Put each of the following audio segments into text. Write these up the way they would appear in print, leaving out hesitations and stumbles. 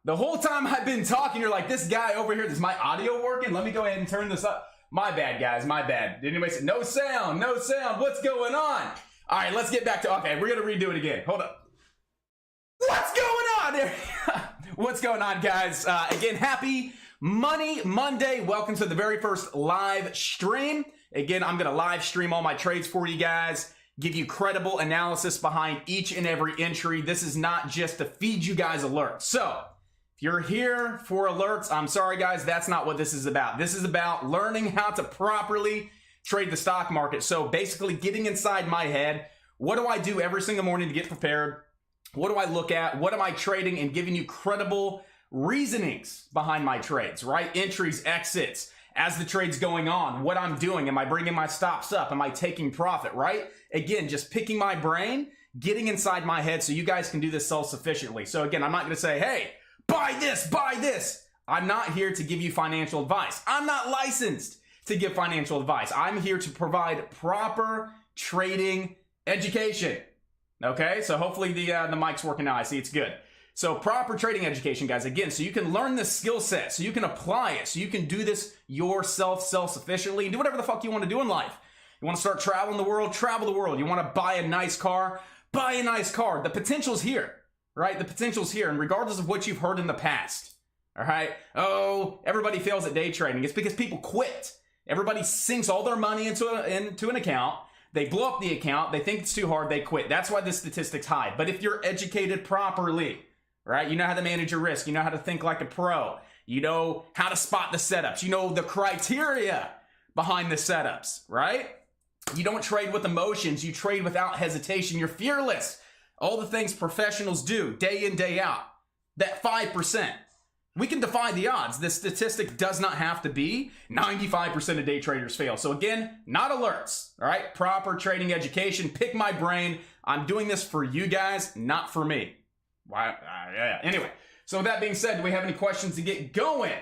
The whole time I've been talking, you're like, this guy over here, is my audio working? Let me go ahead and turn this up. My bad, guys, my bad. Did anybody say, no sound, what's going on? All right, let's get back to, okay, we're gonna redo it again. Hold up. What's going on there? What's going on, guys? Again, happy Money Monday. Welcome to the very first live stream. Again, I'm gonna live stream all my trades for you guys, give you credible analysis behind each and every entry. This is not just to feed you guys alerts. So, if you're here for alerts, I'm sorry guys, that's not what this is about. This is about learning how to properly trade the stock market. So basically getting inside my head, what do I do every single morning to get prepared? What do I look at? What am I trading? And giving you credible reasonings behind my trades, right? Entries, exits, as the trade's going on, what I'm doing. Am I bringing my stops up? Am I taking profit, right? Again, just picking my brain, getting inside my head so you guys can do this self-sufficiently. So again, I'm not going to say, hey, buy this, buy this. I'm not here to give you financial advice. I'm not licensed to give financial advice. I'm here to provide proper trading education. Okay, so hopefully the mic's working now. I see it's good. So proper trading education, guys, again, so you can learn this skill set, so you can apply it, so you can do this yourself self-sufficiently and do whatever the fuck you want to do in life. You want to start traveling the world, travel the world. You want to buy a nice car, buy a nice car. The potential's here. Right? The potential's here, and regardless of what you've heard in the past, all right? Oh, everybody fails at day trading. It's because people quit. Everybody sinks all their money into an account. They blow up the account. They think it's too hard. They quit. That's why this statistic's high. But if you're educated properly, right? You know how to manage your risk. You know how to think like a pro. You know how to spot the setups. You know the criteria behind the setups, right? You don't trade with emotions. You trade without hesitation. You're fearless. All the things professionals do day in, day out. That 5%. We can defy the odds. This statistic does not have to be 95% of day traders fail. So again, not alerts, all right? Proper trading education. Pick my brain. I'm doing this for you guys, not for me. Why? Yeah. Anyway, so with that being said, do we have any questions to get going?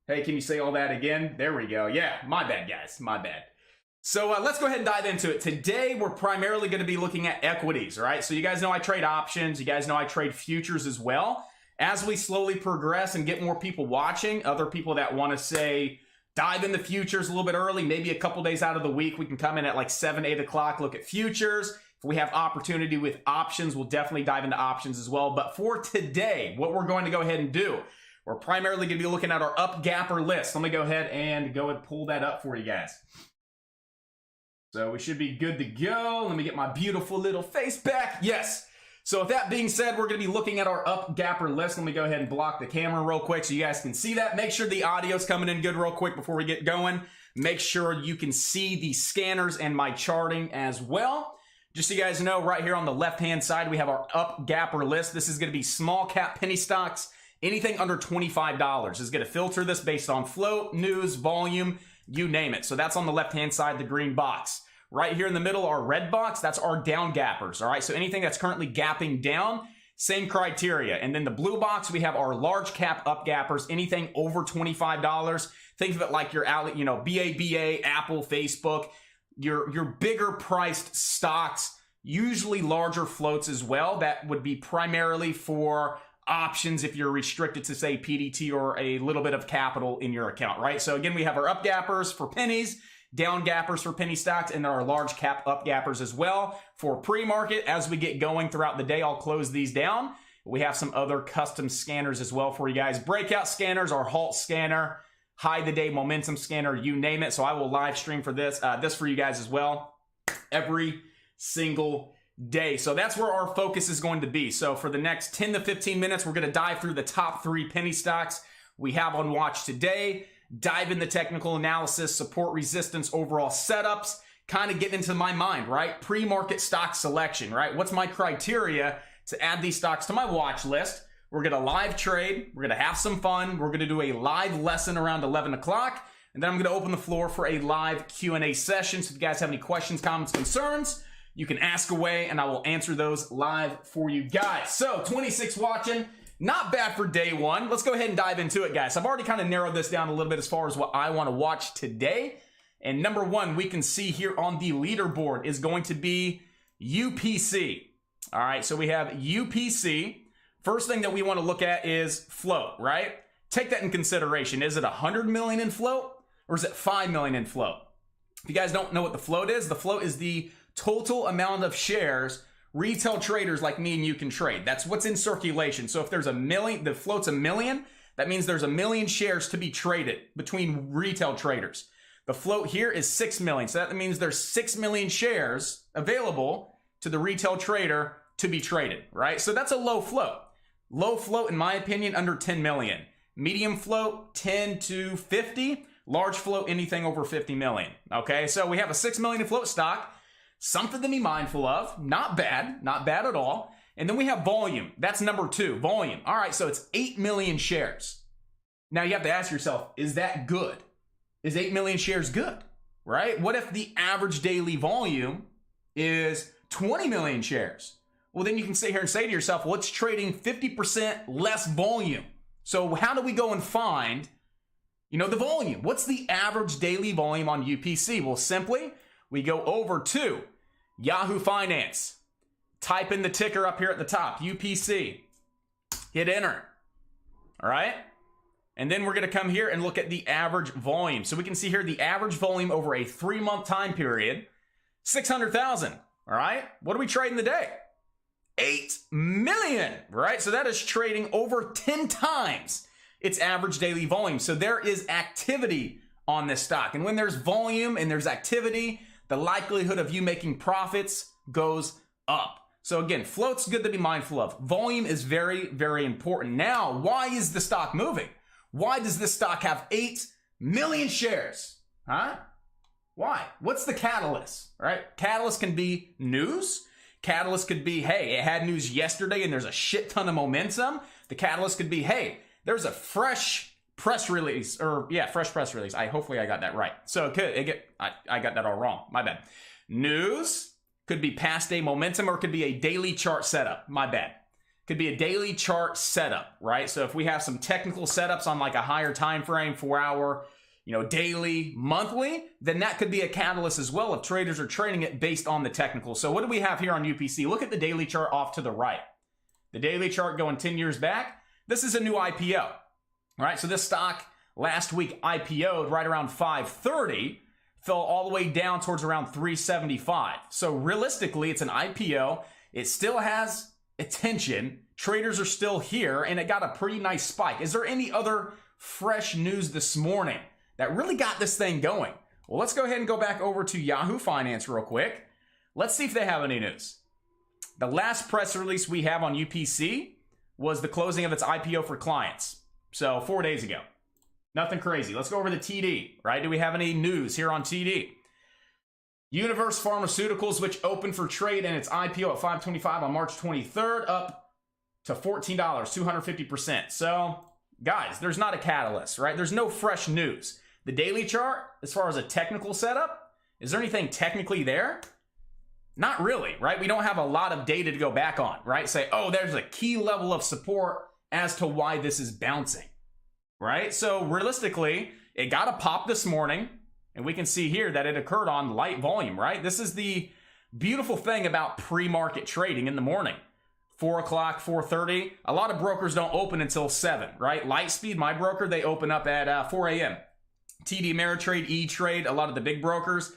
Hey, can you say all that again? There we go. Yeah, my bad, guys. My bad. So let's go ahead and dive into it. Today, we're primarily going to be looking at equities, all right? So you guys know I trade options. You guys know I trade futures as well. As we slowly progress and get more people watching, other people that want to say, dive into futures a little bit early, maybe a couple days out of the week, we can come in at like 7, 8 o'clock, look at futures. If we have opportunity with options, we'll definitely dive into options as well. But for today, what we're going to go ahead and do, we're primarily going to be looking at our up gapper list. Let me go ahead and pull that up for you guys. So we should be good to go. Let me get my beautiful little face back. Yes. So with that being said, we're going to be looking at our up gapper list. Let me go ahead and block the camera real quick so you guys can see that. Make sure the audio's coming in good real quick before we get going. Make sure you can see the scanners and my charting as well. Just so you guys know, right here on the left-hand side, we have our up gapper list. This is going to be small cap penny stocks. Anything under $25 is going to filter this based on float, news, volume, you name it. So that's on the left-hand side, the green box. Right here in the middle, our red box, that's our down gappers, all right? So anything that's currently gapping down, same criteria. And then the blue box, we have our large cap up gappers, anything over $25. Think of it like your, BABA, Apple, Facebook, your bigger priced stocks, usually larger floats as well. That would be primarily for options if you're restricted to, say, PDT or a little bit of capital in your account, right? So again, we have our up gappers for pennies, down gappers for penny stocks, and there are large cap up gappers as well for pre-market. As we get going throughout the day, I'll close these down. We have some other custom scanners as well for you guys. Breakout scanners, our halt scanner, high the day momentum scanner, you name it. So I will live stream for this for you guys as well every single day. So that's where our focus is going to be. So for the next 10 to 15 minutes, we're going to dive through the top 3 penny stocks we have on watch today. Dive into technical analysis, support resistance, overall setups, kind of get into my mind, right? Pre-market stock selection, right? What's my criteria to add these stocks to my watch list? We're going to live trade. We're going to have some fun. We're going to do a live lesson around 11 o'clock. And then I'm going to open the floor for a live Q&A session. So if you guys have any questions, comments, concerns, you can ask away and I will answer those live for you guys. So 26 watching. Not bad for day one. Let's go ahead and dive into it, guys. I've already kind of narrowed this down a little bit as far as what I want to watch today. And number one, we can see here on the leaderboard is going to be UPC. All right, so we have UPC First thing that we want to look at is float, right? Take that in consideration. Is it 100 million in float or is it 5 million in float? If you guys don't know what the float is the total amount of shares retail traders like me and you can trade. That's what's in circulation. So if there's a million, the float's a million, that means there's a million shares to be traded between retail traders. The float here is 6 million. So that means there's 6 million shares available to the retail trader to be traded, right? So that's a low float. Low float, in my opinion, under 10 million. Medium float, 10 to 50. Large float, anything over 50 million. Okay, so we have a 6 million in float stock. Something to be mindful of. Not bad at all. And then we have volume. That's number 2, volume. All right, so it's 8 million shares. Now you have to ask yourself, is that good? Is 8 million shares good, right? What if the average daily volume is 20 million shares? Well, then you can sit here and say to yourself, well, it's trading 50% less volume. So how do we go and find, the volume? What's the average daily volume on UPC? Well, simply, we go over to Yahoo Finance. Type in the ticker up here at the top, UPC. Hit enter. All right? And then we're going to come here and look at the average volume. So we can see here the average volume over a 3-month time period, 600,000. All right? What are we trading today? 8 million, right? So that is trading over 10 times its average daily volume. So there is activity on this stock. And when there's volume and there's activity, the likelihood of you making profits goes up. So again, float's good to be mindful of. Volume is very, very important. Now, why is the stock moving? Why does this stock have 8 million shares? Huh? Why? What's the catalyst, right? Catalyst can be news. Catalyst could be, hey, it had news yesterday and there's a shit ton of momentum. The catalyst could be, hey, there's a fresh press release, fresh press release. Hopefully I got that right. So I got that all wrong. My bad. News could be past day momentum, or it could be a daily chart setup. My bad. Could be a daily chart setup, right? So if we have some technical setups on like a higher time frame, 4-hour, daily, monthly, then that could be a catalyst as well if traders are trading it based on the technical. So what do we have here on UPC? Look at the daily chart off to the right. The daily chart going 10 years back. This is a new IPO. All right, so this stock last week IPO'd right around 530, fell all the way down towards around 375. So realistically, it's an IPO. It still has attention. Traders are still here, and it got a pretty nice spike. Is there any other fresh news this morning that really got this thing going? Well, let's go ahead and go back over to Yahoo Finance real quick. Let's see if they have any news. The last press release we have on UPC was the closing of its IPO for clients. So 4 days ago. Nothing crazy. Let's go over to TD, right? Do we have any news here on TD? Universe Pharmaceuticals, which opened for trade in its IPO at $5.25 on March 23rd, up to $14, 250%. So, guys, there's not a catalyst, right? There's no fresh news. The daily chart, as far as a technical setup, is there anything technically there? Not really, right? We don't have a lot of data to go back on, right? Say, oh, there's a key level of support as to why this is bouncing, right? So realistically, it got a pop this morning, and we can see here that it occurred on light volume, right? This is the beautiful thing about pre-market trading in the morning. 4 o'clock, 4:30. A lot of brokers don't open until 7, right? Lightspeed, my broker, they open up at 4 a.m. TD Ameritrade, E-Trade, a lot of the big brokers,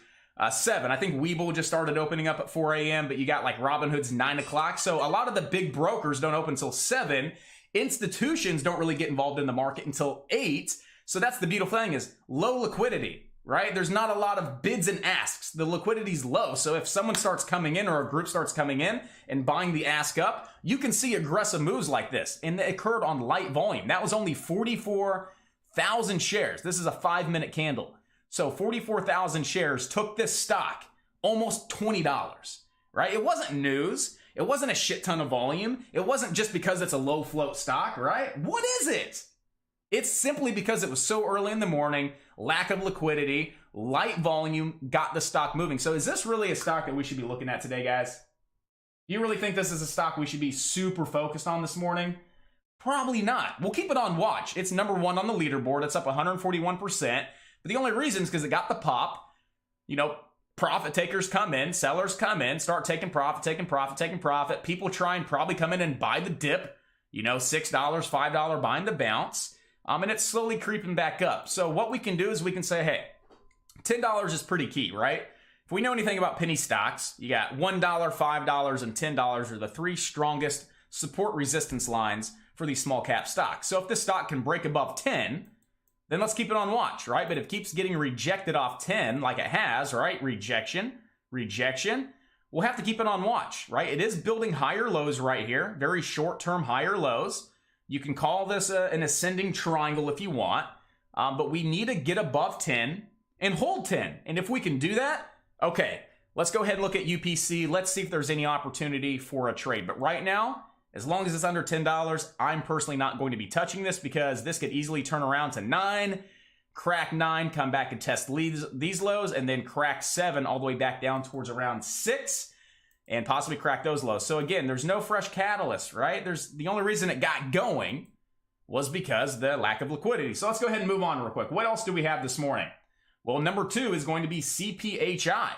7. I think Webull just started opening up at 4 a.m., but you got like Robinhood's 9 o'clock. So a lot of the big brokers don't open until 7. Institutions don't really get involved in the market until 8. So that's the beautiful thing is low liquidity, right? There's not a lot of bids and asks. The liquidity's low. So if someone starts coming in or a group starts coming in and buying the ask up, you can see aggressive moves like this. And it occurred on light volume. That was only 44,000 shares. This is a 5-minute candle. So 44,000 shares took this stock almost $20, right? It wasn't news. It wasn't a shit ton of volume. It wasn't just because it's a low float stock, right? What is it? It's simply because it was so early in the morning, lack of liquidity, light volume got the stock moving. So is this really a stock that we should be looking at today, guys? Do you really think this is a stock we should be super focused on this morning? Probably not. We'll keep it on watch. It's number 1 on the leaderboard. It's up 141%. But the only reason is because it got the pop. Profit takers come in, sellers come in, start taking profit. People try and probably come in and buy the dip. you know, $6, $5 buying the bounce. And it's slowly creeping back up. So what we can do is we can say, hey, $10 is pretty key, right? If we know anything about penny stocks, you got $1, $5, and $10 are the three strongest support resistance lines for these small cap stocks. So if this stock can break above 10, then let's keep it on watch, right? But if it keeps getting rejected off 10 like it has, right? Rejection, we'll have to keep it on watch, right? It is building higher lows right here, very short-term higher lows. You can call this an ascending triangle if you want, but we need to get above 10 and hold 10. And if we can do that, okay, let's go ahead and look at UPC. Let's see if there's any opportunity for a trade. But right now, as long as it's under $10, I'm personally not going to be touching this because this could easily turn around to 9, crack 9, come back and test these lows, and then crack 7 all the way back down towards around 6. And possibly crack those lows. So again, there's no fresh catalyst, right? The only reason it got going was because the lack of liquidity. So let's go ahead and move on real quick. What else do we have this morning? Well, number 2 is going to be CPHI.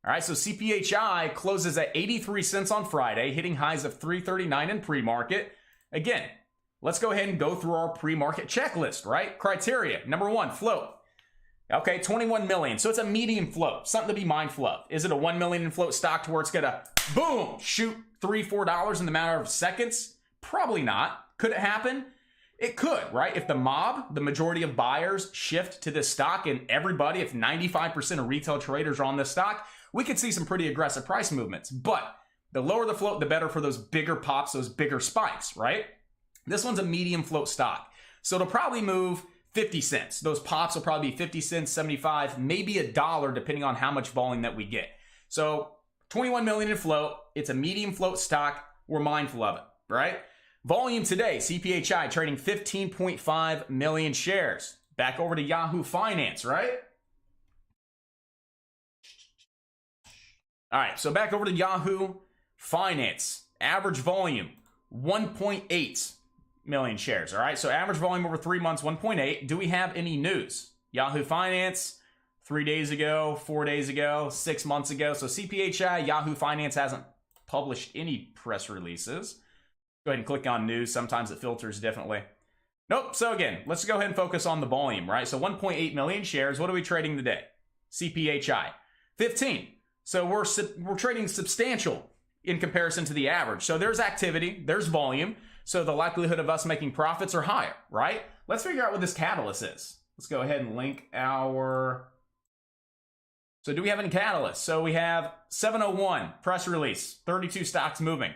All right, so CPHI closes at 83 cents on Friday, hitting highs of 339 in pre-market. Again, let's go ahead and go through our pre-market checklist, right? Criteria. Number 1, float. Okay, 21 million. So it's a medium float, something to be mindful of. Is it a 1 million in float stock to where it's gonna, boom, shoot $3, $4 in the matter of seconds? Probably not. Could it happen? It could, right? If the mob, the majority of buyers shift to this stock and everybody, if 95% of retail traders are on this stock, we could see some pretty aggressive price movements. But the lower the float, the better for those bigger pops, those bigger spikes, right? This one's a medium float stock. So it'll probably move 50 cents. Those pops will probably be 50 cents, 75, maybe $1, depending on how much volume that we get. So 21 million in float. It's a medium float stock. We're mindful of it, right? Volume today, CPHI trading 15.5 million shares. Back over to Yahoo Finance, right? All right, so back over to Yahoo Finance. Average volume, 1.8 million shares. All right, so average volume over 3 months, 1.8. Do we have any news? Yahoo Finance, 3 days ago, 4 days ago, 6 months ago. So CPHI, Yahoo Finance hasn't published any press releases. Go ahead and click on news. Sometimes it filters differently. Nope. So again, let's go ahead and focus on the volume, right? So 1.8 million shares. What are we trading today? CPHI, 15. So we're trading substantial in comparison to the average. So there's activity, there's volume. So the likelihood of us making profits are higher, right? Let's figure out what this catalyst is. Let's go ahead and link our... So do we have any catalysts? So we have 701, press release, 32 stocks moving.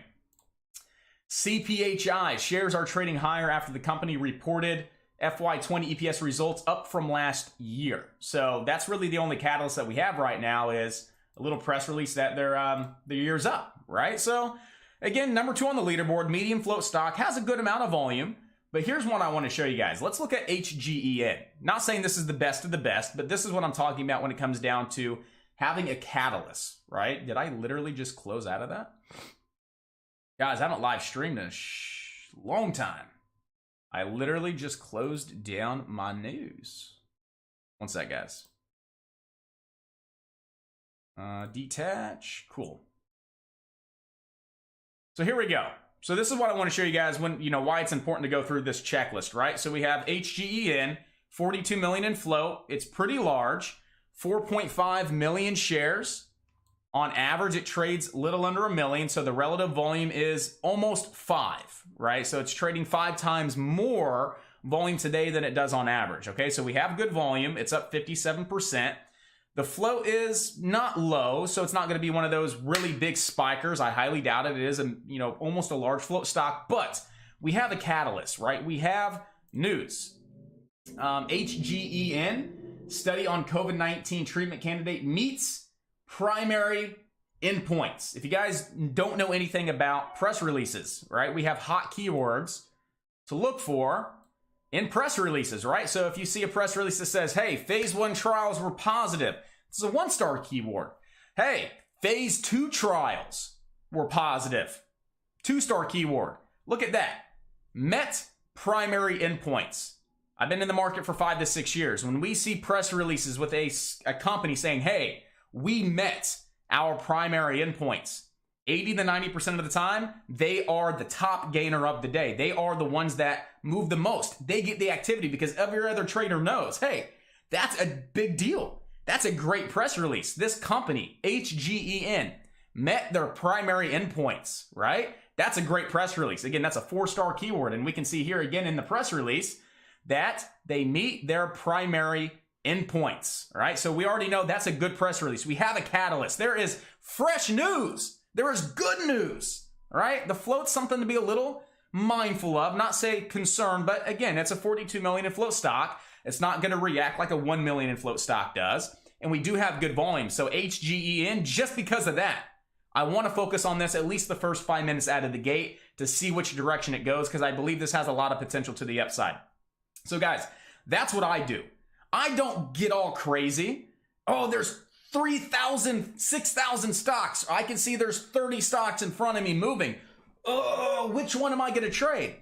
CPHI, shares are trading higher after the company reported FY20 EPS results up from last year. So that's really the only catalyst that we have right now is a little press release that their year's up, right? So again, number 2 on the leaderboard, medium float stock, has a good amount of volume, but here's one I want to show you guys. Let's look at HGEN. Not saying this is the best of the best, but this is what I'm talking about when it comes down to having a catalyst, right? Did I literally just close out of that? Guys, I haven't live streamed in a long time. I literally just closed down my news. One sec, guys. Detach. Cool. So here we go. So this is what I want to show you guys when, why it's important to go through this checklist, right? So we have HGEN, 42 million in float. It's pretty large. 4.5 million shares. On average, it trades little under a million. So the relative volume is almost 5, right? So it's trading 5 times more volume today than it does on average. Okay, so we have good volume. It's up 57%. The float is not low, so it's not going to be one of those really big spikers. I highly doubt it. It is almost a large float stock, but we have a catalyst, right? We have news. HGEN, study on COVID-19 treatment candidate meets primary endpoints. If you guys don't know anything about press releases, right? We have hot keywords to look for in press releases, right? So if you see a press release that says, hey, phase 1 trials were positive, this is a 1-star keyword. Hey, phase 2 trials were positive, 2-star keyword. Look at that. Met primary endpoints. I've been in the market for 5 to 6 years. When we see press releases with a company saying, hey, we met our primary endpoints, 80 to 90% of the time, they are the top gainer of the day. They are the ones that move the most. They get the activity because every other trader knows, hey, that's a big deal. That's a great press release. This company, HGEN, met their primary endpoints, right? That's a great press release. Again, that's a 4-star keyword. And we can see here again in the press release that they meet their primary endpoints, all right? So we already know that's a good press release. We have a catalyst. There is fresh news. There is good news, all right? The float's something to be a little mindful of, not say concerned, but again, it's a 42 million in float stock. It's not going to react like a 1 million in float stock does. And we do have good volume. So HGEN, just because of that, I want to focus on this at least the first 5 minutes out of the gate to see which direction it goes, because I believe this has a lot of potential to the upside. So guys, that's what I do. I don't get all crazy. Oh, there's 3,000, 6,000 stocks. I can see there's 30 stocks in front of me moving. Oh, which one am I going to trade?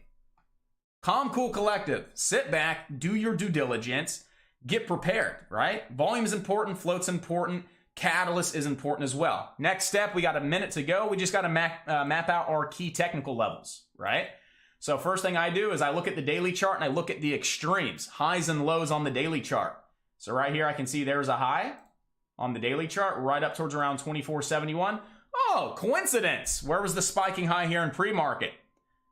Calm, cool, collective. Sit back, do your due diligence, get prepared, right? Volume is important, float's important, catalyst is important as well. Next step, we got a minute to go. We just got to map out our key technical levels, right? So first thing I do is I look at the daily chart and I look at the extremes, highs and lows on the daily chart. So right here I can see there's a high on the daily chart right up towards around 24.71. Oh, coincidence. Where was the spiking high here in pre-market?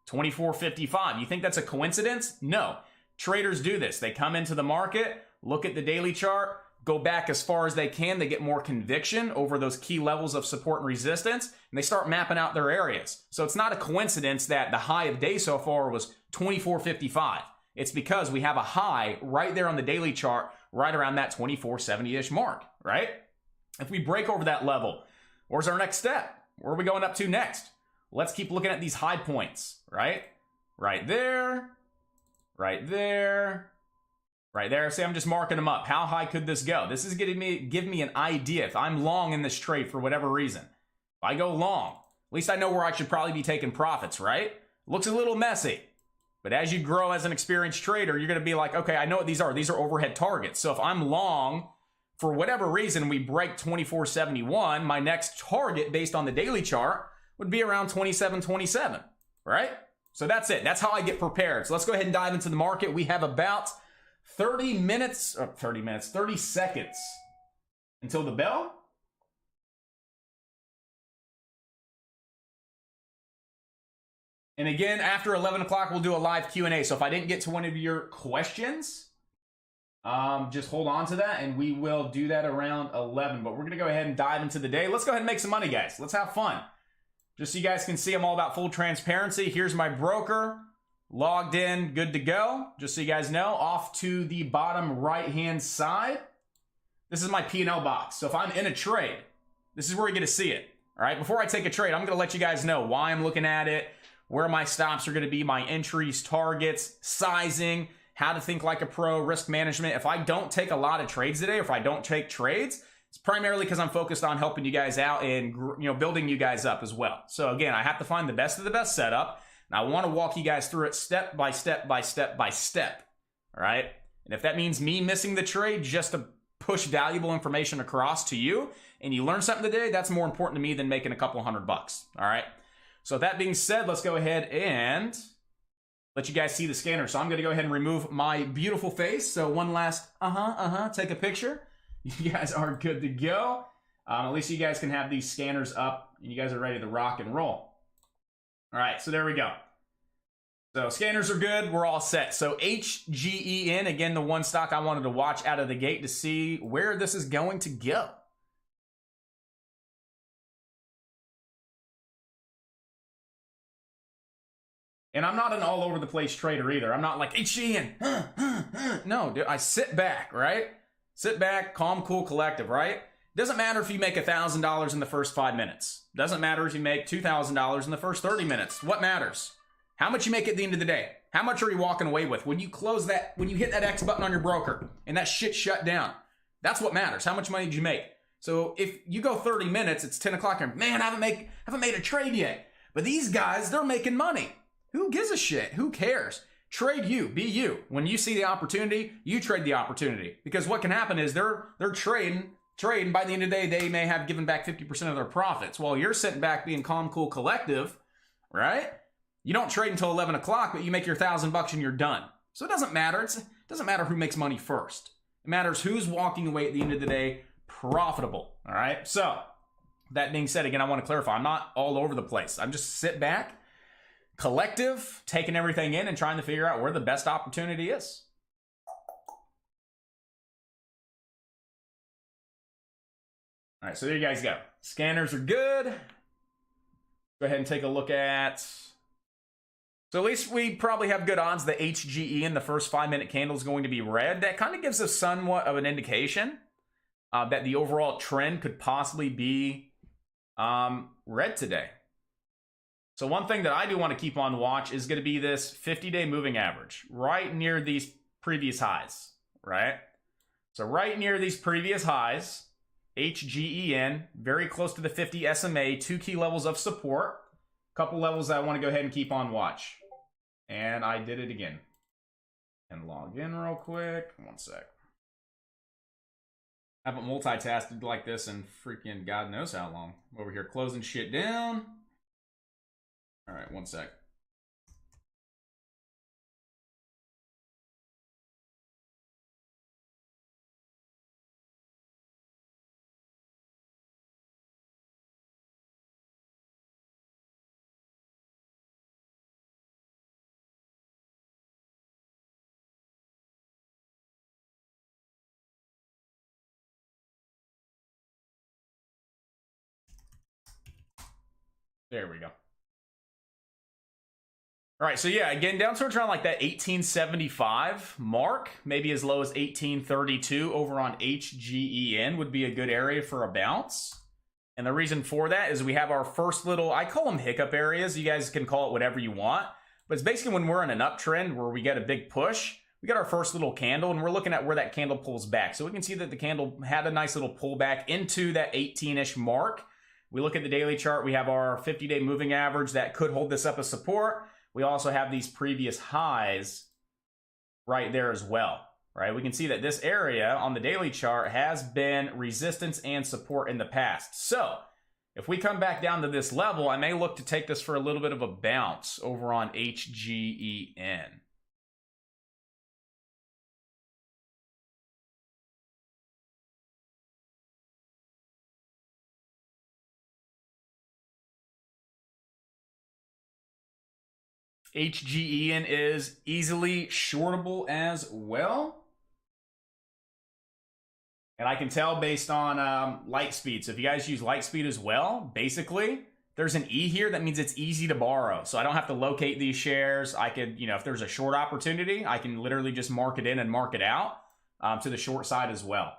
24.55. You think that's a coincidence? No. Traders do this. They come into the market, look at the daily chart, go back as far as they can. They get more conviction over those key levels of support and resistance, and they start mapping out their areas. So it's not a coincidence that the high of the day so far was 24.55. It's because we have a high right there on the daily chart, right around that 24.70-ish mark, right? If we break over that level, where's our next step? Where are we going up to next? Let's keep looking at these high points, right? Right there, right there, right there. See, I'm just marking them up. How high could this go? This is give me an idea. If I'm long in this trade for whatever reason, if I go long, at least I know where I should probably be taking profits, right? Looks a little messy. But as you grow as an experienced trader, you're going to be like, okay, I know what these are. These are overhead targets. So if I'm long, for whatever reason, we break 24.71, my next target based on the daily chart would be around 27.27, right? So that's it. That's how I get prepared. So let's go ahead and dive into the market. We have about 30 seconds until the bell. And again, after 11 o'clock, we'll do a live Q&A. So if I didn't get to one of your questions, just hold on to that, and we will do that around 11. But we're going to go ahead and dive into the day. Let's go ahead and make some money, guys. Let's have fun. Just so you guys can see, I'm all about full transparency. Here's my broker, logged in, good to go. Just so you guys know, off to the bottom right-hand side, this is my P&L box. So if I'm in a trade, this is where you're going to see it. All right, before I take a trade, I'm going to let you guys know why I'm looking at it, where my stops are going to be, my entries, targets, sizing, how to think like a pro, risk management. If I don't take a lot of trades today, or if I don't take trades, it's primarily because I'm focused on helping you guys out and building you guys up as well. So again, I have to find the best of the best setup, and I want to walk you guys through it step by step by step by step. All right, and if that means me missing the trade just to push valuable information across to you, and you learn something today, that's more important to me than making a couple $100. All right. So that being said, let's go ahead and let you guys see the scanner. So I'm going to go ahead and remove my beautiful face. So one last, take a picture. You guys are good to go. At least you guys can have these scanners up and you guys are ready to rock and roll. All right, so there we go. So scanners are good. We're all set. So HGEN, again, the one stock I wanted to watch out of the gate to see where this is going to go. And I'm not an all over the place trader either. I'm not like, HGN. No, dude, I sit back, right? Sit back, calm, cool, collective, right? Doesn't matter if you make $1,000 in the first 5 minutes. Doesn't matter if you make $2,000 in the first 30 minutes. What matters? How much you make at the end of the day? How much are you walking away with? When you close that, when you hit that X button on your broker and that shit shut down, that's what matters. How much money did you make? So if you go 30 minutes, it's 10 o'clock and man, I haven't made a trade yet. But these guys, they're making money. Who gives a shit? Who cares? Trade you. Be you. When you see the opportunity, you trade the opportunity. Because what can happen is they're trading trade, and by the end of the day, they may have given back 50% of their profits. While you're sitting back being calm, cool, collective, right? You don't trade until 11 o'clock, but you make your $1,000 and you're done. So it doesn't matter. It doesn't matter who makes money first. It matters who's walking away at the end of the day profitable. All right. So that being said, again, I want to clarify. I'm not all over the place. I'm just sit back, collective, taking everything in and trying to figure out where the best opportunity is. All right, so there you guys go. Scanners are good. Go ahead and take a look at... So at least we probably have good odds that HGE in the first 5-minute candle is going to be red. That kind of gives us somewhat of an indication that the overall trend could possibly be red today. So one thing that I do want to keep on watch is going to be this 50-day moving average right near these previous highs, right? So right near these previous highs, HGEN, very close to the 50 SMA, 2 key levels of support, couple levels that I want to go ahead and keep on watch. And I did it again. And log in real quick. One sec. I haven't multitasked like this in freaking God knows how long. Over here closing shit down. All right, one sec. There we go. All right, so yeah, again, down towards around like that 1875 mark, maybe as low as 1832 over on HGEN would be a good area for a bounce. And the reason for that is we have our first little, I call them hiccup areas. You guys can call it whatever you want. But it's basically when we're in an uptrend where we get a big push, we got our first little candle, and we're looking at where that candle pulls back. So we can see that the candle had a nice little pullback into that 18-ish mark. We look at the daily chart, we have our 50-day moving average that could hold this up as support. We also have these previous highs right there as well, right? We can see that this area on the daily chart has been resistance and support in the past. So if we come back down to this level, I may look to take this for a little bit of a bounce over on HGEN. HGEN is easily shortable as well. And I can tell based on light speed. So if you guys use light speed as well, basically, there's an E here. That means it's easy to borrow. So I don't have to locate these shares. I could, if there's a short opportunity, I can literally just mark it in and mark it out to the short side as well.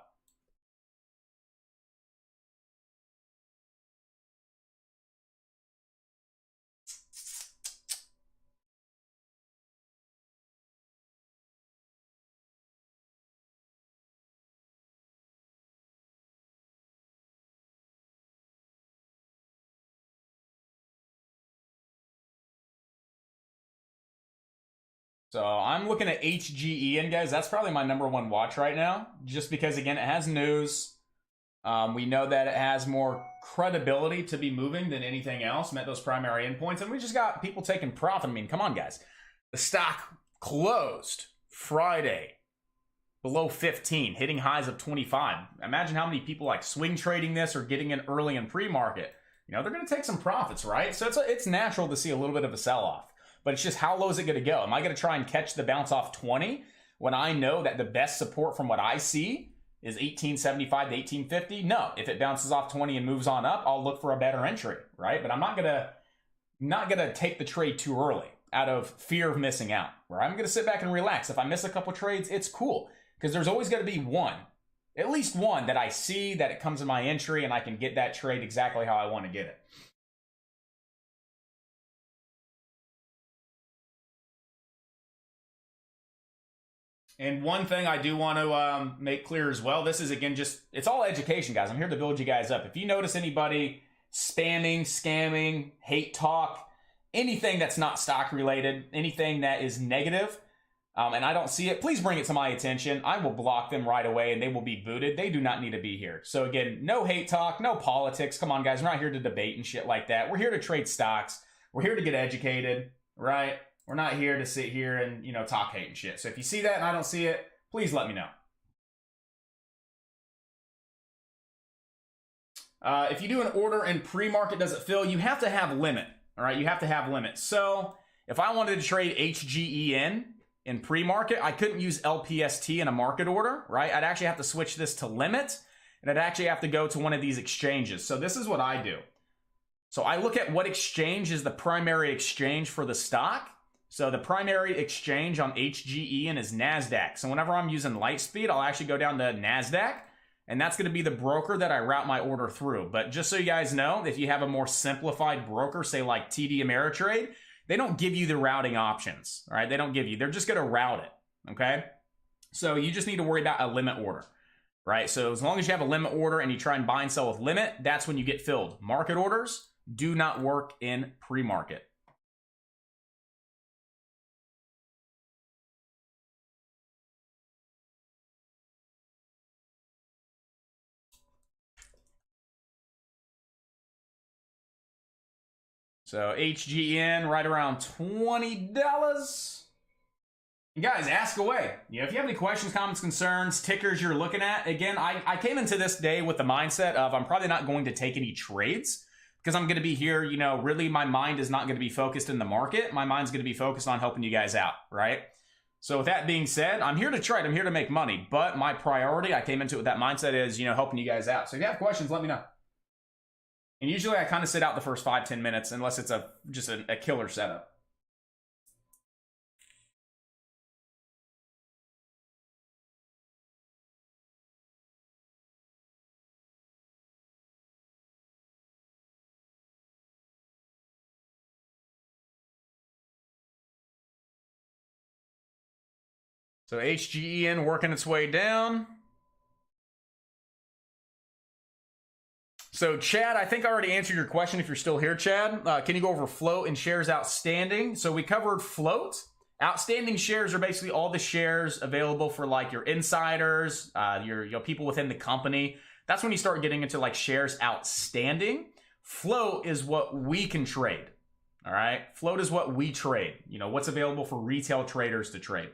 So I'm looking at HGEN, guys. That's probably my #1 watch right now, just because, again, it has news. We know that it has more credibility to be moving than anything else, met those primary endpoints, and we just got people taking profit. I mean, come on, guys. The stock closed Friday below 15, hitting highs of 25. Imagine how many people like swing trading this or getting in early in pre-market. They're going to take some profits, right? So it's natural to see a little bit of a sell-off. But it's just how low is it going to go? Am I going to try and catch the bounce off 20 when I know that the best support from what I see is 1875 to 1850? No. If it bounces off 20 and moves on up, I'll look for a better entry, right? But I'm not gonna take the trade too early out of fear of missing out. Where I'm going to sit back and relax. If I miss a couple trades, it's cool, because there's always going to be one, at least one, that I see that it comes in my entry and I can get that trade exactly how I want to get it. And one thing I do want to make clear as well, this is, again, it's all education, guys. I'm here to build you guys up. If you notice anybody spamming, scamming, hate talk, anything that's not stock related, anything that is negative, and I don't see it, please bring it to my attention. I will block them right away and they will be booted. They do not need to be here. So again, no hate talk, no politics. Come on, guys. We're not here to debate and shit like that. We're here to trade stocks. We're here to get educated, right? We're not here to sit here and, you know, talk hate and shit. So if you see that and I don't see it, please let me know. If you do an order and pre-market doesn't fill, you have to have limit, all right? You have to have limit. So if I wanted to trade HGEN in pre-market, I couldn't use LPST in a market order, right? I'd actually have to switch this to limit, and I'd actually have to go to one of these exchanges. So this is what I do. So I look at what exchange is the primary exchange for the stock. So the primary exchange on HGEN is NASDAQ. So whenever I'm using Lightspeed, I'll actually go down to NASDAQ, and that's going to be the broker that I route my order through. But just so you guys know, if you have a more simplified broker, say like TD Ameritrade, they don't give you the routing options, all right? They don't give you. They're just going to route it, okay? So you just need to worry about a limit order, right? So as long as you have a limit order and you try and buy and sell with limit, that's when you get filled. Market orders do not work in pre-market. So HGN right around $20. And guys, ask away. You know, if you have any questions, comments, concerns, tickers you're looking at, again, I came into this day with the mindset of I'm probably not going to take any trades because I'm going to be here, you know, really my mind is not going to be focused in the market. My mind's going to be focused on helping you guys out, right? So with that being said, I'm here to trade. I'm here to make money. But my priority, I came into it with that mindset is, you know, helping you guys out. So if you have questions, let me know. And usually I kind of sit out the first 5-10 minutes unless it's just a killer setup. So HGEN working its way down. So, Chad, I think I already answered your question if you're still here, Chad. Can you go over float and shares outstanding? So we covered float. Outstanding shares are basically all the shares available for like your insiders, your people within the company. That's when you start getting into like shares outstanding. Float is what we can trade. All right. Float is what we trade. You know, what's available for retail traders to trade.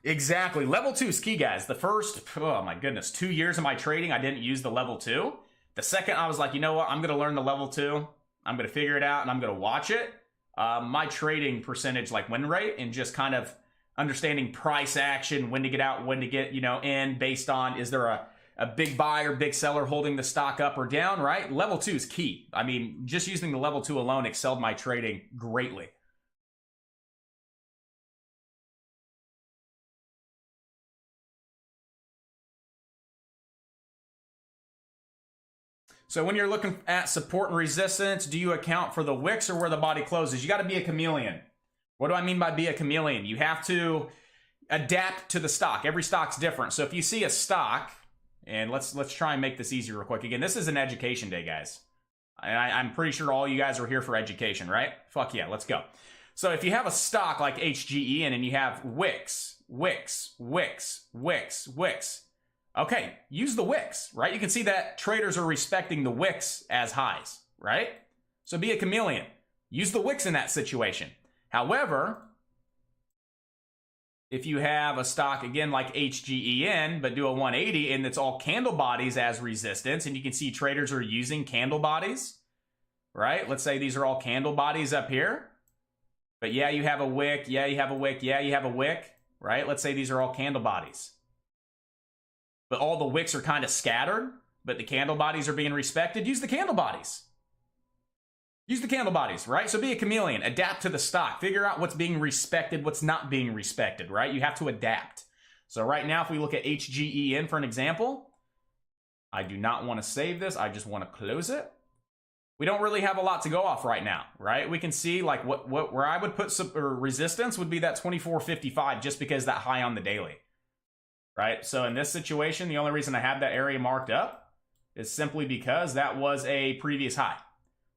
Exactly. Level 2 is key, guys. The first, oh my goodness, 2 years of my trading, I didn't use the level 2. The second, I was like, you know what? I'm going to learn the level 2. I'm going to figure it out, and I'm going to watch it. My trading percentage, like win rate, and just kind of understanding price action, when to get out, when to get, you know, in, based on is there a big buyer, big seller holding the stock up or down, right? Level 2 is key. I mean, just using the level 2 alone excelled my trading greatly. So when you're looking at support and resistance, do you account for the wicks or where the body closes? You got to be a chameleon. What do I mean by be a chameleon? You have to adapt to the stock. Every stock's different. So if you see a stock, and let's try and make this easier real quick. Again, this is an education day, guys. I'm pretty sure all you guys are here for education, right? Fuck yeah, let's go. So if you have a stock like HGEN and you have wicks, okay, use the wicks, right? You can see that traders are respecting the wicks as highs, right? So be a chameleon. Use the wicks in that situation. However, if you have a stock, again, like HGEN, but do a 180 and it's all candle bodies as resistance, and you can see traders are using candle bodies, right? Let's say these are all candle bodies up here. But yeah, you have a wick. Yeah, you have a wick. Yeah, you have a wick, right? Let's say these are all candle bodies. But all the wicks are kind of scattered, but the candle bodies are being respected. Use the candle bodies. Use the candle bodies, right? So be a chameleon. Adapt to the stock. Figure out what's being respected, what's not being respected, right? You have to adapt. So right now, if we look at HGEN for an example, I do not want to save this. I just want to close it. We don't really have a lot to go off right now, right? We can see like where I would put some resistance would be that 24.55 just because that high on the daily. Right? So in this situation, the only reason I have that area marked up is simply because that was a previous high.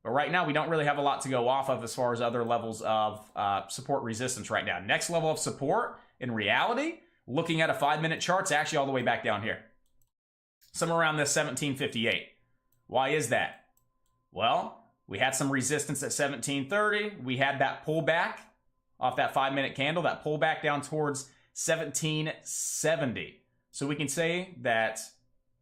But right now, we don't really have a lot to go off of as far as other levels of support resistance right now. Next level of support, in reality, looking at a 5-minute chart, it's actually all the way back down here. Somewhere around this 1758. Why is that? Well, we had some resistance at 1730. We had that pullback off that 5-minute candle, that pullback down towards 1770. So we can say that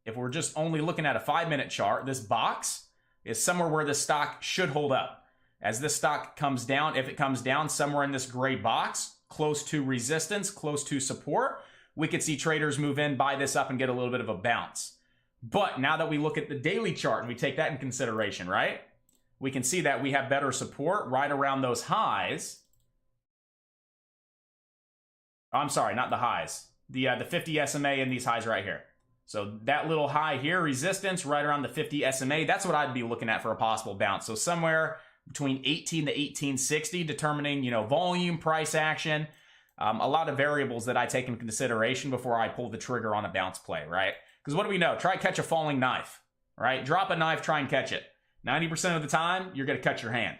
if we're just only looking at a 5-minute chart, this box is somewhere where the stock should hold up. As this stock comes down, if it comes down somewhere in this gray box, close to resistance, close to support, we could see traders move in, buy this up, and get a little bit of a bounce. But now that we look at the daily chart and we take that in consideration, right? We can see that we have better support right around those highs. I'm sorry, not the highs. The 50 SMA and these highs right here. So that little high here, resistance, right around the 50 SMA, that's what I'd be looking at for a possible bounce. So somewhere between 18 to 1860, determining, volume, price action, a lot of variables that I take into consideration before I pull the trigger on a bounce play, right? Because what do we know? Try catch a falling knife, right? Drop a knife, try and catch it. 90% of the time, you're going to cut your hand.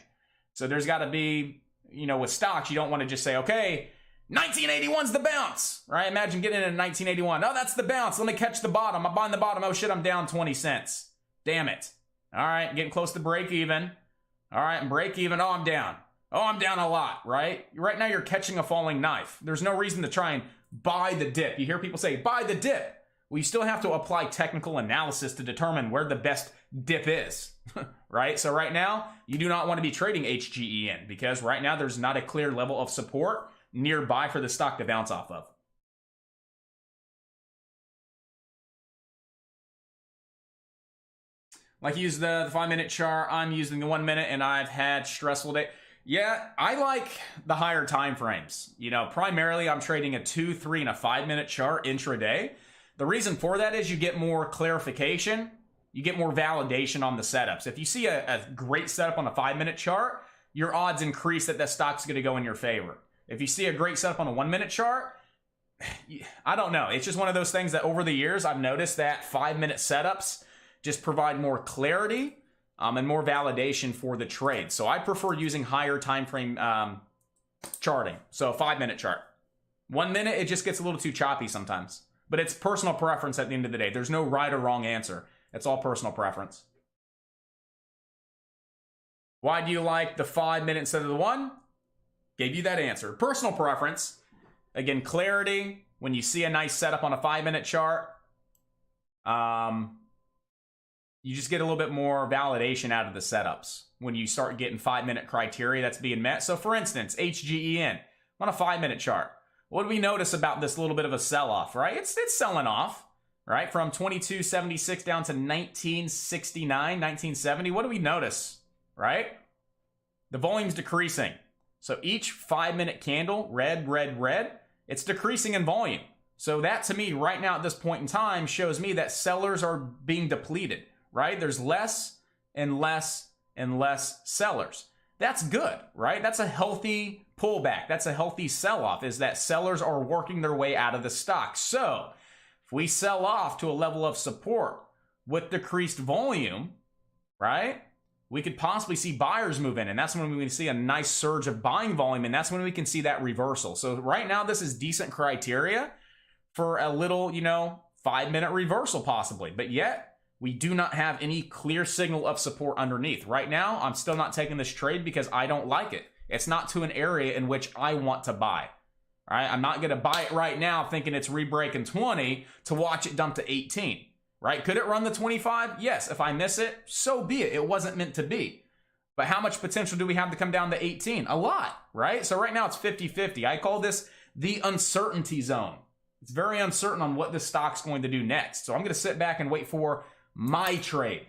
So there's got to be, with stocks, you don't want to just say, okay, 1981's the bounce, right? Imagine getting in 1981. Oh, that's the bounce. Let me catch the bottom. I'm buying the bottom. Oh, shit, I'm down 20 cents. Damn it. All right, getting close to break even. All right, and break even. Oh, I'm down. Oh, I'm down a lot, right? Right now, you're catching a falling knife. There's no reason to try and buy the dip. You hear people say, buy the dip. Well, you still have to apply technical analysis to determine where the best dip is, right? So right now, you do not want to be trading HGEN because right now, there's not a clear level of support nearby for the stock to bounce off of. Like use the 5-minute chart, I'm using the 1 minute and I've had stressful day. Yeah, I like the higher time frames. Primarily I'm trading a 2, 3, and a 5-minute chart intraday. The reason for that is you get more clarification, you get more validation on the setups. If you see a great setup on a 5-minute chart, your odds increase that stock's going to go in your favor. If you see a great setup on a 1-minute chart, I don't know. It's just one of those things that over the years, I've noticed that 5-minute setups just provide more clarity and more validation for the trade. So I prefer using higher time frame charting. So a 5-minute chart. 1 minute, it just gets a little too choppy sometimes. But it's personal preference at the end of the day. There's no right or wrong answer. It's all personal preference. Why do you like the 5-minute instead of the 1? Gave you that answer. Personal preference. Again, clarity. When you see a nice setup on a 5-minute chart, you just get a little bit more validation out of the setups when you start getting 5-minute criteria that's being met. So for instance, HGEN on a 5-minute chart. What do we notice about this little bit of a sell-off, right? It's selling off, right? From 2276 down to 1969, 1970. What do we notice, right? The volume's decreasing. So each 5-minute candle, red, red, red, it's decreasing in volume. So that to me right now at this point in time shows me that sellers are being depleted, right? There's less and less and less sellers. That's good, right? That's a healthy pullback. That's a healthy sell-off, is that sellers are working their way out of the stock. So if we sell off to a level of support with decreased volume, right? We could possibly see buyers move in, and that's when we can see a nice surge of buying volume, and that's when we can see that reversal. So right now, this is decent criteria for a little, 5-minute reversal possibly, but yet we do not have any clear signal of support underneath. Right now, I'm still not taking this trade because I don't like it. It's not to an area in which I want to buy. All right, I'm not going to buy it right now thinking it's re-breaking 20 to watch it dump to 18. Right? Could it run the 25? Yes. If I miss it, so be it. It wasn't meant to be. But how much potential do we have to come down to 18? A lot, right? So right now it's 50-50. I call this the uncertainty zone. It's very uncertain on what this stock's going to do next. So I'm going to sit back and wait for my trade,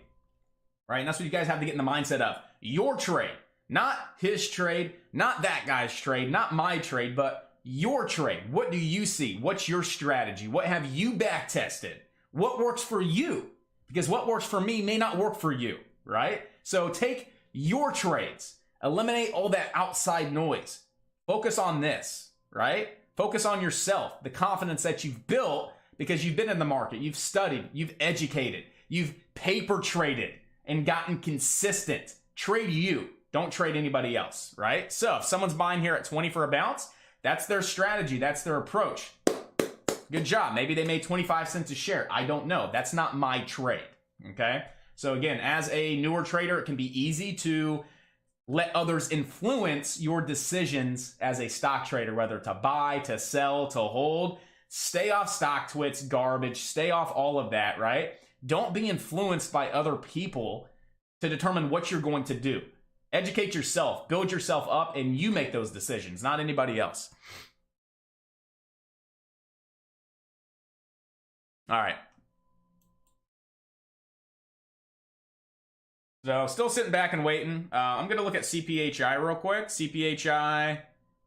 right? And that's what you guys have to get in the mindset of. Your trade, not his trade, not that guy's trade, not my trade, but your trade. What do you see? What's your strategy? What have you back tested? What works for you? Because what works for me may not work for you, right? So take your trades, eliminate all that outside noise. Focus on this, right? Focus on yourself, the confidence that you've built because you've been in the market, you've studied, you've educated, you've paper traded and gotten consistent Trade you. Don't trade anybody else, right? So if someone's buying here at 20 for a bounce, that's their strategy. That's their approach. Good job. Maybe they made 25 cents a share. I don't know. That's not my trade, okay? So again, as a newer trader, it can be easy to let others influence your decisions as a stock trader, whether to buy, to sell, to hold. Stay off stock twits, garbage. Stay off all of that, right? Don't be influenced by other people to determine what you're going to do. Educate yourself, build yourself up, and you make those decisions, not anybody else. All right. So still sitting back and waiting. I'm going to look at CPHI real quick. CPHI,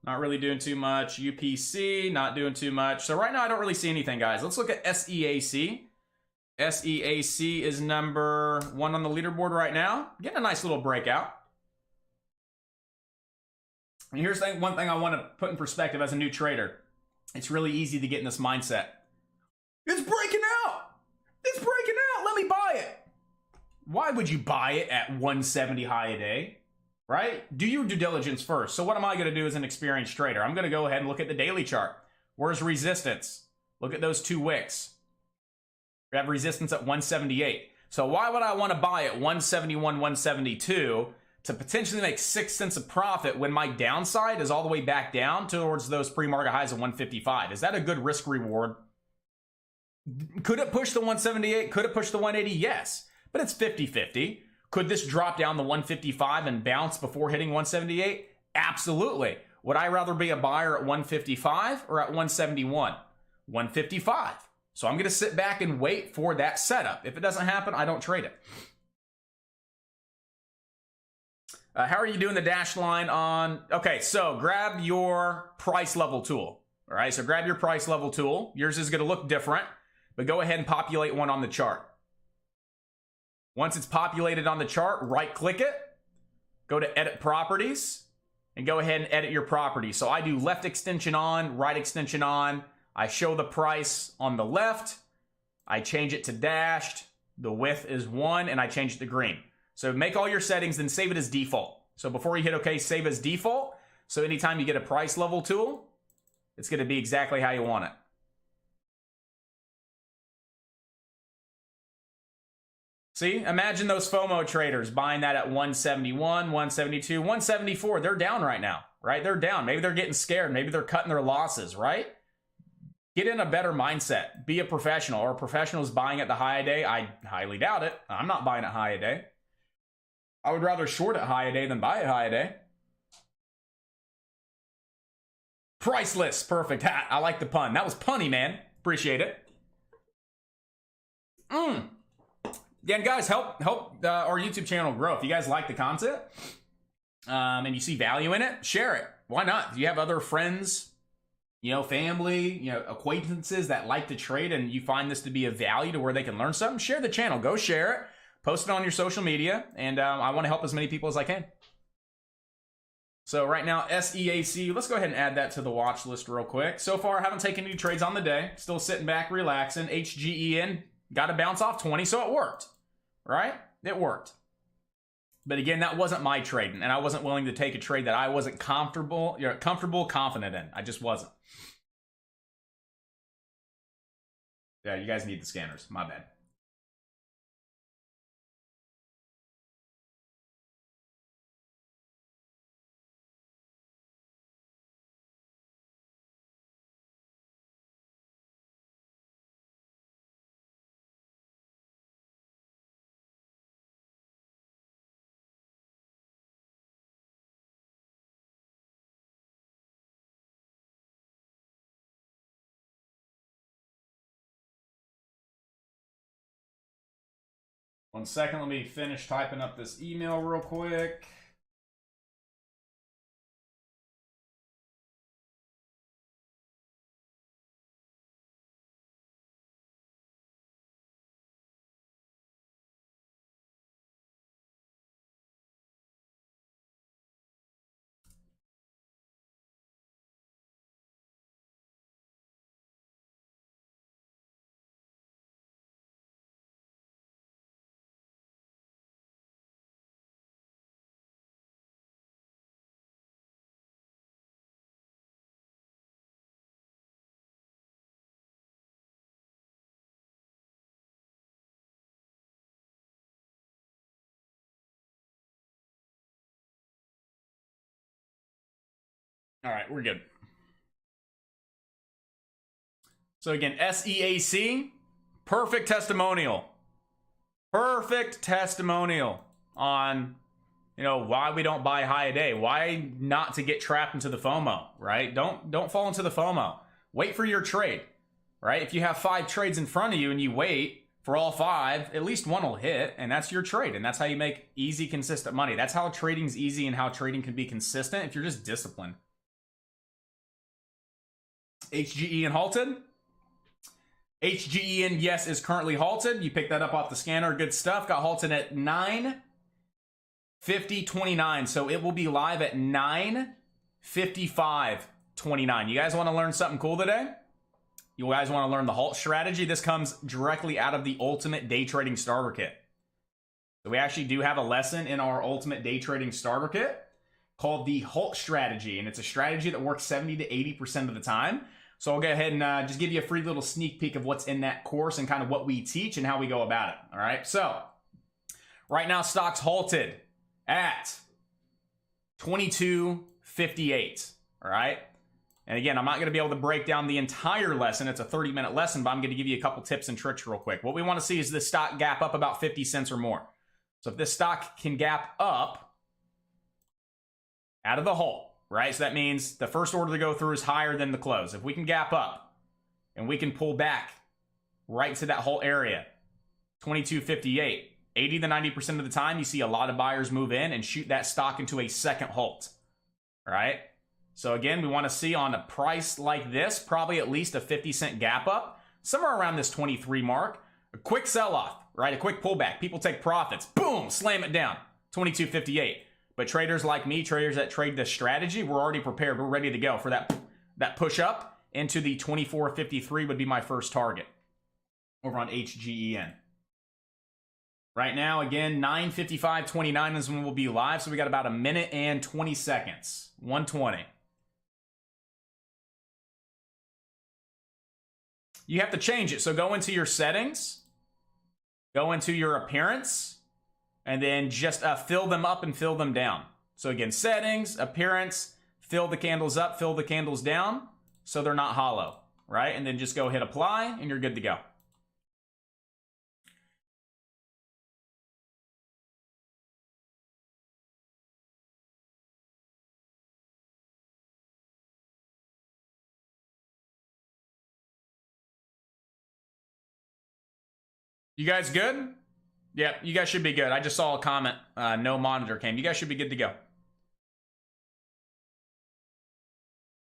not really doing too much. UPC, not doing too much. So right now I don't really see anything, guys. Let's look at SEAC. SEAC is number 1 on the leaderboard right now. Getting a nice little breakout. And here's one thing I want to put in perspective as a new trader. It's really easy to get in this mindset. It's breaking out! It's breaking out! Let me buy it! Why would you buy it at 170 high a day? Right? Do your due diligence first. So what am I going to do as an experienced trader? I'm going to go ahead and look at the daily chart. Where's resistance? Look at those 2 wicks. We have resistance at 178. So why would I want to buy at 171, 172 to potentially make 6 cents of profit when my downside is all the way back down towards those pre-market highs of 155? Is that a good risk reward? Could it push the 178? Could it push the 180? Yes, but it's 50-50. Could this drop down the 155 and bounce before hitting 178? Absolutely. Would I rather be a buyer at 155 or at 171? 155. So I'm going to sit back and wait for that setup. If it doesn't happen, I don't trade it. How are you doing the dash line on? Okay, so grab your price level tool. All right, so grab your price level tool. Yours is going to look different, but go ahead and populate one on the chart. Once it's populated on the chart, right click it, go to edit properties, and go ahead and edit your property. So I do left extension on, right extension on. I show the price on the left. I change it to dashed. The width is 1, and I change it to green. So make all your settings, then save it as default. So before you hit OK, save as default. So anytime you get a price level tool, it's going to be exactly how you want it. See, imagine those FOMO traders buying that at 171, 172, 174. They're down right now, right? They're down. Maybe they're getting scared. Maybe they're cutting their losses, right? Get in a better mindset. Be a professional. Are professionals buying at the high a day? I highly doubt it. I'm not buying at high a day. I would rather short at high a day than buy at high a day. Priceless. Perfect. Ha, I like the pun. That was punny, man. Appreciate it. Yeah, and guys, help our YouTube channel grow. If you guys like the content and you see value in it, share it. Why not? If you have other friends, family, acquaintances that like to trade and you find this to be of value to where they can learn something, share the channel. Go share it. Post it on your social media. And I want to help as many people as I can. So right now, SEAC, let's go ahead and add that to the watch list real quick. So far, I haven't taken any trades on the day. Still sitting back, relaxing. HGEN, got to bounce off 20, so it worked. Right? It worked. But again, that wasn't my trade, and I wasn't willing to take a trade that I wasn't comfortable, confident in. I just wasn't. Yeah, you guys need the scanners. My bad. One second, let me finish typing up this email real quick. All right, we're good. So again, SEAC, perfect testimonial. Perfect testimonial on, you know, why we don't buy high a day. Why not to get trapped into the FOMO, right? Don't fall into the FOMO. Wait for your trade, right? If you have 5 trades in front of you and you wait for all 5, at least one will hit, and that's your trade. And that's how you make easy, consistent money. That's how trading's easy and how trading can be consistent if you're just disciplined. HGE and halted. HGEN, yes, is currently halted. You picked that up off the scanner. Good stuff. Got halted at 9:50:29. So it will be live at 9:55:29. You guys want to learn something cool today? You guys want to learn the halt strategy? This comes directly out of the Ultimate Day Trading Starter Kit. So we actually do have a lesson in our Ultimate Day Trading Starter Kit called the halt strategy. And it's a strategy that works 70 to 80% of the time. So I'll go ahead and just give you a free little sneak peek of what's in that course and kind of what we teach and how we go about it. All right. So right now, stocks halted at 22.58. All right. And again, I'm not going to be able to break down the entire lesson. It's a 30-minute lesson, but I'm going to give you a couple tips and tricks real quick. What we want to see is this stock gap up about 50 cents or more. So if this stock can gap up out of the halt, right? So that means the first order to go through is higher than the close. If we can gap up and we can pull back right to that halt area, 22.58, 80 to 90% of the time, you see a lot of buyers move in and shoot that stock into a second halt. All right. So again, we want to see on a price like this, probably at least a 50-cent gap up, somewhere around this 23 mark, a quick sell-off, right? A quick pullback. People take profits. Boom, slam it down. 22.58. But traders like me, traders that trade this strategy, we're already prepared. We're ready to go for that push up into the 24.53 would be my first target over on HGEN. Right now, again, 9:55:29 is when we'll be live. So we got about a minute and 20 seconds. 1:20. You have to change it. So go into your settings, go into your appearance, and then just fill them up and fill them down. So again, settings, appearance, fill the candles up, fill the candles down, so they're not hollow, right? And then just go hit apply, and you're good to go. You guys good? Yeah, you guys should be good. I just saw a comment. No monitor came. You guys should be good to go.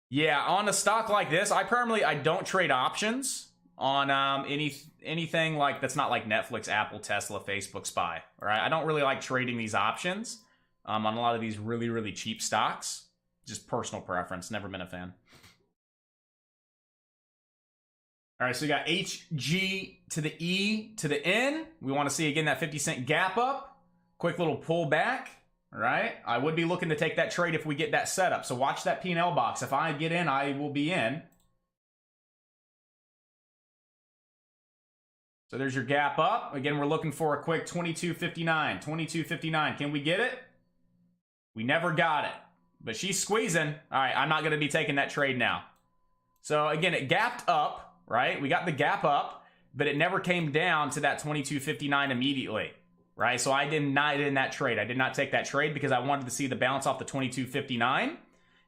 Yeah, on a stock like this, I don't trade options on anything like that's not like Netflix, Apple, Tesla, Facebook, SPY. All right, I don't really like trading these options on a lot of these really, really cheap stocks. Just personal preference. Never been a fan. All right, so we got HG to the E to the N. We want to see, again, that 50-cent gap up. Quick little pull back, all right? I would be looking to take that trade if we get that set up. So watch that P&L box. If I get in, I will be in. So there's your gap up. Again, we're looking for a quick 22.59. 22.59. Can we get it? We never got it. But she's squeezing. All right, I'm not going to be taking that trade now. So again, it gapped up. Right? We got the gap up, but it never came down to that 22.59 immediately, right? So I did not in that trade. I did not take that trade because I wanted to see the bounce off the 22.59,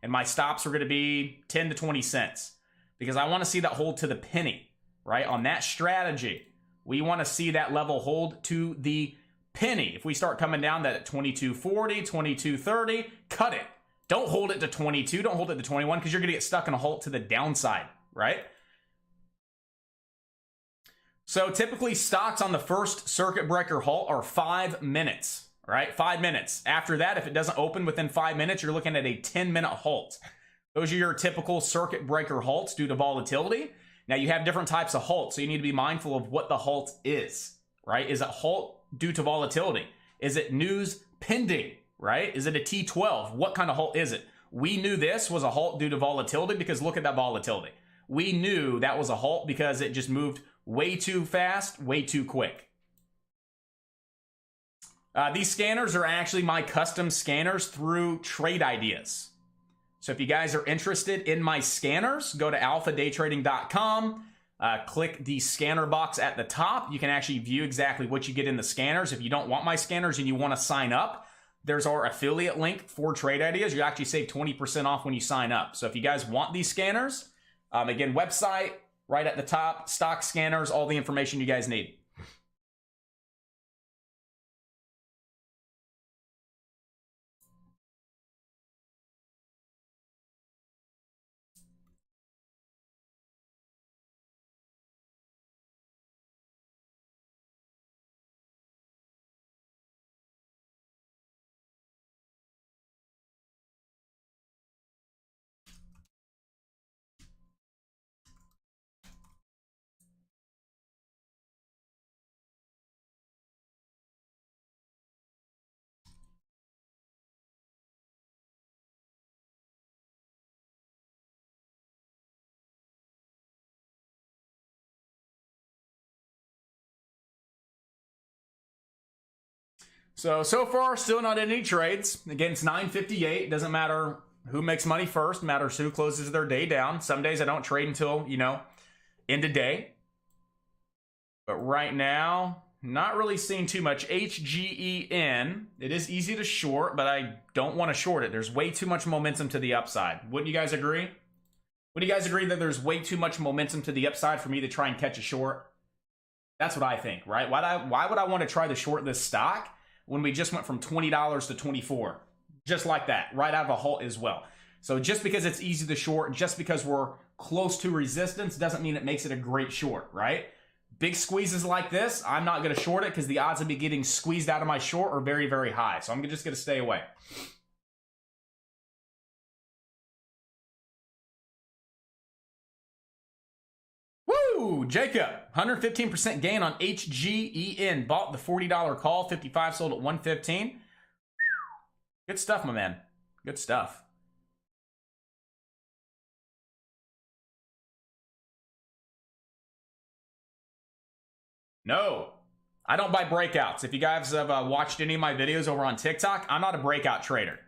and my stops were going to be 10 to 20 cents because I want to see that hold to the penny, right? On that strategy, we want to see that level hold to the penny. If we start coming down that at 22.40, 22.30, cut it. Don't hold it to 22. Don't hold it to 21 because you're going to get stuck in a halt to the downside, right? So typically stocks on the first circuit breaker halt are 5 minutes, right? 5 minutes. After that, if it doesn't open within 5 minutes, you're looking at a 10-minute halt. Those are your typical circuit breaker halts due to volatility. Now you have different types of halts, so you need to be mindful of what the halt is, right? Is it halt due to volatility? Is it news pending, right? Is it a T12? What kind of halt is it? We knew this was a halt due to volatility because look at that volatility. We knew that was a halt because it just moved way too fast, way too quick. These scanners are actually my custom scanners through Trade Ideas. So if you guys are interested in my scanners, go to alphadaytrading.com. Click the scanner box at the top. You can actually view exactly what you get in the scanners. If you don't want my scanners and you want to sign up, there's our affiliate link for Trade Ideas. You actually save 20% off when you sign up. So if you guys want these scanners, again, website right at the top, stock scanners, all the information you guys need. So far, still not in any trades. Again, it's 9:58. Doesn't matter who makes money first. Matters who closes their day down. Some days I don't trade until, end of day. But right now, not really seeing too much. HGEN. It is easy to short, but I don't want to short it. There's way too much momentum to the upside. Wouldn't you guys agree? Would you guys agree that there's way too much momentum to the upside for me to try and catch a short? That's what I think, right? Why would I want to try to short this stock when we just went from $20 to $24? Just like that, right out of a halt as well. So just because it's easy to short, just because we're close to resistance, doesn't mean it makes it a great short, right? Big squeezes like this, I'm not going to short it because the odds of me getting squeezed out of my short are very, very high. So I'm just going to stay away. Woo! Jacob, 115% gain on HGEN. Bought the $40 call, 55 sold at 115. Good stuff, my man. Good stuff. No, I don't buy breakouts. If you guys have watched any of my videos over on TikTok, I'm not a breakout trader.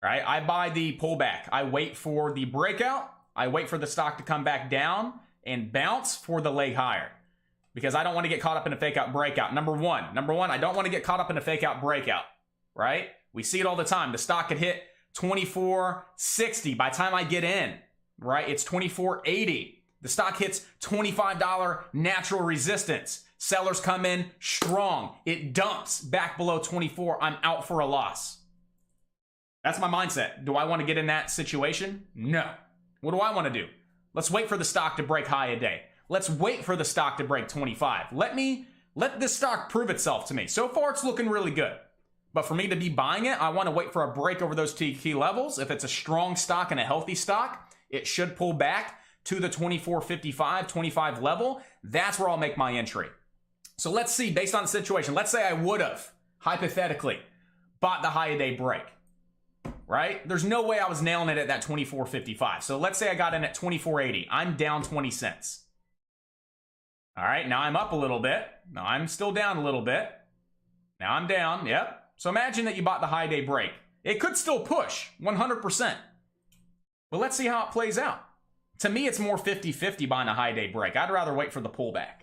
Right? I buy the pullback. I wait for the breakout. I wait for the stock to come back down and bounce for the leg higher. Because I don't want to get caught up in a fake out breakout. Number one, I don't want to get caught up in a fake out breakout. Right? We see it all the time. The stock could hit 24.60 by the time I get in. Right? It's 24.80. The stock hits $25 natural resistance. Sellers come in strong. It dumps back below 24. I'm out for a loss. That's my mindset. Do I want to get in that situation? No. What do I want to do? Let's wait for the stock to break high a day. Let's wait for the stock to break 25. Let this stock prove itself to me. So far, it's looking really good. But for me to be buying it, I want to wait for a break over those two key levels. If it's a strong stock and a healthy stock, it should pull back to the 24.55, 25 level. That's where I'll make my entry. So let's see, based on the situation, let's say I would have, hypothetically, bought the high a day break, right? There's no way I was nailing it at that 24.55. So let's say I got in at 24.80. I'm down 20 cents. All right, now I'm up a little bit. Now I'm still down a little bit. Now I'm down, yep. So imagine that you bought the high day break. It could still push 100%. But let's see how it plays out. To me, it's more 50-50 buying a high day break. I'd rather wait for the pullback.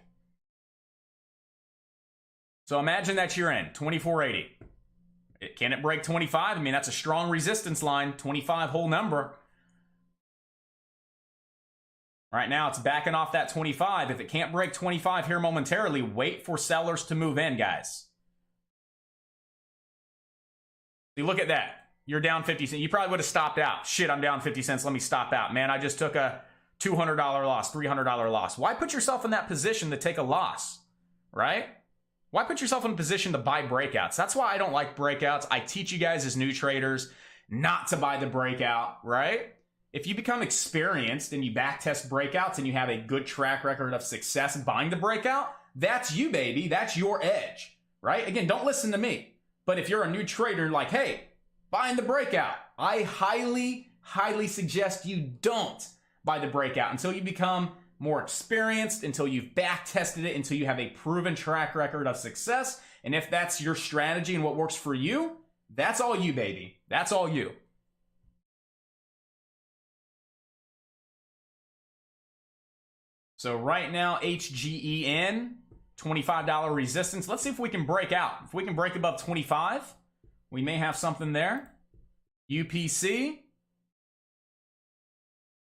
So imagine that you're in 24.80. Can it break 25? I mean, that's a strong resistance line. 25 whole number. Right now, it's backing off that 25. If it can't break 25 here momentarily, wait for sellers to move in, guys. You look at that. You're down 50 cents. You probably would have stopped out. Shit, I'm down 50 cents. Let me stop out. Man, I just took a $200 loss, $300 loss. Why put yourself in that position to take a loss, right? Why put yourself in a position to buy breakouts? That's why I don't like breakouts. I teach you guys as new traders not to buy the breakout, right? If you become experienced and you backtest breakouts and you have a good track record of success buying the breakout, that's you, baby. That's your edge, right? Again, don't listen to me. But if you're a new trader, like, hey, buying the breakout, I highly, highly suggest you don't buy the breakout until you become more experienced, until you've back tested it, until you have a proven track record of success. And if that's your strategy and what works for you, that's all you, baby. That's all you. So right now, HGEN, $25 resistance. Let's see if we can break out. If we can break above 25, we may have something there. UPC,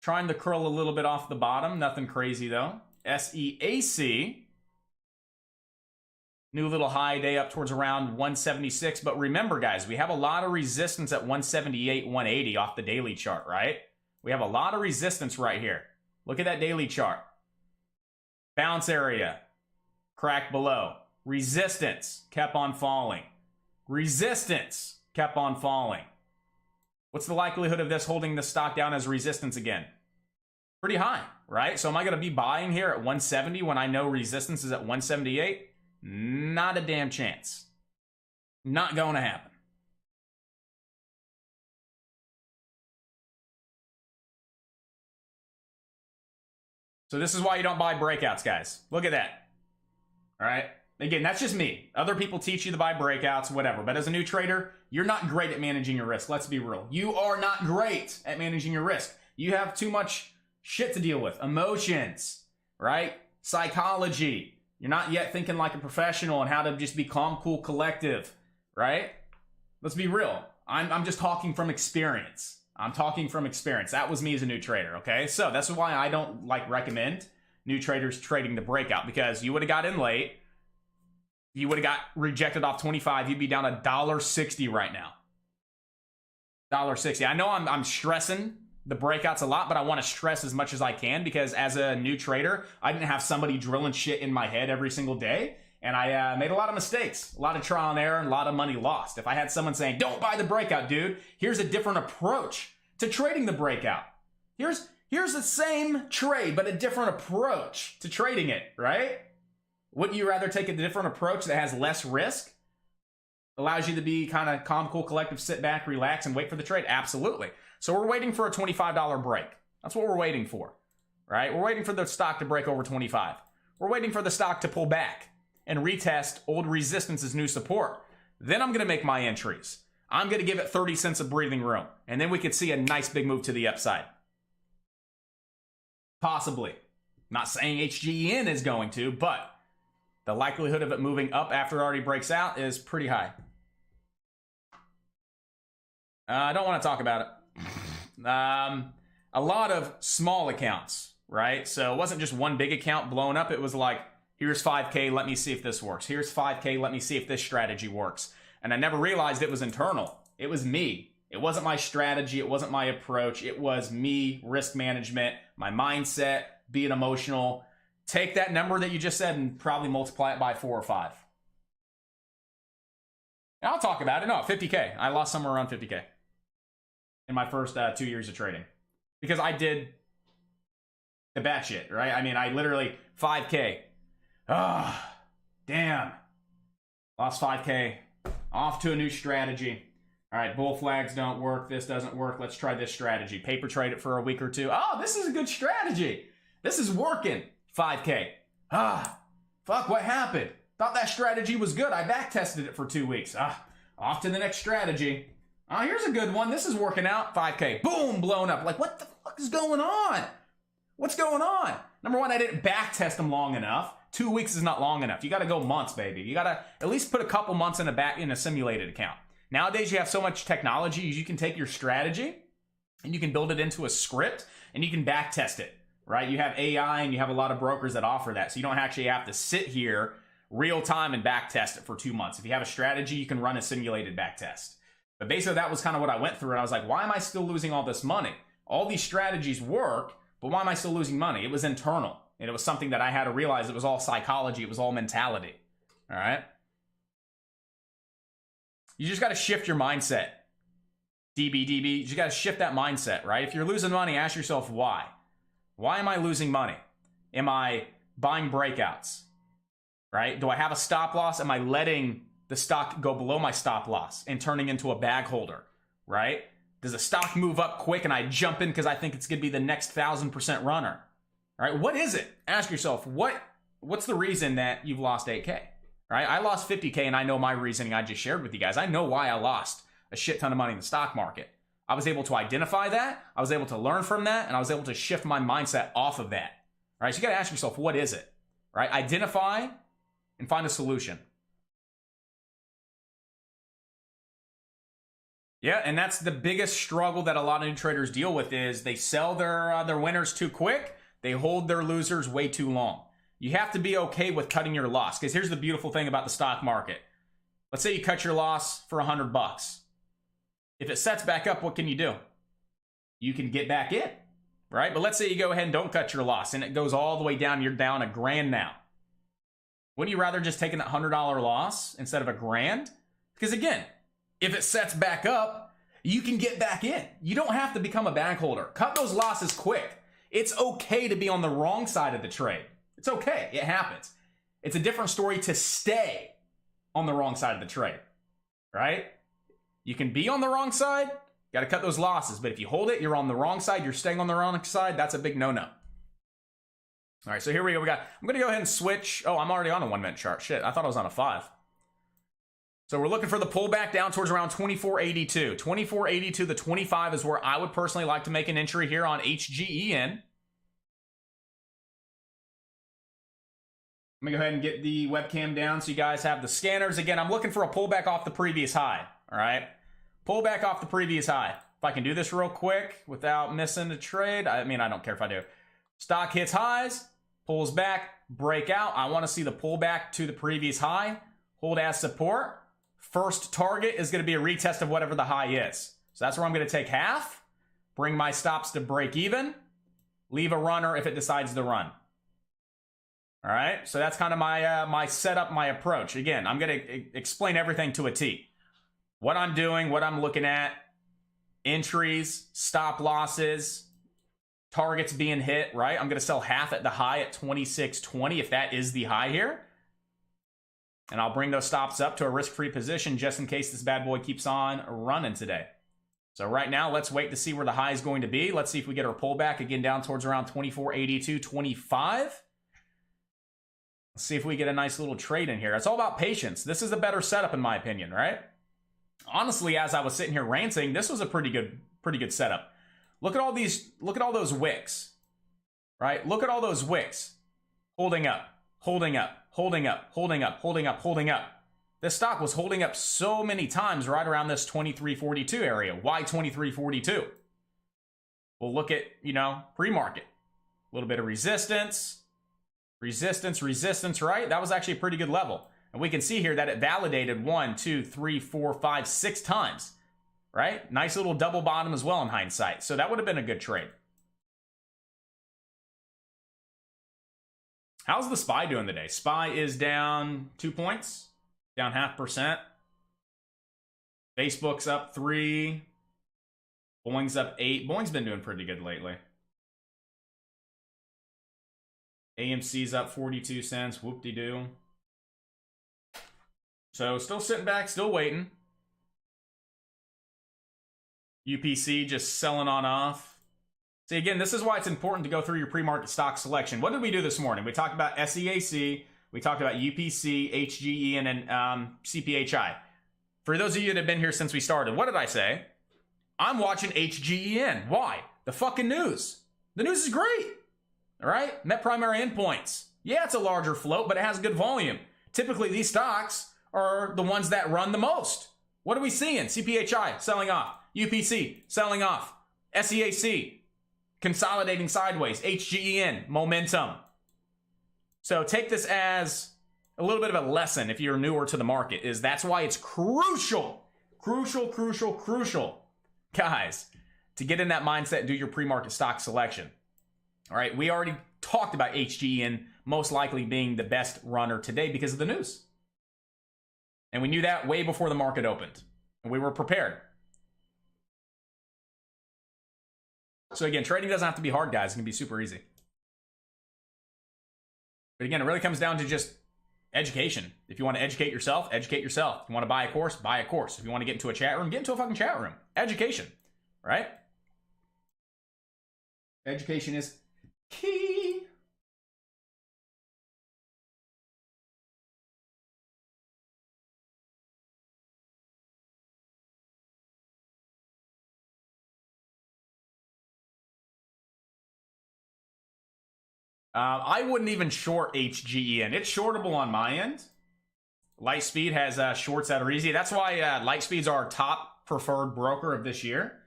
trying to curl a little bit off the bottom. Nothing crazy, though. SEAC, new little high day up towards around 176. But remember, guys, we have a lot of resistance at 178, 180 off the daily chart, right? We have a lot of resistance right here. Look at that daily chart. Bounce area, crack below. Resistance, kept on falling. Resistance, kept on falling. What's the likelihood of this holding the stock down as resistance again? Pretty high, right? So am I going to be buying here at 170 when I know resistance is at 178? Not a damn chance. Not going to happen. So this is why you don't buy breakouts, guys. Look at that. All right? Again, that's just me. Other people teach you to buy breakouts, whatever. But as a new trader, you're not great at managing your risk. Let's be real. You are not great at managing your risk. You have too much shit to deal with. Emotions, right? Psychology. You're not yet thinking like a professional on how to just be calm, cool, collective, right? Let's be real. I'm just talking from experience. I'm talking from experience. That was me as a new trader, okay? So that's why I don't recommend new traders trading the breakout, because you would have got in late. You would have got rejected off 25. You'd be down $1.60 right now. $1.60. I know I'm stressing the breakouts a lot, but I want to stress as much as I can, because as a new trader, I didn't have somebody drilling shit in my head every single day. And I made a lot of mistakes, a lot of trial and error, and a lot of money lost. If I had someone saying, don't buy the breakout, dude, here's a different approach to trading the breakout. Here's the same trade, but a different approach to trading it, right? Wouldn't you rather take a different approach that has less risk? Allows you to be kind of calm, cool, collective, sit back, relax, and wait for the trade? Absolutely. So we're waiting for a $25 break. That's what we're waiting for, right? We're waiting for the stock to break over 25. We're waiting for the stock to pull back and retest old resistance as new support. Then I'm going to make my entries. I'm going to give it 30 cents of breathing room. And then we could see a nice big move to the upside. Possibly. Not saying HGEN is going to, but the likelihood of it moving up after it already breaks out is pretty high. I don't want to talk about it. A lot of small accounts, right? So it wasn't just one big account blowing up. It was like, here's 5K, let me see if this works. Here's 5K, let me see if this strategy works. And I never realized it was internal. It was me. It wasn't my strategy. It wasn't my approach. It was me, risk management, my mindset, being emotional. Take that number that you just said and probably multiply it by 4 or 5. And I'll talk about it. No, 50K. I lost somewhere around 50K in my first 2 years of trading, because I did the bad shit, right? I mean, I literally 5K. Ah, damn. Lost 5K. Off to a new strategy. All right, bull flags don't work. This doesn't work. Let's try this strategy. Paper trade it for a week or two. Oh, this is a good strategy. This is working. 5K. Ah, fuck, what happened? Thought that strategy was good. I back tested it for 2 weeks. Off to the next strategy. Oh, here's a good one. This is working out. 5K. Boom, blown up. Like, what the fuck is going on? What's going on? Number one, I didn't back test them long enough. 2 weeks is not long enough. You got to go months, baby. You got to at least put a couple months in a simulated account. Nowadays, you have so much technology. You can take your strategy and you can build it into a script and you can back test it, right? You have AI and you have a lot of brokers that offer that. So you don't actually have to sit here real time and back test it for 2 months. If you have a strategy, you can run a simulated back test. But basically, that was kind of what I went through. And I was like, why am I still losing all this money? All these strategies work, but why am I still losing money? It was internal. And it was something that I had to realize. It was all psychology. It was all mentality. All right? You just got to shift your mindset. DB. You just got to shift that mindset, right? If you're losing money, ask yourself why. Why am I losing money? Am I buying breakouts? Right? Do I have a stop loss? Am I letting the stock go below my stop loss and turning into a bag holder? Right? Does the stock move up quick and I jump in because I think it's going to be the next 1,000% runner? All right, what is it? Ask yourself, what's the reason that you've lost 8K? All right, I lost 50K and I know my reasoning I just shared with you guys. I know why I lost a shit ton of money in the stock market. I was able to identify that, I was able to learn from that, and I was able to shift my mindset off of that. right? So you got to ask yourself, what is it, right? Identify and find a solution. Yeah, and that's the biggest struggle that a lot of new traders deal with is they sell their winners too quick. They hold their losers way too long. You have to be okay with cutting your loss, because here's the beautiful thing about the stock market. Let's say you cut your loss for $100. If it sets back up, what can you do? You can get back in, right? But let's say you go ahead and don't cut your loss and it goes all the way down. You're down $1,000 now. Wouldn't you rather just take that $100 loss instead of $1,000? Because again, if it sets back up, you can get back in. You don't have to become a bag holder. Cut those losses quick. It's okay to be on the wrong side of the trade. It's okay. It happens. It's a different story to stay on the wrong side of the trade, right? You can be on the wrong side, got to cut those losses. But if you hold it, you're on the wrong side, you're staying on the wrong side, that's a big no-no. All right, so here we go. I'm going to go ahead and switch. Oh, I'm already on a 1-minute chart. Shit, I thought I was on a 5. So we're looking for the pullback down towards around 24.82. 24.82 to 25 is where I would personally like to make an entry here on HGEN. Let me go ahead and get the webcam down so you guys have the scanners. Again, I'm looking for a pullback off the previous high. All right, pullback off the previous high. If I can do this real quick without missing a trade, I mean, I don't care if I do. Stock hits highs, pulls back, break out. I want to see the pullback to the previous high. Hold as support. First target is going to be a retest of whatever the high is. So that's where I'm going to take half, bring my stops to break even, leave a runner if it decides to run. All right, so that's kind of my setup, my approach. Again, I'm going to explain everything to a T. What I'm doing, what I'm looking at, entries, stop losses, targets being hit, right? I'm going to sell half at the high at 26.20 if that is the high here. And I'll bring those stops up to a risk-free position just in case this bad boy keeps on running today. So right now, let's wait to see where the high is going to be. Let's see if we get our pullback again down towards around 24.82, 25. Let's see if we get a nice little trade in here. It's all about patience. This is a better setup in my opinion, right? Honestly, as I was sitting here ranting, this was a pretty good setup. Look at all those wicks, right? Look at all those wicks holding up, holding up, holding up, holding up, holding up, holding up. This stock was holding up so many times right around this 23.42 area. Why 23.42? Well, look at, pre-market. A little bit of resistance, resistance, resistance, right? That was actually a pretty good level. And we can see here that it validated 1, 2, 3, 4, 5, 6 times, right? Nice little double bottom as well in hindsight. So that would have been a good trade. How's the SPY doing today? SPY is down 2 points, down 0.5%. Facebook's up 3. Boeing's up 8. Boeing's been doing pretty good lately. AMC's up 42 cents. Whoop-de-doo. So still sitting back, still waiting. UPC just selling on off. See, again, this is why it's important to go through your pre-market stock selection. What did we do this morning? We talked about SEAC, we talked about UPC, HGE, and then CPHI. For those of you that have been here since we started, what did I say? I'm watching HGEN. Why? The fucking news. The news is great. All right? Met primary endpoints. Yeah, it's a larger float, but it has good volume. Typically, these stocks are the ones that run the most. What are we seeing? CPHI selling off. UPC selling off. SEAC consolidating sideways. HGEN momentum. So take this as a little bit of a lesson if you're newer to the market, is that's why it's crucial, guys, to get in that mindset and do your pre-market stock selection. All right, we already talked about HGEN most likely being the best runner today because of the news. And we knew that way before the market opened. And we were prepared. So again, trading doesn't have to be hard, guys. It can be super easy. But again, it really comes down to just education. If you want to educate yourself, educate yourself. If you want to buy a course, buy a course. If you want to get into a chat room, get into a fucking chat room. Education, right? Education is key. I wouldn't even short HGEN. It's shortable on my end. Lightspeed has shorts that are easy. That's why Lightspeed's our top preferred broker of this year.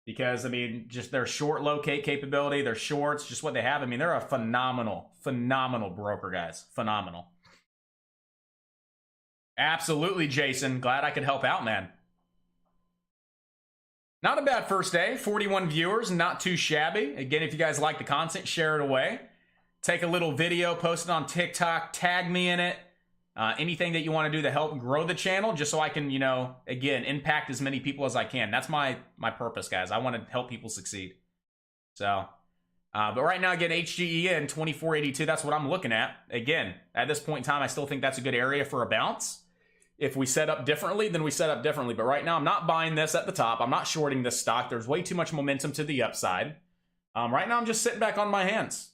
Because, I mean, just their short locate capability, their shorts, just what they have. I mean, they're a phenomenal broker, guys. Phenomenal. Absolutely, Jason. Glad I could help out, man. Not a bad first day. 41 viewers, not too shabby. Again, if you guys like the content, share it away. Take a little video, post it on TikTok, tag me in it. Anything that you want to do to help grow the channel, just so I can, you know, again, impact as many people as I can. That's my purpose, guys. I want to help people succeed. So, but right now, again, HGEN 2482, that's what I'm looking at. Again, at this point in time, I still think that's a good area for a bounce. If we set up differently, then we set up differently. But right now, I'm not buying this at the top. I'm not shorting this stock. There's way too much momentum to the upside. Right now, I'm just sitting back on my hands.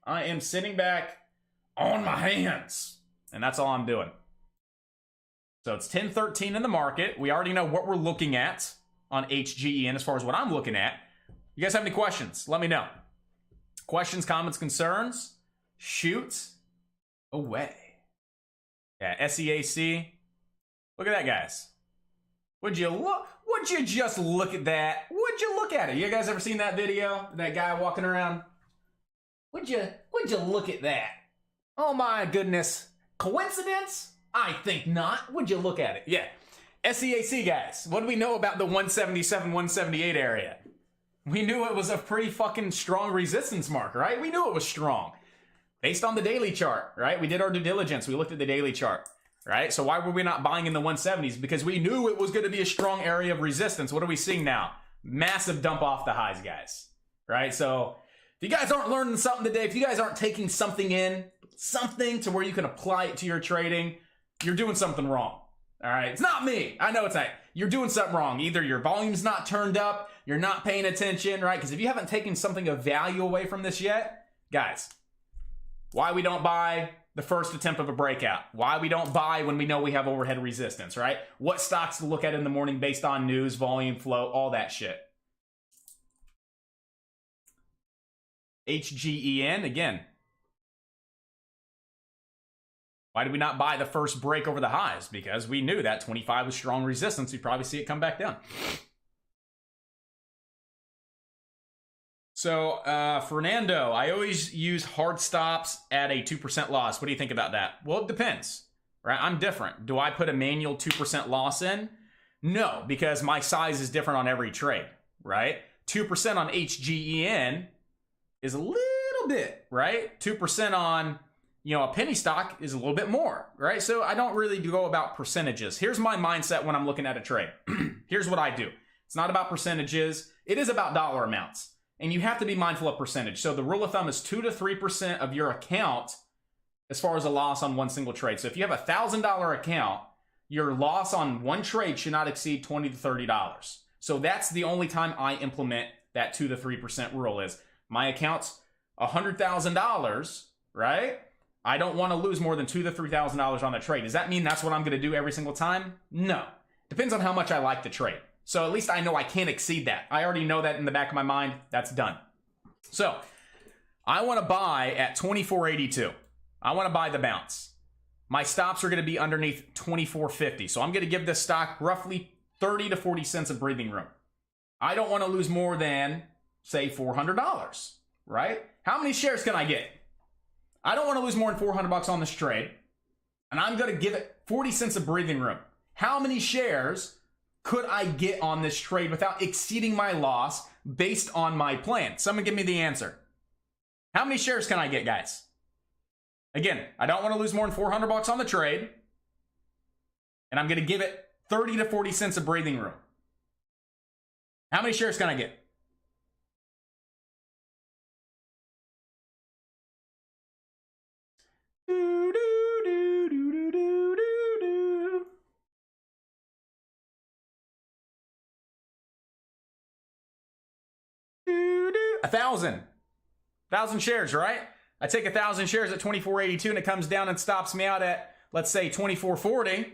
I am sitting back on my hands. And that's all I'm doing. So it's 10:13 in the market. We already know what we're looking at on HGEN as far as what I'm looking at. You guys have any questions? Let me know. Questions, comments, concerns? Shoot away. Yeah, SEAC. Look at that, guys. Would you just look at that? Would you look at it? You guys ever seen that video? That guy walking around? Would you look at that? Oh my goodness. Coincidence? I think not. Would you look at it? Yeah. SEAC, guys. What do we know about the 177, 178 area? We knew it was a pretty fucking strong resistance mark, right? We knew it was strong. Based on the daily chart, right? We did our due diligence. We looked at the daily chart, right? So why were we not buying in the 170s? Because we knew it was going to be a strong area of resistance. What are we seeing now? Massive dump off the highs, guys. Right? So if you guys aren't learning something today, if you guys aren't taking something in, something to where you can apply it to your trading, you're doing something wrong. All right, it's not me. I know it's not. You're doing something wrong. Either your volume's not turned up, you're not paying attention, right? Because if you haven't taken something of value away from this yet, guys, why we don't buy the first attempt of a breakout? Why we don't buy when we know we have overhead resistance, right? What stocks to look at in the morning based on news, volume, flow, all that shit. HGEN, again. Why did we not buy the first break over the highs? Because we knew that 25 was strong resistance. We'd probably see it come back down. So, Fernando, I always use hard stops at a 2% loss. What do you think about that? Well, it depends, right? I'm different. Do I put a manual 2% loss in? No, because my size is different on every trade, right? 2% on HGEN is a little bit, right? 2% on, you know, a penny stock is a little bit more, right? So I don't really go about percentages. Here's my mindset when I'm looking at a trade. Here's what I do. It's not about percentages. It is about dollar amounts. And you have to be mindful of percentage. So the rule of thumb is 2 to 3% of your account as far as a loss on one single trade. So if you have a $1,000 account, your loss on one trade should not exceed $20 to $30. So that's the only time I implement that 2 to 3% rule is my account's $100,000, right? I don't want to lose more than $2,000 to $3,000 on the trade. Does that mean that's what I'm going to do every single time? No. Depends on how much I like the trade. So at least I know I can't exceed that. I already know that in the back of my mind. That's done. So I want to buy at 24.82. I want to buy the bounce. My stops are going to be underneath 24.50. So I'm going to give this stock roughly 30 to 40 cents of breathing room. I don't want to lose more than, say, $400, right? How many shares can I get? I don't want to lose more than $400 on this trade, and I'm going to give it 40 cents of breathing room. How many shares could I get on this trade without exceeding my loss based on my plan? Someone give me the answer. How many shares can I get, guys? Again, I don't want to lose more than $400 on the trade, and I'm going to give it 30 to 40 cents of breathing room. How many shares can I get? $1,000 shares, right? I take 1,000 shares at 24.82 and it comes down and stops me out at, let's say, 24.40,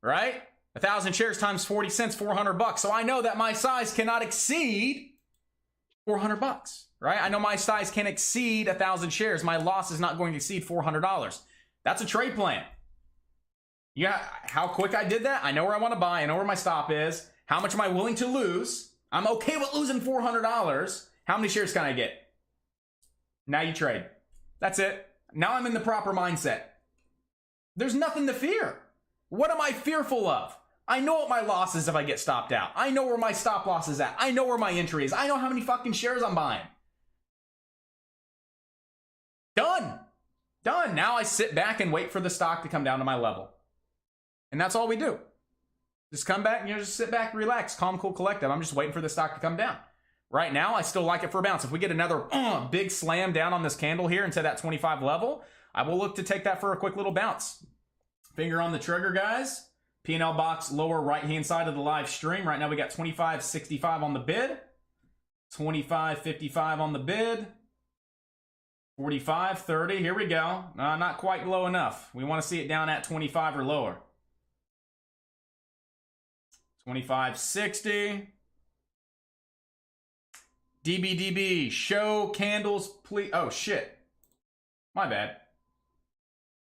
right? 1,000 shares times 40 cents, $400. So I know that my size cannot exceed $400, right? I know my size can exceed 1,000 shares. My loss is not going to exceed $400. That's a trade plan. Yeah, how quick I did that? I know where I want to buy. I know where my stop is. How much am I willing to lose? I'm okay with losing $400. How many shares can I get? Now you trade. That's it. Now I'm in the proper mindset. There's nothing to fear. What am I fearful of? I know what my loss is if I get stopped out. I know where my stop loss is at. I know where my entry is. I know how many fucking shares I'm buying. Done. Done. Now I sit back and wait for the stock to come down to my level. And that's all we do. Just come back and just sit back, relax, calm, cool, collective. I'm just waiting for the stock to come down. Right now, I still like it for a bounce. If we get another big slam down on this candle here into that 25 level, I will look to take that for a quick little bounce. Finger on the trigger, guys. P&L box lower right-hand side of the live stream. Right now, we got 25.65 on the bid. 25.55 on the bid. 45.30. Here we go. Not quite low enough. We want to see it down at 25 or lower. 25.60. DBDB, show candles, please. Oh, shit. My bad.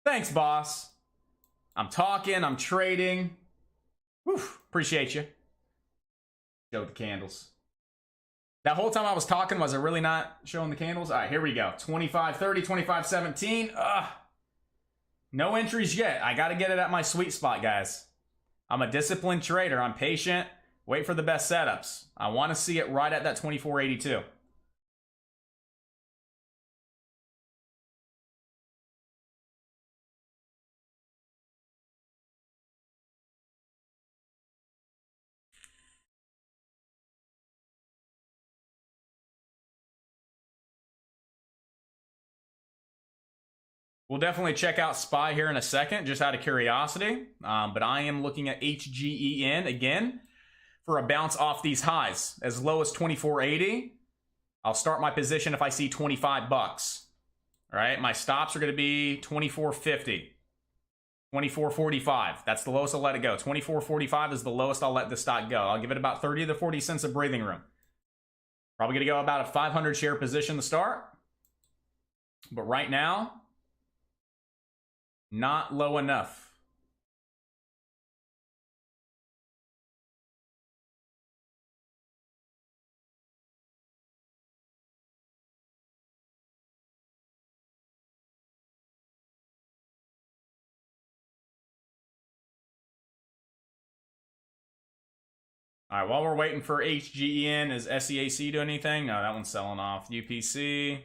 Thanks, boss. I'm talking, I'm trading. Whew, appreciate you. Show the candles. That whole time I was talking, was I really not showing the candles? All right, here we go. 25.30, 25.17. No entries yet. I got to get it at my sweet spot, guys. I'm a disciplined trader. I'm patient. Wait for the best setups. I want to see it right at that 24.82. We'll definitely check out SPY here in a second, just out of curiosity. But I am looking at HGEN again for a bounce off these highs. As low as 24.80. I'll start my position if I see 25 bucks. All right, my stops are going to be 24.50. 24.45. That's the lowest I'll let it go. 24.45 is the lowest I'll let the stock go. I'll give it about 30 to 40 cents of breathing room. Probably going to go about a 500 share position to start. But right now, not low enough. All right, while we're waiting for HGEN, is SEAC doing anything? No, that one's selling off. UPC.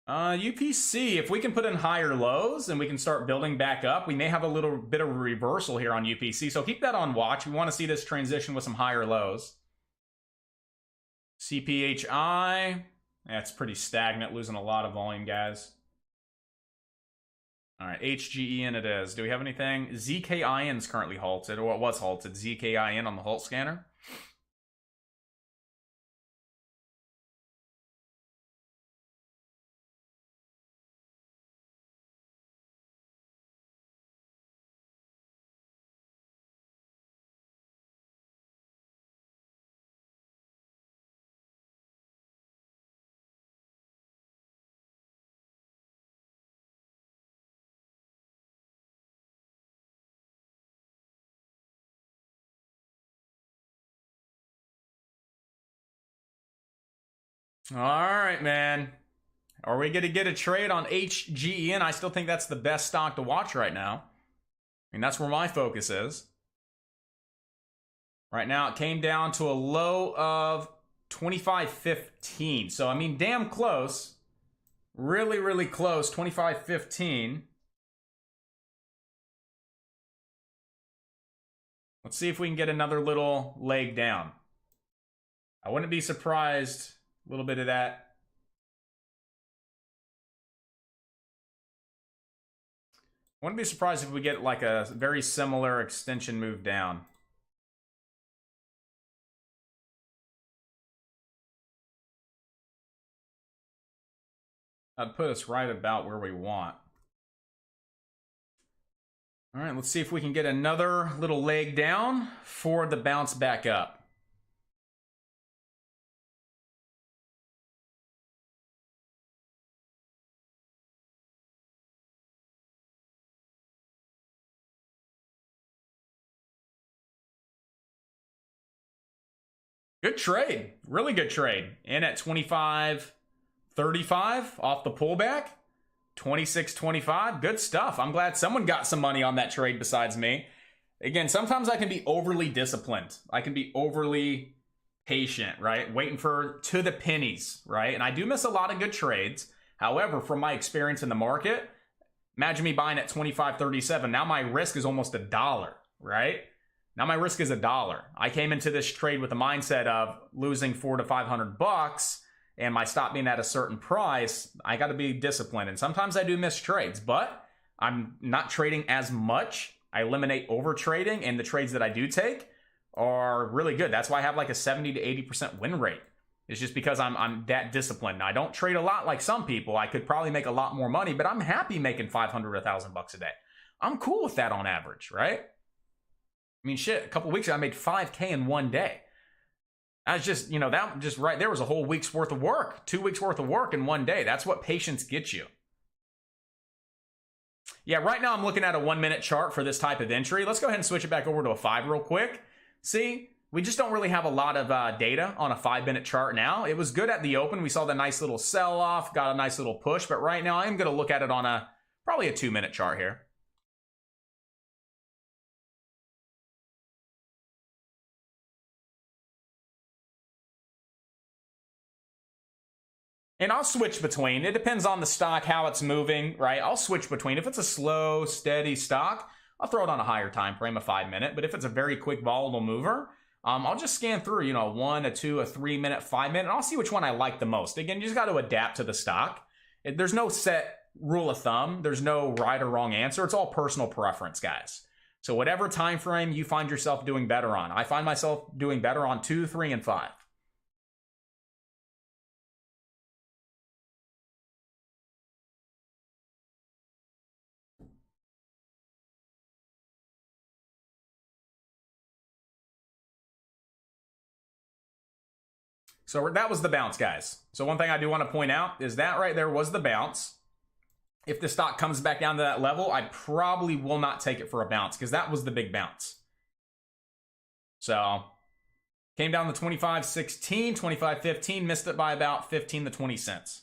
UPC, if we can put in higher lows and we can start building back up, we may have a little bit of a reversal here on UPC. So keep that on watch. We want to see this transition with some higher lows. CPHI. That's pretty stagnant, losing a lot of volume, guys. All right, HGEN it is. Do we have anything? ZKIN is currently halted, or it was halted. ZKIN on the halt scanner. All right, man. Are we going to get a trade on HGEN? I still think that's the best stock to watch right now. I mean, that's where my focus is. Right now, it came down to a low of 25.15. So, I mean, damn close. Really, really close. 25.15. Let's see if we can get another little leg down. I wouldn't be surprised. A little bit of that. I wouldn't be surprised if we get like a very similar extension move down. That'd put us right about where we want. All right, let's see if we can get another little leg down for the bounce back up. Good trade. Really good trade. In at 25.35 off the pullback. 26.25. Good stuff. I'm glad someone got some money on that trade besides me. Again, sometimes I can be overly disciplined. I can be overly patient, right? Waiting for to the pennies, right? And I do miss a lot of good trades. However, from my experience in the market, imagine me buying at 25.37. Now my risk is almost $1, right? Now my risk is $1. I came into this trade with the mindset of losing $400 to $500, and my stop being at a certain price. I got to be disciplined, and sometimes I do miss trades, but I'm not trading as much. I eliminate over trading, and the trades that I do take are really good. That's why I have like a 70 to 80% win rate. It's just because I'm that disciplined. Now, I don't trade a lot like some people. I could probably make a lot more money, but I'm happy making $500 to $1,000 a day. I'm cool with that on average, right? I mean, shit, a couple weeks ago, I made $5K in one day. That's just, that just right there was a whole week's worth of work, 2 weeks worth of work in one day. That's what patience gets you. Yeah, right now I'm looking at a 1 minute chart for this type of entry. Let's go ahead and switch it back over to a 5 real quick. See, we just don't really have a lot of data on a 5 minute chart now. It was good at the open. We saw the nice little sell off, got a nice little push, but right now I am going to look at it on probably a 2 minute chart here. And I'll switch between. It depends on the stock, how it's moving, right? I'll switch between. If it's a slow, steady stock, I'll throw it on a higher time frame, a 5 minute. But if it's a very quick, volatile mover, I'll just scan through, 1, a 2, a 3 minute, 5 minute, and I'll see which one I like the most. Again, you just got to adapt to the stock. There's no set rule of thumb. There's no right or wrong answer. It's all personal preference, guys. So whatever time frame you find yourself doing better on, I find myself doing better on 2, 3, and 5. So that was the bounce, guys. So one thing I do want to point out is that right there was the bounce. If the stock comes back down to that level, I probably will not take it for a bounce because that was the big bounce. So came down to 25.16, 25.15, missed it by about 15 to 20 cents.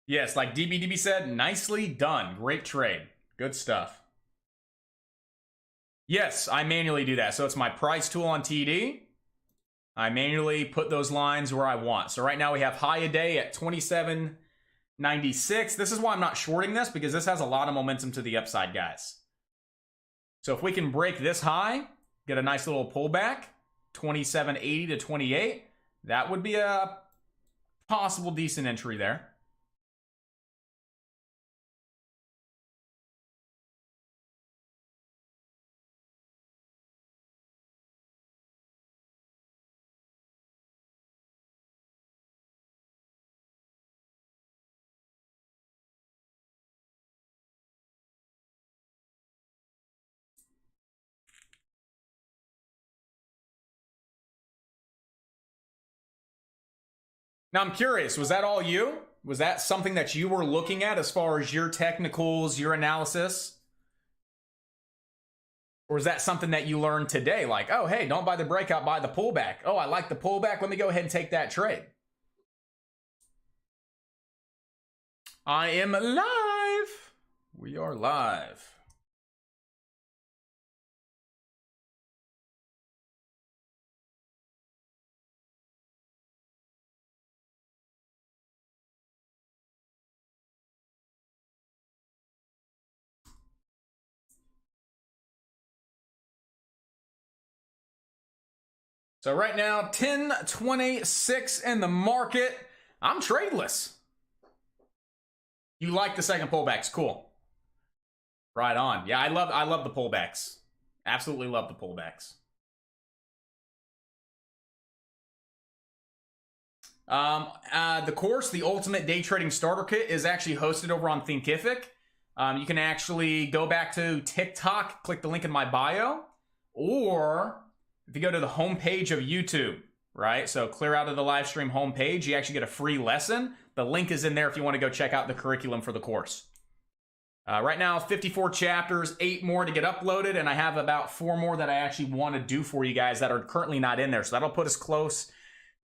Yes, like DBDB said, nicely done. Great trade. Good stuff. Yes, I manually do that. So it's my price tool on TD. I manually put those lines where I want. So right now we have high a day at 27.96. This is why I'm not shorting this, because this has a lot of momentum to the upside, guys. So if we can break this high, get a nice little pullback, 27.80 to 28, that would be a possible decent entry there. Now I'm curious, was that all you? Was that something that you were looking at as far as your technicals, your analysis? Or is that something that you learned today? Like, oh, hey, don't buy the breakout, buy the pullback. Oh, I like the pullback. Let me go ahead and take that trade. I am live. We are live. So right now, 10.26 in the market. I'm tradeless. You like the second pullbacks. Cool. Right on. Yeah, I love the pullbacks. Absolutely love the pullbacks. The course, the Ultimate Day Trading Starter Kit, is actually hosted over on Thinkific. You can actually go back to TikTok, click the link in my bio, or if you go to the homepage of YouTube, right? So clear out of the live stream homepage, you actually get a free lesson. The link is in there if you want to go check out the curriculum for the course. Right now, 54 chapters, 8 more to get uploaded, and I have about 4 more that I actually want to do for you guys that are currently not in there. So that'll put us close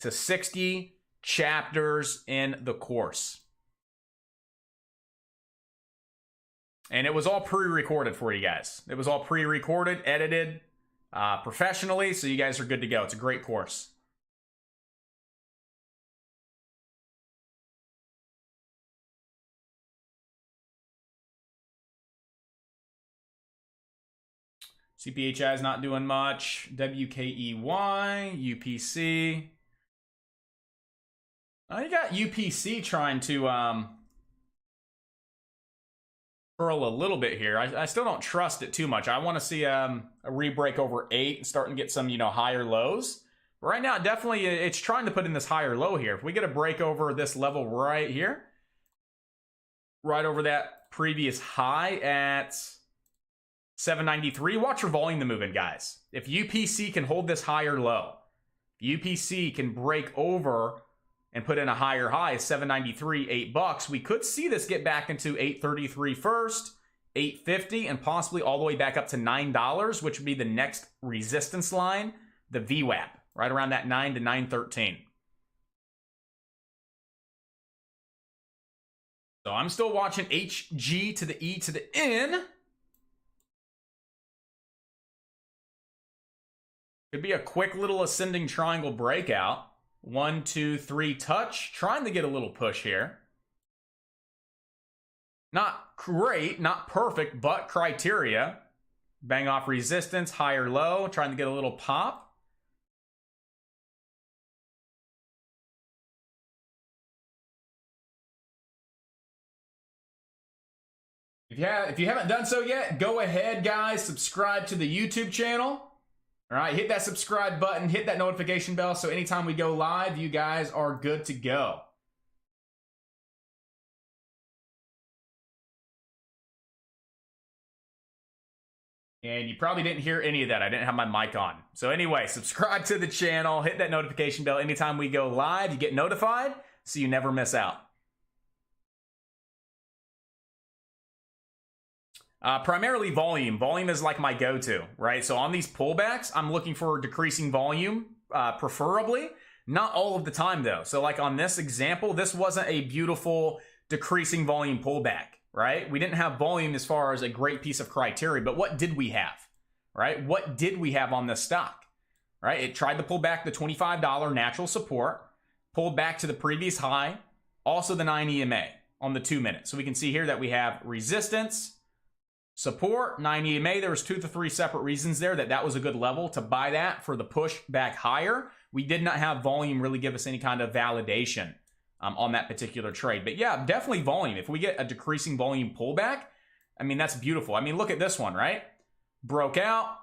to 60 chapters in the course. And it was all pre-recorded for you guys. It was all pre-recorded, edited professionally, so you guys are good to go. It's a great course. CPHI is not doing much. WKEY, UPC. You got UPC trying to curl a little bit here. I still don't trust it too much. I want to see a re-break over 8 and starting to get some, higher lows. But right now, definitely, it's trying to put in this higher low here. If we get a break over this level right here, right over that previous high at 793, watch your volume to move in, guys. If UPC can hold this higher low, UPC can break over and put in a higher high, 793, $8, we could see this get back into 833 first, 850, and possibly all the way back up to $9, which would be the next resistance line, the VWAP, right around that 9 to 913. So I'm still watching HG to the E to the N. Could be a quick little ascending triangle breakout. 1, 2, 3 touch. Trying to get a little push here. Not great, not perfect, but criteria. Bang off resistance, higher low. Trying to get a little pop. If you haven't done so yet, go ahead, guys. Subscribe to the YouTube channel. All right, hit that subscribe button, hit that notification bell, so anytime we go live, you guys are good to go. And you probably didn't hear any of that. I didn't have my mic on. So anyway, subscribe to the channel, hit that notification bell. Anytime we go live, you get notified, so you never miss out. Primarily volume. Volume is like my go-to, right? So on these pullbacks, I'm looking for decreasing volume, preferably. Not all of the time, though. So like on this example, this wasn't a beautiful decreasing volume pullback, right? We didn't have volume as far as a great piece of criteria, but what did we have, right? What did we have on this stock, right? It tried to pull back the $25 natural support, pulled back to the previous high, also the 9 EMA on the 2 minute. So we can see here that we have resistance, support, 9 EMA. There was 2 to 3 separate reasons there that was a good level to buy that for the push back higher. We did not have volume really give us any kind of validation on that particular trade. But yeah, definitely volume. If we get a decreasing volume pullback, I mean, that's beautiful. I mean, look at this one, right? Broke out,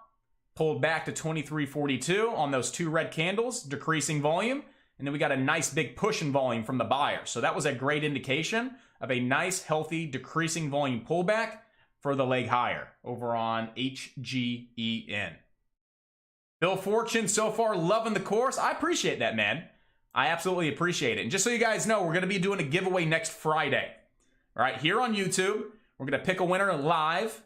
pulled back to 23.42 on those 2 red candles, decreasing volume. And then we got a nice big push in volume from the buyer. So that was a great indication of a nice, healthy, decreasing volume pullback for the leg higher over on HGEN. Bill Fortune, so far loving the course. I appreciate that, man. I absolutely appreciate it. And just so you guys know, we're going to be doing a giveaway next Friday. All right, here on YouTube, we're going to pick a winner live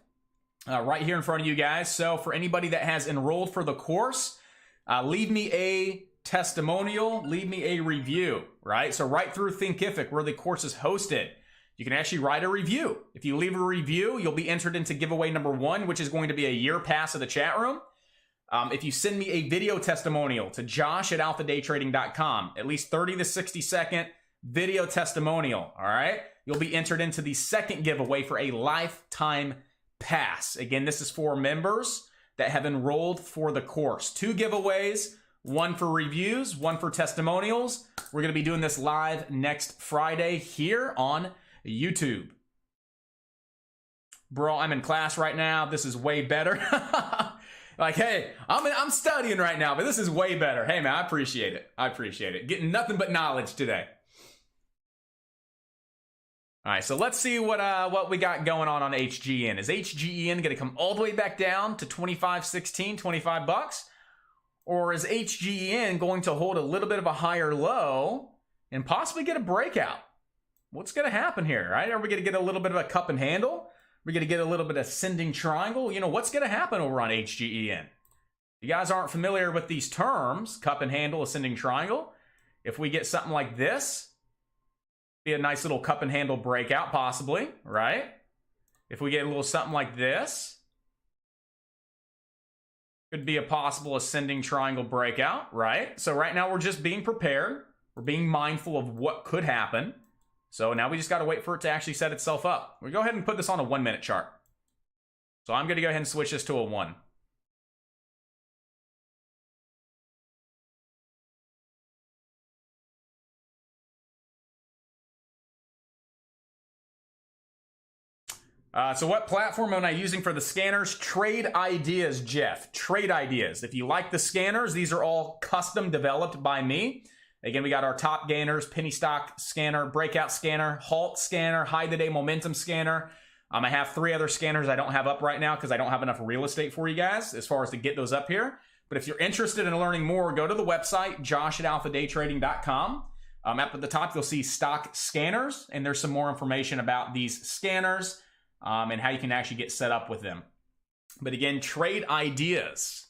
right here in front of you guys. So for anybody that has enrolled for the course, leave me a testimonial, leave me a review, right? So right through Thinkific, where the course is hosted, you can actually write a review. If you leave a review, you'll be entered into giveaway number 1, which is going to be a year pass of the chat room. If you send me a video testimonial to josh@alphadaytrading.com, at least 30 to 60 second video testimonial, all right, you'll be entered into the second giveaway for a lifetime pass. Again, this is for members that have enrolled for the course. 2 giveaways, 1 for reviews, 1 for testimonials. We're going to be doing this live next Friday here on YouTube. Bro, I'm in class right now. This is way better. Like, hey, I'm studying right now, but this is way better. Hey, man, I appreciate it. I appreciate it. Getting nothing but knowledge today. All right, so let's see what we got going on HGN. Is HGN going to come all the way back down to 25.16, 25 bucks? Or is HGN going to hold a little bit of a higher low and possibly get a breakout? What's going to happen here, right? Are we going to get a little bit of a cup and handle? We're going to get a little bit of ascending triangle. You know, what's going to happen over on HGEN? You guys aren't familiar with these terms, cup and handle, ascending triangle. If we get something like this, be a nice little cup and handle breakout possibly, right? If we get a little something like this, could be a possible ascending triangle breakout, right? So right now we're just being prepared. We're being mindful of what could happen. So now we just got to wait for it to actually set itself up. We go ahead and put this on a 1 minute chart. So I'm going to go ahead and switch this to a 1. So what platform am I using for the scanners? Trade Ideas, Jeff. Trade Ideas. If you like the scanners, these are all custom developed by me. Again, we got our top gainers, penny stock scanner, breakout scanner, halt scanner, high the day momentum scanner. I have 3 other scanners I don't have up right now because I don't have enough real estate for you guys as far as to get those up here. But if you're interested in learning more, go to the website, josh@alphadaytrading.com. Up at the top, you'll see stock scanners, and there's some more information about these scanners and how you can actually get set up with them. But again, Trade Ideas.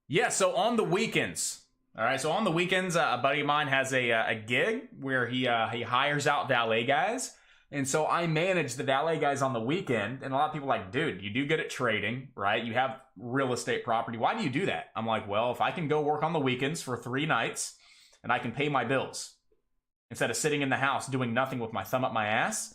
Yeah, so on the weekends, all right, so on the weekends, a buddy of mine has a gig where he hires out valet guys. And so I manage the valet guys on the weekend. And a lot of people are like, dude, you do good at trading, right? You have real estate property. Why do you do that? I'm like, well, if I can go work on the weekends for 3 nights and I can pay my bills instead of sitting in the house doing nothing with my thumb up my ass,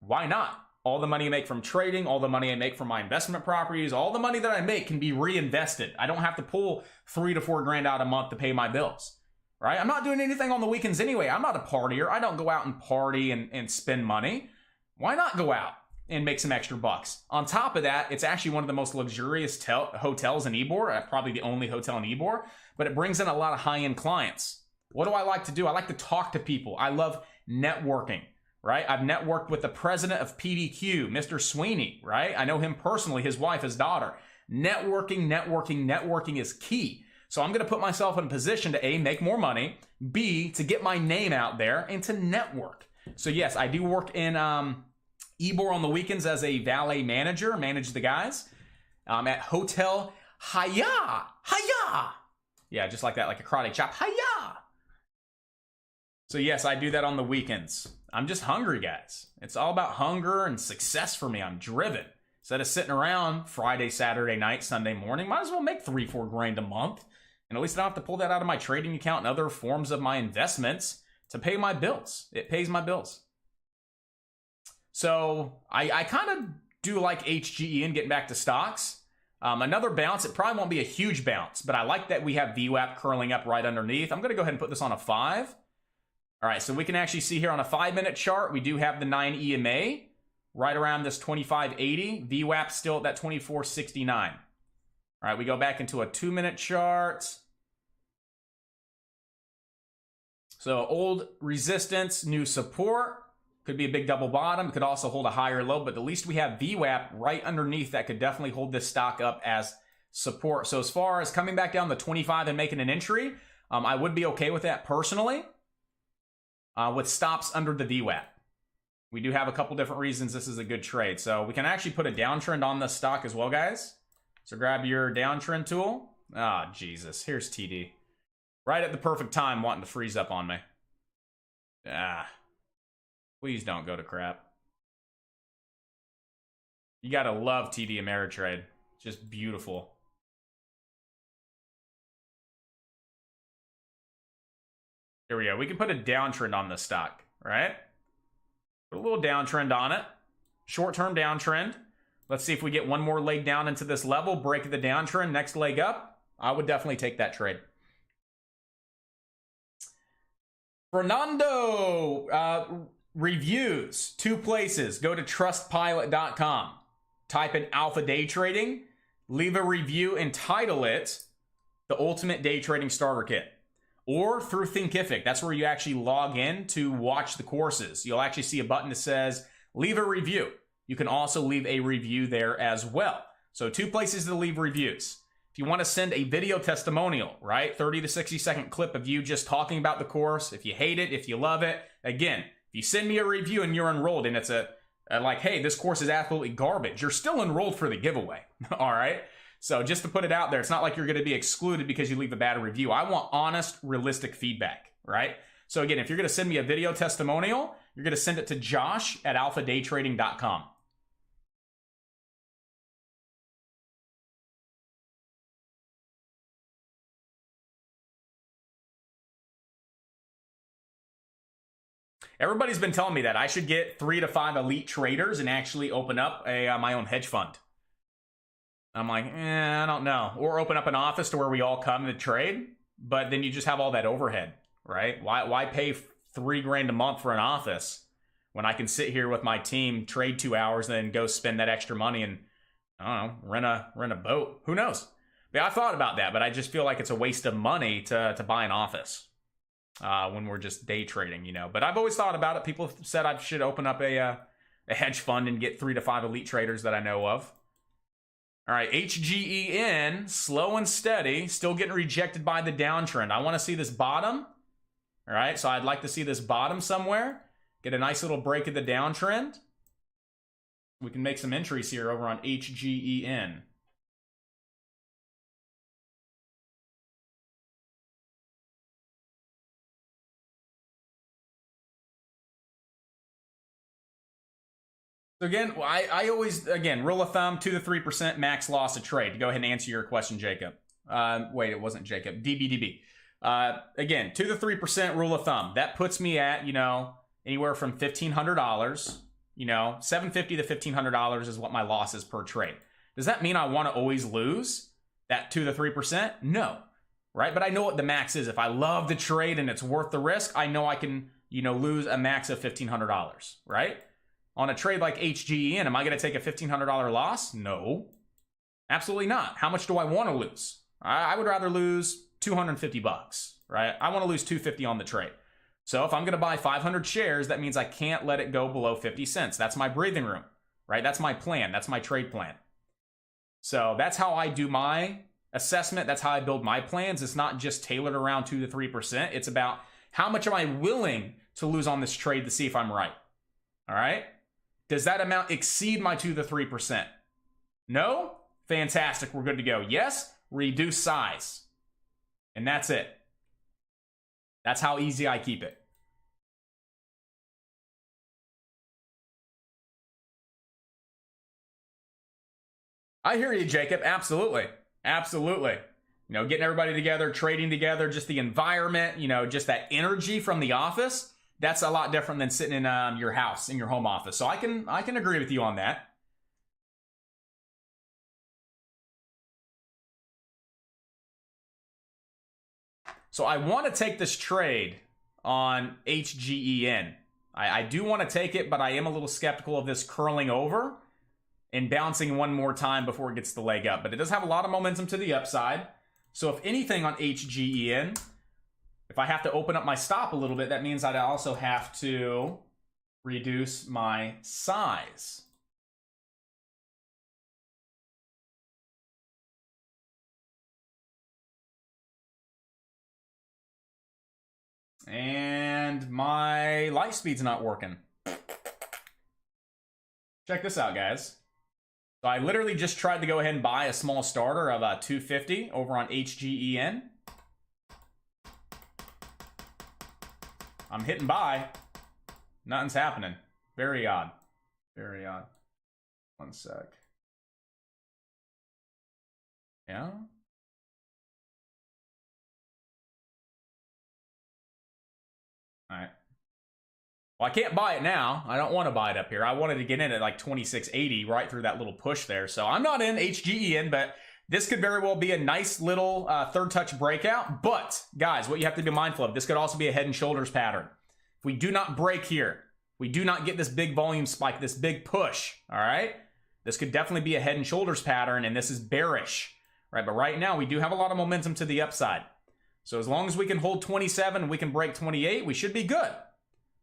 why not? All the money I make from trading, all the money I make from my investment properties, all the money that I make can be reinvested. I don't have to pull $3 to $4 grand out a month to pay my bills, right? I'm not doing anything on the weekends anyway. I'm not a partier. I don't go out and party and spend money. Why not go out and make some extra bucks? On top of that, it's actually one of the most luxurious hotels in Ybor, probably the only hotel in Ybor, but it brings in a lot of high-end clients. What do I like to do? I like to talk to people. I love networking. Right? I've networked with the president of PDQ, Mr. Sweeney, right? I know him personally, his wife, his daughter. Networking is key. So I'm going to put myself in a position to A, make more money, B, to get my name out there, and to network. So yes, I do work in Ybor on the weekends as a valet manager, manage the guys at Hotel Haya. Yeah, just like that, like a karate chop. Haya. So yes, I do that on the weekends. I'm just hungry, guys. It's all about hunger and success for me. I'm driven. Instead of sitting around Friday, Saturday night, Sunday morning, might as well make 3-4 grand a month. And at least I don't have to pull that out of my trading account and other forms of my investments to pay my bills. It pays my bills. So I kind of do like HGE and getting back to stocks. Another bounce, it probably won't be a huge bounce, but I like that we have VWAP curling up right underneath. I'm going to go ahead and put this on a 5. All right, so we can actually see here on a 5-minute chart, we do have the 9 EMA right around this 2580. VWAP still at that 2469. All right, we go back into a 2-minute chart. So old resistance, new support. Could be a big double bottom. Could also hold a higher low, but at least we have VWAP right underneath that could definitely hold this stock up as support. So as far as coming back down the 25 and making an entry, I would be okay with that personally. With stops under the VWAP. We do have a couple different reasons this is a good trade. So we can actually put a downtrend on this stock as well, guys. So grab your downtrend tool. Ah, Jesus. Here's TD. Right at the perfect time wanting to freeze up on me. Ah. Please don't go to crap. You gotta love TD Ameritrade. Just beautiful. Here we go. We can put a downtrend on this stock, right? Put a little downtrend on it. Short-term downtrend. Let's see if we get one more leg down into this level, break the downtrend, next leg up. I would definitely take that trade. Fernando reviews 2 places. Go to trustpilot.com. Type in Alpha Day Trading. Leave a review and title it The Ultimate Day Trading Starter Kit. Or through Thinkific. That's where you actually log in to watch the courses. You'll actually see a button that says leave a review. You can also leave a review there as well. So 2 places to leave reviews. If you want to send a video testimonial, right? 30 to 60 second clip of you just talking about the course. If you hate it, if you love it. Again, if you send me a review and you're enrolled and it's like, hey, this course is absolutely garbage, you're still enrolled for the giveaway. All right? So just to put it out there, it's not like you're going to be excluded because you leave a bad review. I want honest, realistic feedback, right? So again, if you're going to send me a video testimonial, you're going to send it to josh@alphadaytrading.com. Everybody's been telling me that I should get 3 to 5 elite traders and actually open up my own hedge fund. I'm like, I don't know. Or open up an office to where we all come to trade, but then you just have all that overhead, right? Why pay $3,000 a month for an office when I can sit here with my team, trade 2 hours, and then go spend that extra money and, I don't know, rent a boat? Who knows? Yeah, I thought about that, but I just feel like it's a waste of money to buy an office when we're just day trading, you know. But I've always thought about it. People have said I should open up a hedge fund and get 3 to 5 elite traders that I know of. All right, HGEN, slow and steady, still getting rejected by the downtrend. I want to see this bottom. All right, so I'd like to see this bottom somewhere. Get a nice little break of the downtrend. We can make some entries here over on HGEN. So again, I always, rule of thumb, 2 to 3% max loss of trade. To go ahead and answer your question, Jacob. Wait, it wasn't Jacob. DBDB. Again, 2 to 3% rule of thumb. That puts me at, anywhere from $1,500. $750 to $1,500 is what my loss is per trade. Does that mean I want to always lose that 2 to 3%? No. Right? But I know what the max is. If I love the trade and it's worth the risk, I know I can, lose a max of $1,500. Right? On a trade like HGEN, am I going to take a $1,500 loss? No. Absolutely not. How much do I want to lose? I would rather lose $250, right? I want to lose $250 on the trade. So if I'm going to buy 500 shares, that means I can't let it go below 50 cents. That's my breathing room, right? That's my plan. That's my trade plan. So that's how I do my assessment. That's how I build my plans. It's not just tailored around 2 to 3%. It's about how much am I willing to lose on this trade to see if I'm right. All right? Does that amount exceed my 2 to 3%? No? Fantastic. We're good to go. Yes? Reduce size. And that's it. That's how easy I keep it. I hear you, Jacob. Absolutely. Absolutely. Getting everybody together, trading together, just the environment, just that energy from the office. That's a lot different than sitting in your house, in your home office. So I can agree with you on that. So I want to take this trade on HGEN. I do want to take it, but I am a little skeptical of this curling over and bouncing one more time before it gets the leg up. But it does have a lot of momentum to the upside. So if anything on HGEN, if I have to open up my stop a little bit, that means I'd also have to reduce my size. And my light speed's not working. Check this out, guys. So I literally just tried to go ahead and buy a small starter of $250 over on HGEN. I'm hitting buy. Nothing's happening. Very odd. Very odd. One sec. Yeah. All right. Well, I can't buy it now. I don't want to buy it up here. I wanted to get in at like 26.80 right through that little push there. So I'm not in HGEN, but this could very well be a nice little third touch breakout. But guys, what you have to be mindful of, this could also be a head and shoulders pattern. If we do not break here, we do not get this big volume spike, this big push, all right? This could definitely be a head and shoulders pattern, and this is bearish, right? But right now, we do have a lot of momentum to the upside. So as long as we can hold 27, we can break 28, we should be good.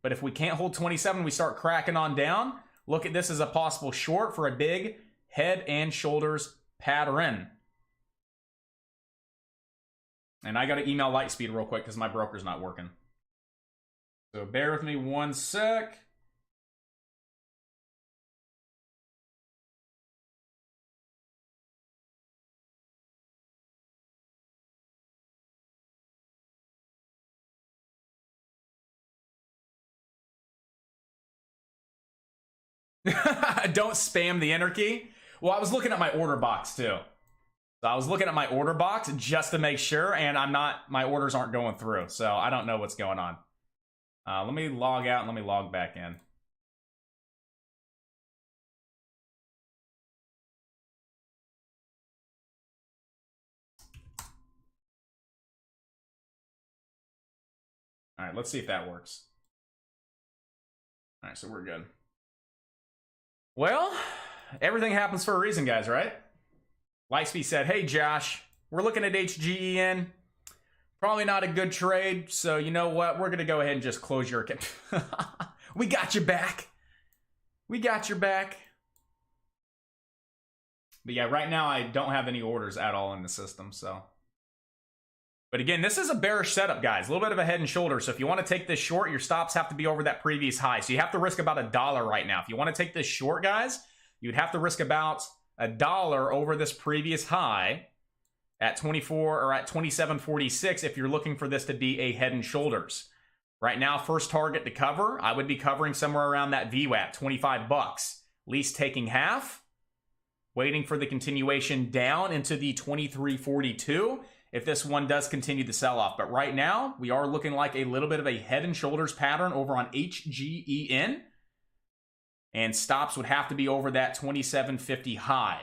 But if we can't hold 27, we start cracking on down. Look at this as a possible short for a big head and shoulders pattern. And I got to email Lightspeed real quick because my broker's not working. So bear with me one sec. Don't spam the enter key. Well, I was looking at my order box too. So I was looking at my order box just to make sure, and my orders aren't going through. So I don't know what's going on. Let me log out and let me log back in. All right, let's see if that works. All right, so we're good. Well, everything happens for a reason, guys, right? Lightspeed said, hey, Josh, we're looking at HGEN. Probably not a good trade, so you know what? We're going to go ahead and just close your account. We got your back. We got your back. But yeah, right now I don't have any orders at all in the system, so. But again, this is a bearish setup, guys. A little bit of a head and shoulder. So if you want to take this short, your stops have to be over that previous high. So you have to risk about $1 right now. If you want to take this short, guys, you'd have to risk about $1 over this previous high at 24 or at 27.46 if you're looking for this to be a head and shoulders. Right now, first target to cover, I would be covering somewhere around that VWAP, 25 bucks. Least taking half, waiting for the continuation down into the 23.42 if this one does continue to sell off. But right now, we are looking like a little bit of a head and shoulders pattern over on HGEN. And stops would have to be over that 27.50 high.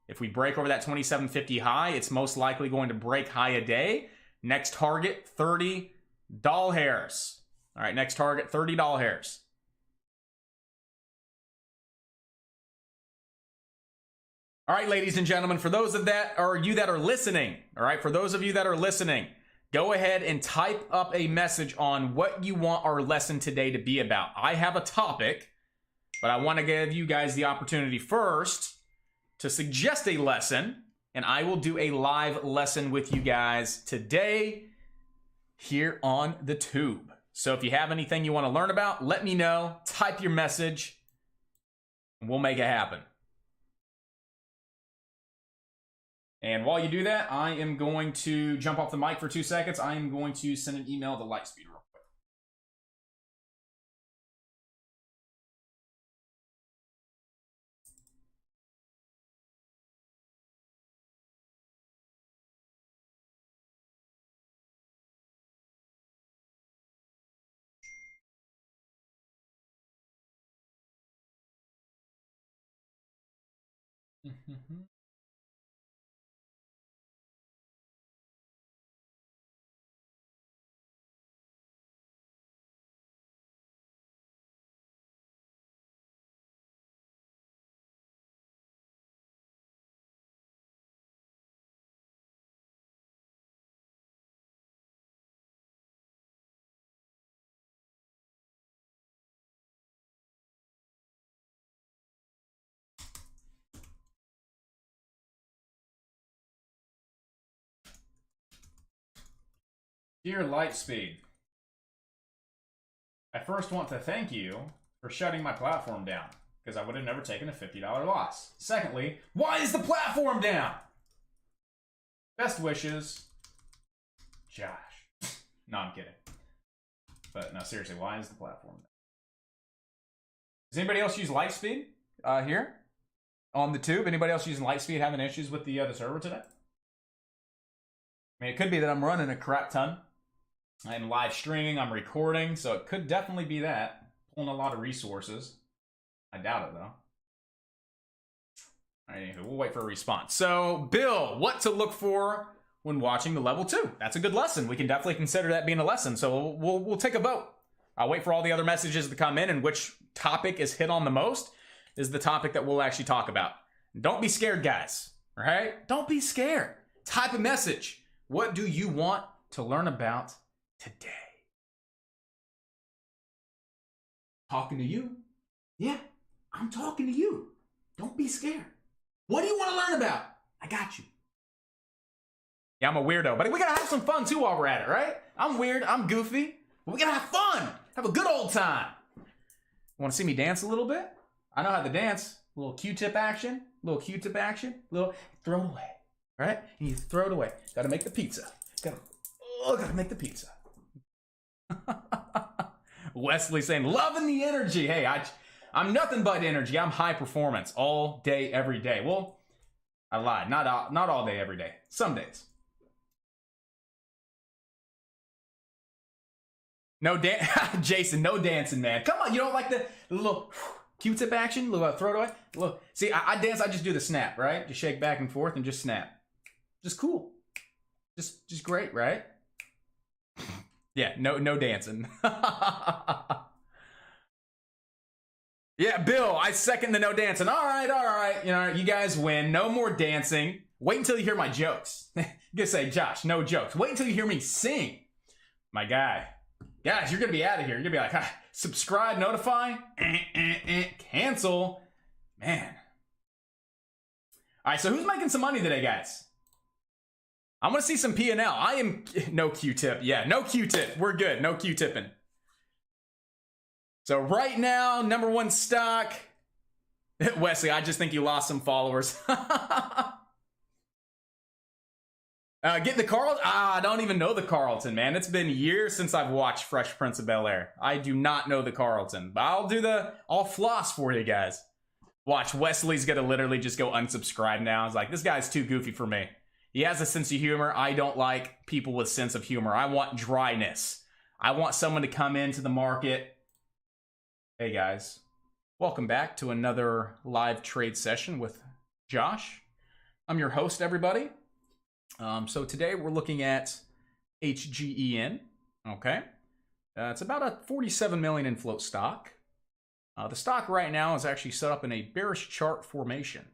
If we break over that 27.50 high, it's most likely going to break high a day. Next target, 30 doll hairs. All right, next target, 30 doll hairs. All right, ladies and gentlemen, for those of that are you that are listening, all right, for those of you that are listening, go ahead and type up a message on what you want our lesson today to be about. I have a topic, but I want to give you guys the opportunity first to suggest a lesson, and I will do a live lesson with you guys today here on the tube. So if you have anything you want to learn about, let me know. Type your message, and we'll make it happen. And while you do that, I am going to jump off the mic for 2 seconds. I am going to send an email to Lightspeed real quick. Dear Lightspeed, I first want to thank you for shutting my platform down, because I would have never taken a $50 loss. Secondly, why is the platform down? Best wishes, Josh. No, I'm kidding. But no, seriously, why is the platform down? Does anybody else use Lightspeed here on the tube? Anybody else using Lightspeed having issues with the server today? I mean, it could be that I'm running a crap ton. I'm live streaming, I'm recording, so it could definitely be that. Pulling a lot of resources. I doubt it, though. All right, we'll wait for a response. So, Bill, what to look for when watching the level 2? That's a good lesson. We can definitely consider that being a lesson. So we'll take a vote. I'll wait for all the other messages to come in, and which topic is hit on the most is the topic that we'll actually talk about. Don't be scared, guys. All right? Don't be scared. Type a message. What do you want to learn about today? Talking to you? Yeah, I'm talking to you. Don't be scared. What do you want to learn about? I got you. Yeah, I'm a weirdo, but we gotta have some fun too while we're at it, right? I'm weird, I'm goofy, but we gotta have fun. Have a good old time. Want to see me dance a little bit? I know how to dance. A little Q-tip action, little throw it away, right? And you throw it away. Gotta make the pizza. Gotta make the pizza. Wesley saying, loving the energy. Hey, I'm nothing but energy. I'm high performance all day, every day. Well, I lied. Not all day, every day. Some days. No Jason, no dancing, man. Come on, you don't like the little Q-tip action? Little throw it away? Look, see, I dance, I just do the snap, right? Just shake back and forth and just snap. Just cool. Just great, right? Yeah, no dancing. Yeah, Bill, I second the no dancing. All right. You know, you guys win. No more dancing. Wait until you hear my jokes. You can say, Josh, no jokes. Wait until you hear me sing. My guy. Guys, you're going to be out of here. You're going to be like, subscribe, notify, cancel. Man. All right, so who's making some money today, guys? I want to see some P&L. I am... No Q-tip. Yeah, no Q-tip. We're good. No Q-tipping. So right now, number one stock. Wesley, I just think you lost some followers. Get the Carlton. I don't even know the Carlton, man. It's been years since I've watched Fresh Prince of Bel-Air. I do not know the Carlton, but I'll floss for you guys. Watch, Wesley's gonna literally just go unsubscribe now. It's like, this guy's too goofy for me. He has a sense of humor. I don't like people with sense of humor. I want dryness. I want someone to come into the market. Hey guys, welcome back to another live trade session with Josh. I'm your host, everybody. So today we're looking at HGEN. Okay, it's about a 47 million in float stock. The stock right now is actually set up in a bearish chart formation.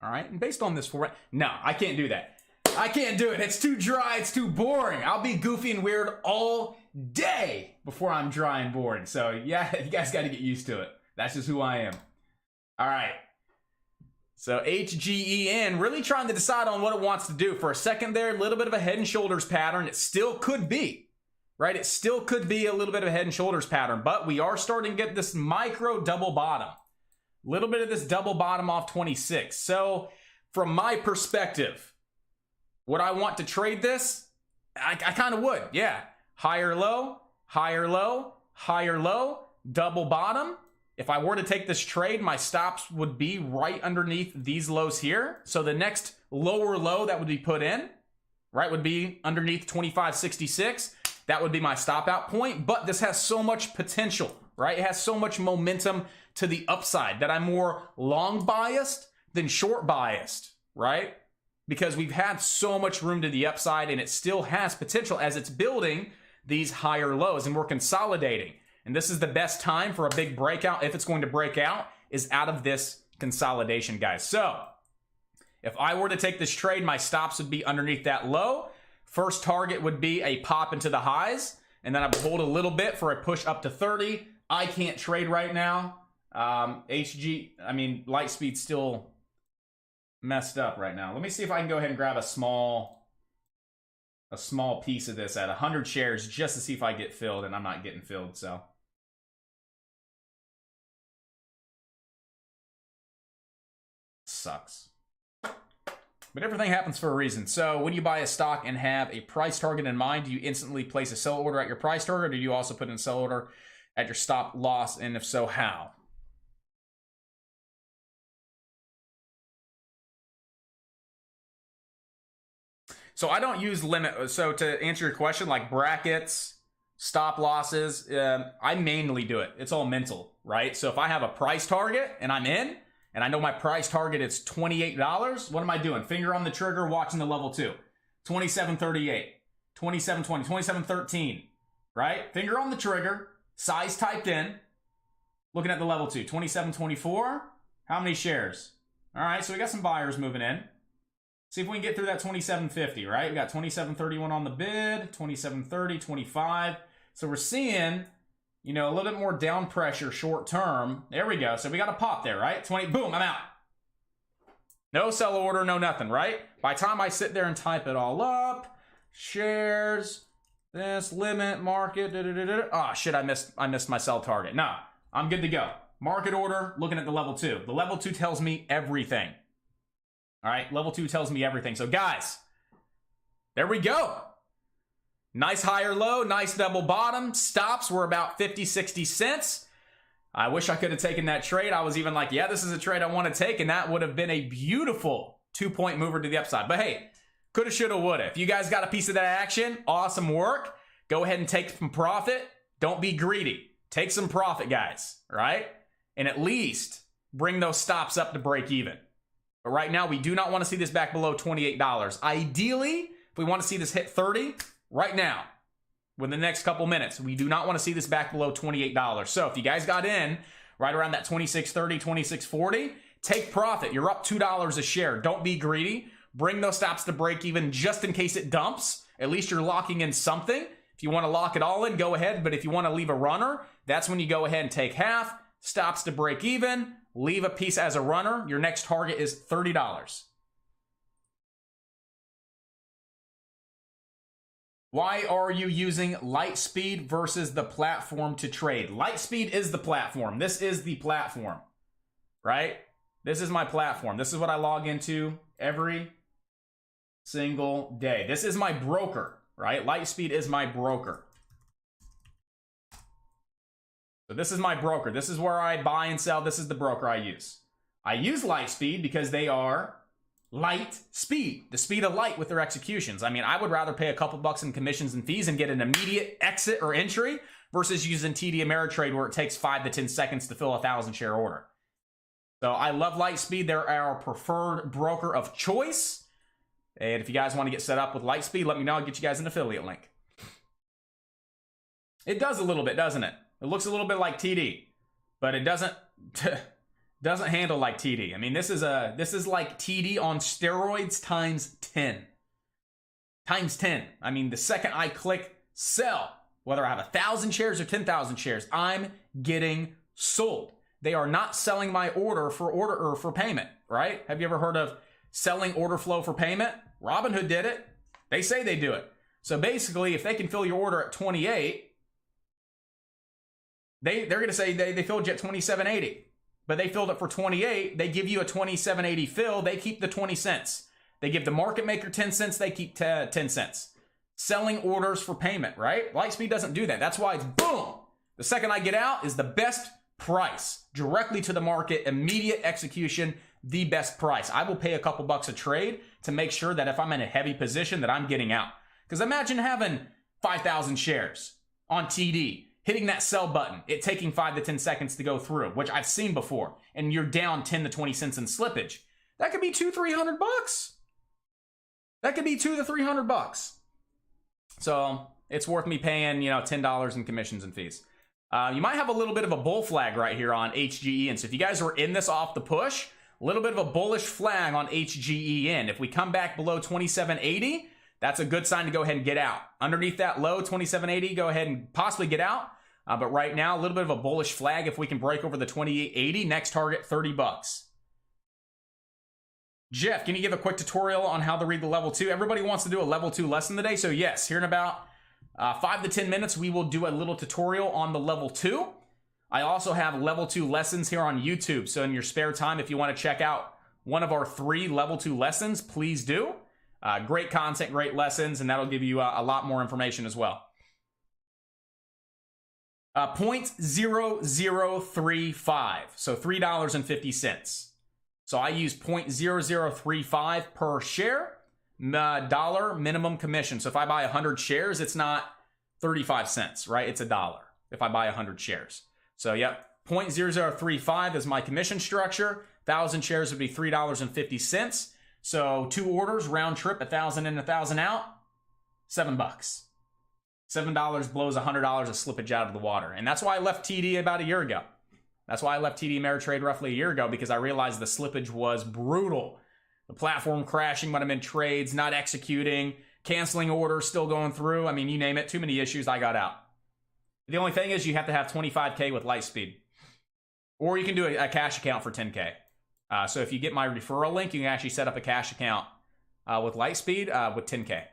All right, and based on this format, no, I can't do that. I can't do it. It's too dry. It's too boring. I'll be goofy and weird all day before I'm dry and bored. So yeah, you guys got to get used to it. That's just who I am. All right. So HGEN really trying to decide on what it wants to do. For a second there, a little bit of a head and shoulders pattern. It still could be, right? It still could be a little bit of a head and shoulders pattern, but we are starting to get this micro double bottom. A little bit of this double bottom off 26. So from my perspective, would I want to trade this? I kind of would, yeah. Higher low, higher low, higher low, double bottom. If I were to take this trade, my stops would be right underneath these lows here. So the next lower low that would be put in, right, would be underneath 25.66. That would be my stop out point. But this has so much potential, right? It has so much momentum to the upside that I'm more long biased than short biased, right? Because we've had so much room to the upside and it still has potential as it's building these higher lows and we're consolidating. And this is the best time for a big breakout, if it's going to break out, is out of this consolidation, guys. So if I were to take this trade, my stops would be underneath that low. First target would be a pop into the highs, and then I would hold a little bit for a push up to 30. I can't trade right now. Lightspeed's still messed up right now. Let me see if I can go ahead and grab a small piece of this at 100 shares just to see if I get filled, and I'm not getting filled, so. Sucks. But everything happens for a reason. So when you buy a stock and have a price target in mind, do you instantly place a sell order at your price target, or do you also put in a sell order at your stop loss, and if so, how? So I don't use limit. So to answer your question, like brackets, stop losses, I mainly do it. It's all mental, right? So if I have a price target and I'm in, and I know my price target is $28, what am I doing? Finger on the trigger, watching the level 2. 27.38, 27.20, 27.13, right? Finger on the trigger, size typed in, looking at the level 2. 27.24, how many shares? All right, so we got some buyers moving in. See if we can get through that 27.50, right? We got 27.31 on the bid, 27.30, 25. So we're seeing, you know, a little bit more down pressure short term. There we go. So we got a pop there, right? 20, boom, I'm out. No sell order, no nothing, right? By the time I sit there and type it all up, shares, this, limit, market, oh shit, I missed my sell target. No, I'm good to go. Market order, looking at the level 2. The level 2 tells me everything. All right, level 2 tells me everything. So guys, there we go. Nice higher low, nice double bottom. Stops were about 50, 60 cents. I wish I could have taken that trade. I was even like, yeah, this is a trade I want to take, and that would have been a beautiful 2-point mover to the upside. But hey, coulda, shoulda, woulda. If you guys got a piece of that action, awesome work. Go ahead and take some profit. Don't be greedy. Take some profit, guys, right? And at least bring those stops up to break even. But right now, we do not want to see this back below $28. Ideally, if we want to see this hit 30, right now, within the next couple minutes, we do not want to see this back below $28. So if you guys got in right around that $26.30, $26.40, take profit. You're up $2 a share. Don't be greedy. Bring those stops to break even just in case it dumps. At least you're locking in something. If you want to lock it all in, go ahead. But if you want to leave a runner, that's when you go ahead and take half, stops to break even, leave a piece as a runner. Your next target is $30. Why are you using Lightspeed versus the platform to trade? Lightspeed is the platform. This is the platform, right? This is my platform. This is what I log into every single day. This is my broker, right? Lightspeed is my broker. So this is my broker. This is where I buy and sell. This is the broker I use. I use Lightspeed because they are light speed, the speed of light with their executions. I mean, I would rather pay a couple bucks in commissions and fees and get an immediate exit or entry versus using TD Ameritrade where it takes 5 to 10 seconds to fill a 1,000 share order. So I love Lightspeed. They're our preferred broker of choice. And if you guys want to get set up with Lightspeed, let me know. I'll get you guys an affiliate link. It does a little bit, doesn't it? It looks a little bit like TD, but it doesn't handle like TD. I mean, this is like TD on steroids times 10. Times 10. I mean, the second I click sell, whether I have 1,000 shares or 10,000 shares, I'm getting sold. They are not selling my order for payment, right? Have you ever heard of selling order flow for payment? Robinhood did it. They say they do it. So basically, if they can fill your order at 28, they're going to say they filled you at 27.80. But they filled it for 28. They give you a 27.80 fill. They keep the 20 cents. They give the market maker 10 cents. They keep 10 cents. Selling orders for payment, right? Lightspeed doesn't do that. That's why it's boom. The second I get out is the best price. Directly to the market, immediate execution, the best price. I will pay a couple bucks a trade to make sure that if I'm in a heavy position that I'm getting out. Because imagine having 5,000 shares on TD. Hitting that sell button, it taking 5 to 10 seconds to go through, which I've seen before, and you're down 10 to 20 cents in slippage. That could be $200-300 bucks. That could be $200 to $300 bucks. So it's worth me paying, $10 in commissions and fees. You might have a little bit of a bull flag right here on HGEN. So if you guys were in this off the push, a little bit of a bullish flag on HGEN. If we come back below 27.80, that's a good sign to go ahead and get out. Underneath that low, 27.80, go ahead and possibly get out. But right now, a little bit of a bullish flag. If we can break over the 28.80, next target, 30 bucks. Jeff, can you give a quick tutorial on how to read the level 2? Everybody wants to do a level 2 lesson today. So yes, here in about 5 to 10 minutes, we will do a little tutorial on the level 2. I also have level 2 lessons here on YouTube. So in your spare time, if you want to check out one of our 3 level 2 lessons, please do. Great content, great lessons, and that'll give you a lot more information as well. 0.0035, so $3.50. So I use 0.0035 per share, dollar minimum commission. So if I buy 100 shares, it's not 35 cents, right? It's $1 if I buy 100 shares. So, yep, 0.0035 is my commission structure. 1,000 shares would be $3.50. So 2 orders, round trip, 1,000 in, 1,000 out, $7. $7 blows $100 of slippage out of the water. And that's why I left TD about a year ago. That's why I left TD Ameritrade roughly a year ago, because I realized the slippage was brutal. The platform crashing when I'm in trades, not executing, canceling orders, still going through. I mean, you name it, too many issues, I got out. The only thing is you have to have 25K with Lightspeed. Or you can do a cash account for 10K. So if you get my referral link, you can actually set up a cash account with Lightspeed with 10K.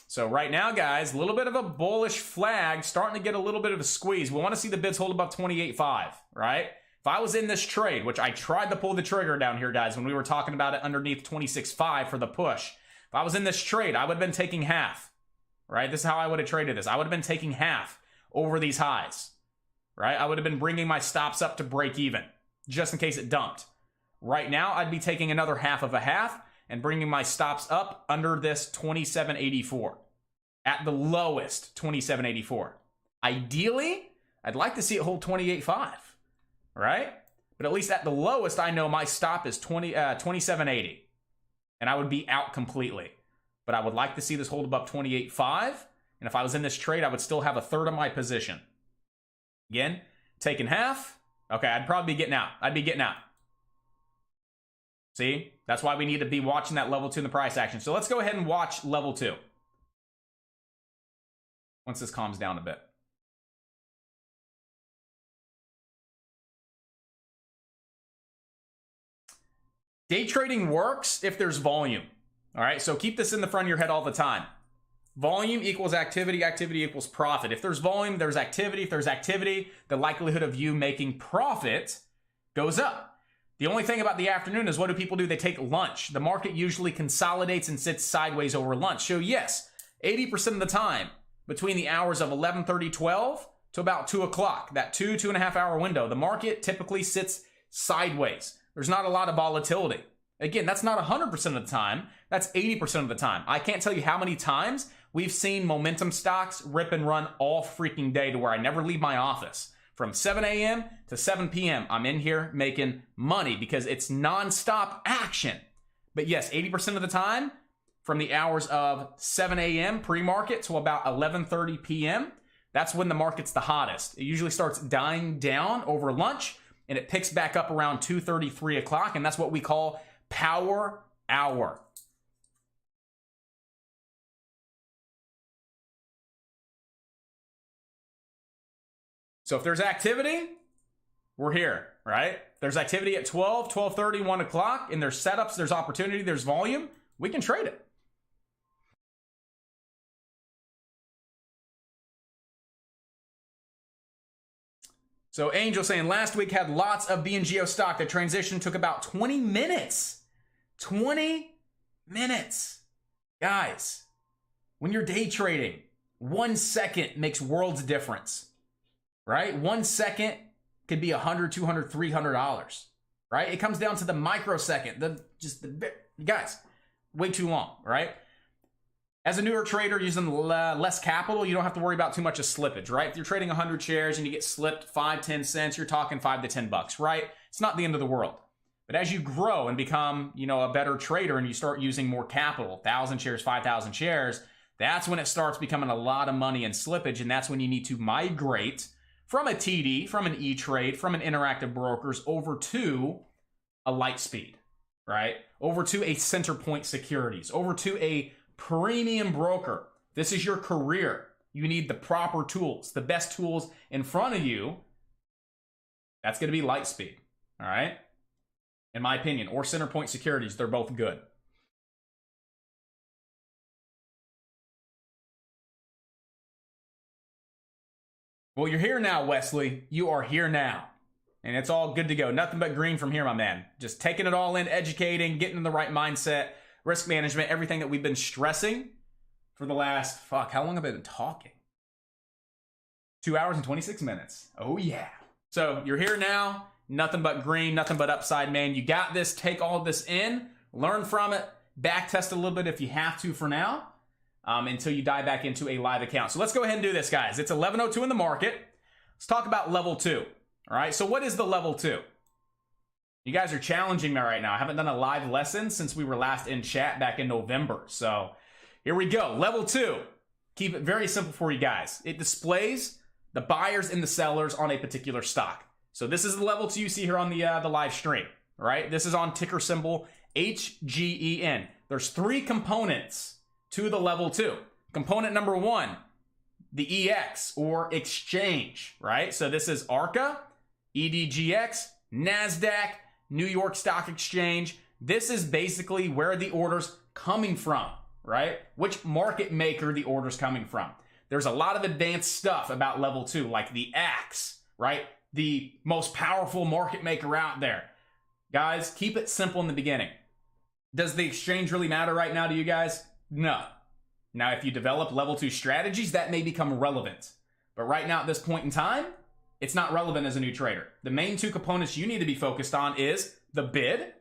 So right now, guys, a little bit of a bullish flag, starting to get a little bit of a squeeze. We want to see the bids hold above 28.5, right? If I was in this trade, which I tried to pull the trigger down here, guys, when we were talking about it underneath 26.5 for the push. If I was in this trade, I would have been taking half, right? This is how I would have traded this. I would have been taking half over these highs, right? I would have been bringing my stops up to break even, just in case it dumped. Right now, I'd be taking another half of a half and bringing my stops up under this 27.84. At the lowest, 27.84. Ideally, I'd like to see it hold 28.5, right? But at least at the lowest, I know my stop is 27.80. And I would be out completely. But I would like to see this hold above 28.5. And if I was in this trade, I would still have a third of my position. Again, taking half. Okay, I'd probably be getting out. I'd be getting out. See? That's why we need to be watching that level 2 in the price action. So let's go ahead and watch level 2. Once this calms down a bit. Day trading works if there's volume. All right, so keep this in the front of your head all the time. Volume equals activity, activity equals profit. If there's volume, there's activity. If there's activity, the likelihood of you making profit goes up. The only thing about the afternoon is, what do people do? They take lunch. The market usually consolidates and sits sideways over lunch. So yes, 80% of the time, between the hours of 11:30, 12 to about 2 o'clock, that 2.5 hour window, the market typically sits sideways. There's not a lot of volatility. Again, that's not 100% of the time. That's 80% of the time. I can't tell you how many times we've seen momentum stocks rip and run all freaking day to where I never leave my office. From 7 a.m. to 7 p.m., I'm in here making money because it's nonstop action. But yes, 80% of the time, from the hours of 7 a.m. pre-market to about 11:30 p.m., that's when the market's the hottest. It usually starts dying down over lunch, and it picks back up around 2:30, 3 o'clock, and that's what we call power hour. So if there's activity, we're here, right? If there's activity at 12, 12:30, 1 o'clock, and there's setups, there's opportunity, there's volume, we can trade it. So Angel saying, last week had lots of BNGO stock. The transition took about 20 minutes. 20 minutes. Guys, when you're day trading, 1 second makes worlds of difference, right? 1 second could be $100, $200, $300, right? It comes down to the microsecond. Guys, way too long, right? As a newer trader using less capital, you don't have to worry about too much of slippage, right? If you're trading 100 shares and you get slipped 5, 10 cents, you're talking $5 to $10, right? It's not the end of the world. But as you grow and become, a better trader and you start using more capital, 1,000 shares, 5,000 shares, that's when it starts becoming a lot of money in slippage. And that's when you need to migrate from a TD, from an E-Trade, from an Interactive Brokers over to a Lightspeed, right? Over to a Centerpoint Securities, over to a premium broker. This is your career. You need the proper tools, the best tools in front of you. That's going to be Lightspeed, all right? In my opinion, or Centerpoint Securities, they're both good. Well, you're here now, Wesley. You are here now. And it's all good to go. Nothing but green from here, my man. Just taking it all in, educating, getting in the right mindset, risk management, everything that we've been stressing for the last, how long have I been talking? 2 hours and 26 minutes. Oh, yeah. So you're here now. Nothing but green, nothing but upside, man. You got this. Take all of this in. Learn from it. back test a little bit if you have to for now, until you dive back into a live account. So let's go ahead and do this, guys. It's 11:02 in the market. Let's talk about level 2. All right, so what is the level 2? You guys are challenging me right now. I haven't done a live lesson since we were last in chat back in November. So here we go. Level 2. Keep it very simple for you guys. It displays the buyers and the sellers on a particular stock. So this is the level 2 you see here on the live stream. All right, this is on ticker symbol HGEN. There's 3 components to the level 2. Component number 1, the EX or exchange, right? So this is ARCA, EDGX, NASDAQ, New York Stock Exchange. This is basically where the order's coming from, right? Which market maker the order's coming from. There's a lot of advanced stuff about level 2, like the AX, right? The most powerful market maker out there. Guys, keep it simple in the beginning. Does the exchange really matter right now to you guys? No. Now, if you develop level 2 strategies, that may become relevant. But right now, at this point in time, it's not relevant as a new trader. The main 2 components you need to be focused on is the bid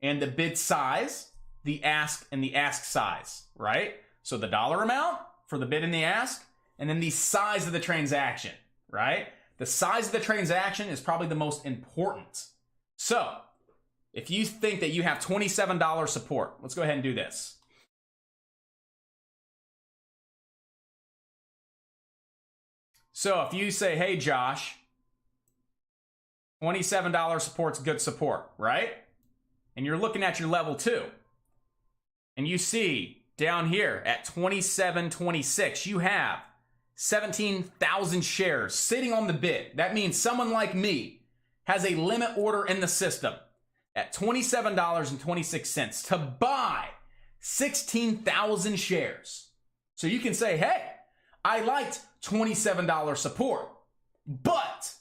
and the bid size, the ask and the ask size, right? So the dollar amount for the bid and the ask, and then the size of the transaction, right? The size of the transaction is probably the most important. So if you think that you have $27 support, let's go ahead and do this. So if you say, hey, Josh, $27 support's good support, right? And you're looking at your level 2, and you see down here at 27.26, you have 17,000 shares sitting on the bid. That means someone like me has a limit order in the system at $27.26 to buy 16,000 shares. So you can say, hey, I liked $27 support, but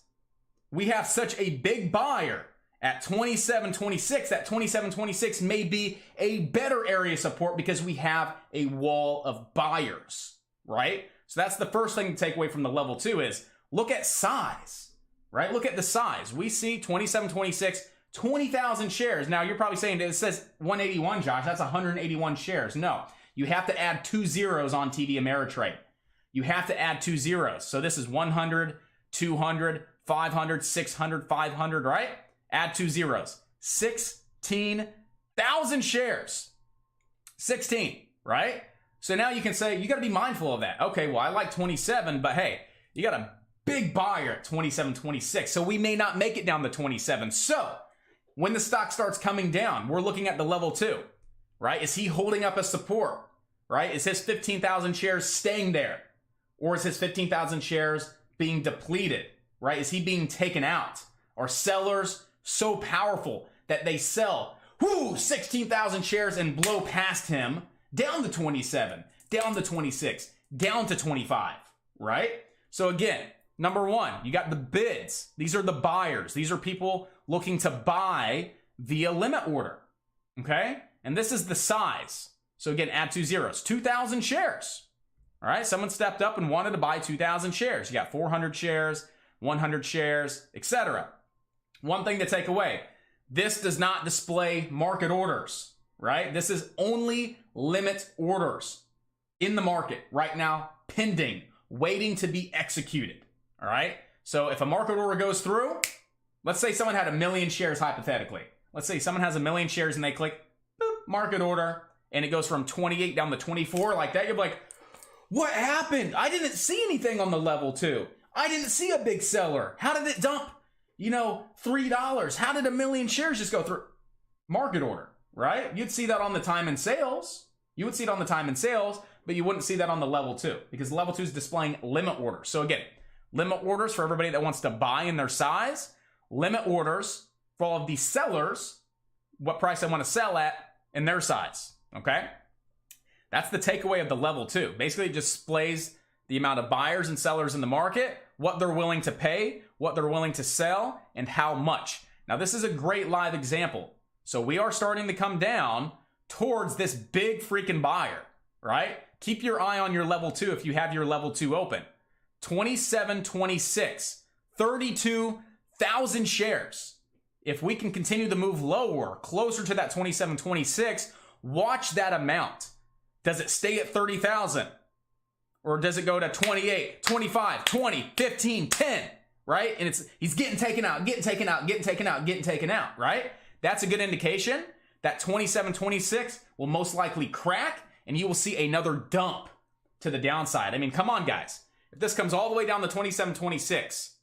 we have such a big buyer at 27.26. That 27.26 may be a better area of support because we have a wall of buyers, right? So that's the first thing to take away from the level 2 is look at size, right? Look at the size. We see 27.26, 20,000 shares. Now you're probably saying it says 181, Josh. That's 181 shares. No, you have to add 2 zeros on TD Ameritrade. You have to add 2 zeros. So this is 100, 200, 500, 600, 500, right? Add 2 zeros. 16,000 shares. 16, right? So now you can say, you got to be mindful of that. Okay, well, I like 27, but hey, you got a big buyer at 27.26. So we may not make it down to 27. So when the stock starts coming down, we're looking at the level 2, right? Is he holding up a support, right? Is his 15,000 shares staying there? Or is his 15,000 shares being depleted, right? Is he being taken out? Are sellers so powerful that they sell 16,000 shares and blow past him down to 27, down to 26, down to 25, right? So again, number 1, you got the bids. These are the buyers. These are people looking to buy via limit order, okay? And this is the size. So again, add 2 zeros, 2,000 shares. All right, someone stepped up and wanted to buy 2,000 shares. You got 400 shares, 100 shares, etc. One thing to take away, this does not display market orders, right? This is only limit orders in the market right now, pending, waiting to be executed, all right? So if a market order goes through, let's say someone had 1 million shares hypothetically. Let's say someone has 1 million shares and they click boop, market order, and it goes from 28 down to 24 like that. You're like, what happened? I didn't see anything on the level 2. I didn't see a big seller. How did it dump, $3? How did 1 million shares just go through? Market order, right? You'd see that on the time and sales. You would see it on the time and sales, but you wouldn't see that on the level 2 because level 2 is displaying limit orders. So again, limit orders for everybody that wants to buy in their size, limit orders for all of the sellers, what price they want to sell at in their size, okay? That's the takeaway of the level 2. Basically, it displays the amount of buyers and sellers in the market, what they're willing to pay, what they're willing to sell, and how much. Now, this is a great live example. So we are starting to come down towards this big freaking buyer, right? Keep your eye on your level 2 if you have your level 2 open. 27.26, 32,000 shares. If we can continue to move lower, closer to that 27.26, Watch that amount. Does it stay at 30,000? Or does it go to 28, 25, 20, 15, 10, right? And he's getting taken out, getting taken out, getting taken out, getting taken out, right? That's a good indication that 27, 26 will most likely crack, and you will see another dump to the downside. I mean, come on, guys. If this comes all the way down to 27, 26,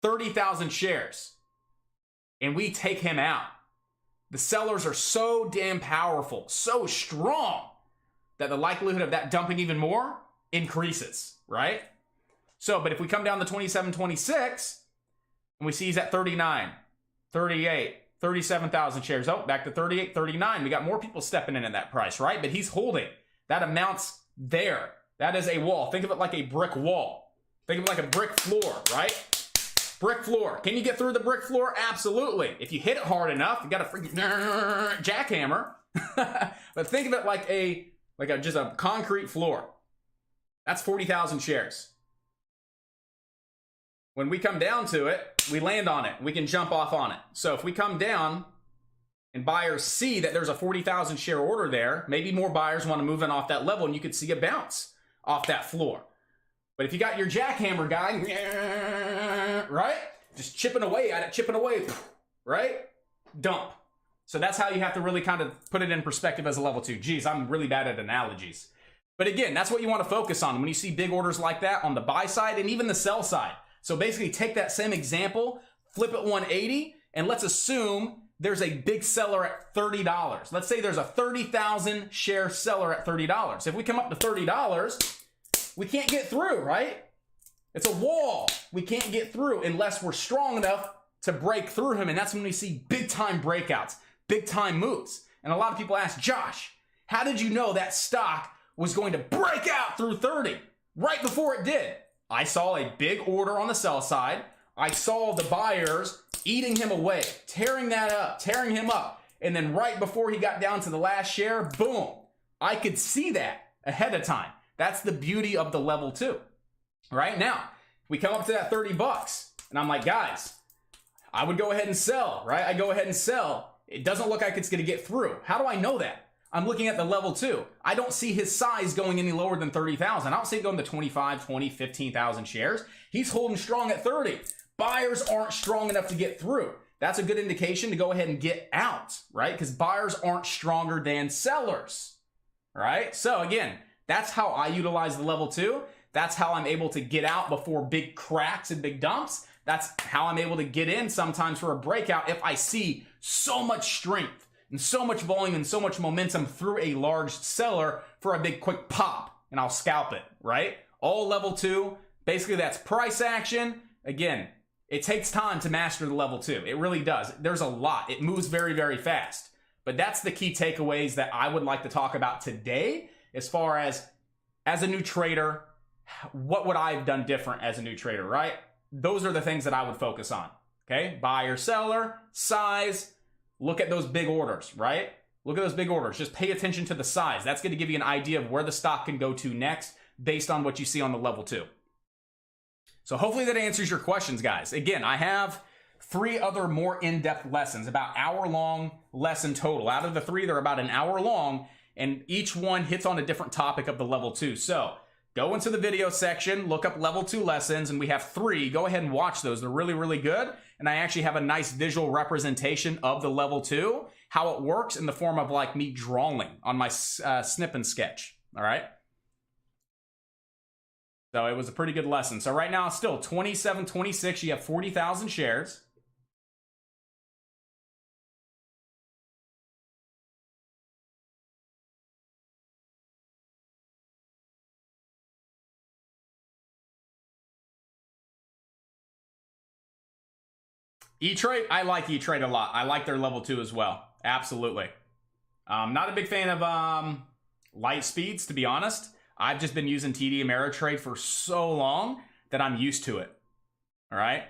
30,000 shares, and we take him out, the sellers are so damn powerful, so strong, that the likelihood of that dumping even more increases, right? So, but if we come down to 27, 26, and we see he's at 39, 38, 37,000 shares. Oh, back to 38, 39. We got more people stepping in at that price, right? But he's holding. That amount's there. That is a wall. Think of it like a brick wall. Think of it like a brick floor, right? Brick floor. Can you get through the brick floor? Absolutely. If you hit it hard enough, you got a freaking jackhammer. But think of it like just a concrete floor. That's 40,000 shares. When we come down to it, we land on it. We can jump off on it. So if we come down and buyers see that there's a 40,000 share order there, maybe more buyers want to move in off that level, and you could see a bounce off that floor. But if you got your jackhammer guy, right? Just chipping away at it, right? Dump. So that's how you have to really kind of put it in perspective as a level 2. Geez, I'm really bad at analogies. But again, that's what you want to focus on when you see big orders like that on the buy side and even the sell side. So basically take that same example, flip it 180, and let's assume there's a big seller at $30. Let's say there's a 30,000 share seller at $30. If we come up to $30, we can't get through, right? It's a wall. We can't get through unless we're strong enough to break through him, and that's when we see big time breakouts, big time moves. And a lot of people ask, Josh, how did you know that stock was going to break out through 30 right before it did? I saw a big order on the sell side. I saw the buyers eating him away, tearing that up, tearing him up. And then right before he got down to the last share, boom. I could see that ahead of time. That's the beauty of the level 2. Right now, we come up to that 30 bucks and I'm like, guys, I would go ahead and sell, right? I go ahead and sell. It doesn't look like it's going to get through. How do I know that? I'm looking at the level 2. I don't see his size going any lower than 30,000. I don't see it going to 25, 20, 15,000 shares. He's holding strong at 30. Buyers aren't strong enough to get through. That's a good indication to go ahead and get out, right? Because buyers aren't stronger than sellers, right? So again, that's how I utilize the level 2. That's how I'm able to get out before big cracks and big dumps. That's how I'm able to get in sometimes for a breakout if I see so much strength and so much volume and so much momentum through a large seller for a big quick pop, and I'll scalp it, right? All level 2. Basically, that's price action. Again, it takes time to master the level 2. It really does. There's a lot. It moves very, very fast. But that's the key takeaways that I would like to talk about today as far as a new trader, what would I have done different as a new trader, right? Those are the things that I would focus on, okay? Buyer, seller, size. Look at those big orders, right? Look at those big orders. Just pay attention to the size. That's going to give you an idea of where the stock can go to next based on what you see on the level 2. So hopefully that answers your questions, guys. Again, I have 3 other more in-depth lessons, about hour-long lesson total. Out of the 3, they're about an hour long, and each one hits on a different topic of the level 2. So go into the video section, look up level 2 lessons, and we have 3. Go ahead and watch those. They're really, really good. And I actually have a nice visual representation of the level 2, how it works in the form of like me drawing on my snip and sketch. All right. So it was a pretty good lesson. So right now it's still 27, 26. You have 40,000 shares. E-Trade, I like E-Trade a lot. I like their level 2 as well. Absolutely. Not a big fan of light speeds, to be honest. I've just been using TD Ameritrade for so long that I'm used to it. All right.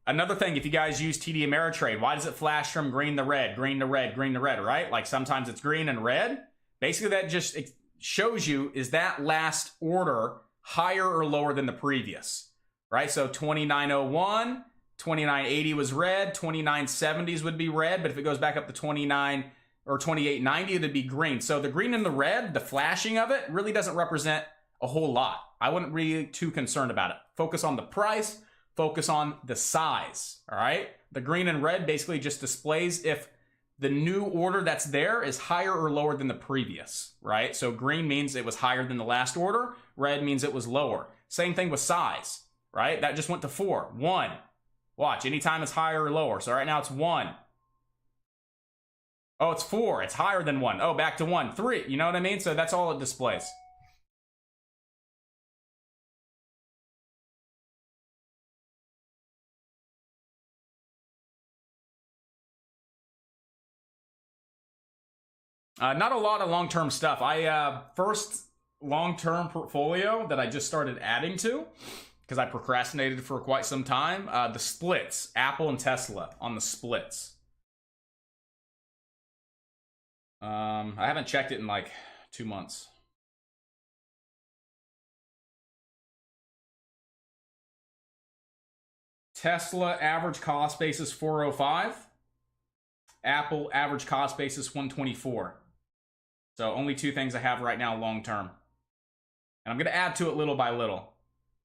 Another thing, if you guys use TD Ameritrade, why does it flash from green to red, green to red, green to red, right? Like sometimes it's green and red. Basically, that just shows you, is that last order higher or lower than the previous, right? So 2901, 2980 was red, 2970s would be red, but if it goes back up to 29 or 28.90, it'd be green. So the green and the red, the flashing of it really doesn't represent a whole lot. I wouldn't be too concerned about it. Focus on the price, focus on the size, all right? The green and red basically just displays if the new order that's there is higher or lower than the previous, right? So green means it was higher than the last order. Red means it was lower. Same thing with size, right? That just went to 4. 1. Watch, anytime it's higher or lower. So right now it's 1. Oh, it's 4. It's higher than 1. Oh, back to 1. 3. You know what I mean? So that's all it displays. Not a lot of long-term stuff. First long-term portfolio that I just started adding to, because I procrastinated for quite some time, the splits, Apple and Tesla on the splits. I haven't checked it in like 2 months. Tesla average cost basis 405. Apple average cost basis 124. So only 2 things I have right now long term. And I'm going to add to it little by little.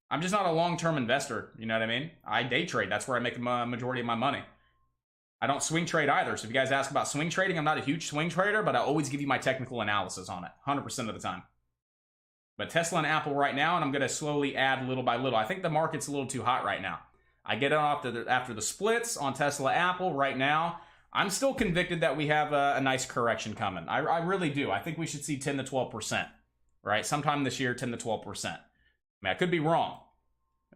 I'm just not a long-term investor, you know what I mean? I day trade. That's where I make a majority of my money. I don't swing trade either. So if you guys ask about swing trading, I'm not a huge swing trader, but I always give you my technical analysis on it, 100% of the time. But Tesla and Apple right now, and I'm going to slowly add little by little. I think the market's a little too hot right now. I get it off after the splits on Tesla, Apple right now. I'm still convicted that we have a nice correction coming. I really do. I think we should see 10 to 12%, right? Sometime this year, 10 to 12%. I mean, I could be wrong.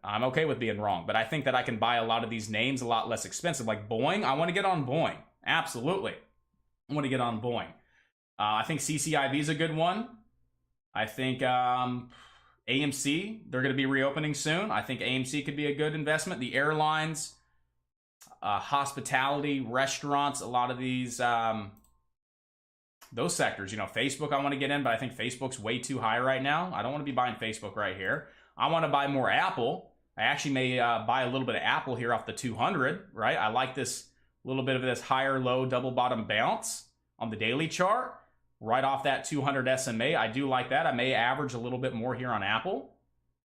I'm okay with being wrong, but I think that I can buy a lot of these names a lot less expensive. Like Boeing, I want to get on Boeing. Absolutely. I want to get on Boeing. I think CCIV is a good one. I think AMC, they're going to be reopening soon. I think AMC could be a good investment. The airlines, hospitality, restaurants, a lot of these, those sectors, you know, Facebook I want to get in, but I think Facebook's way too high right now. I don't want to be buying Facebook right here. I want to buy more Apple. I actually may buy a little bit of Apple here off the 200, right? I like this little bit of this higher low double bottom bounce on the daily chart right off that 200 SMA. I do like that. I may average a little bit more here on Apple.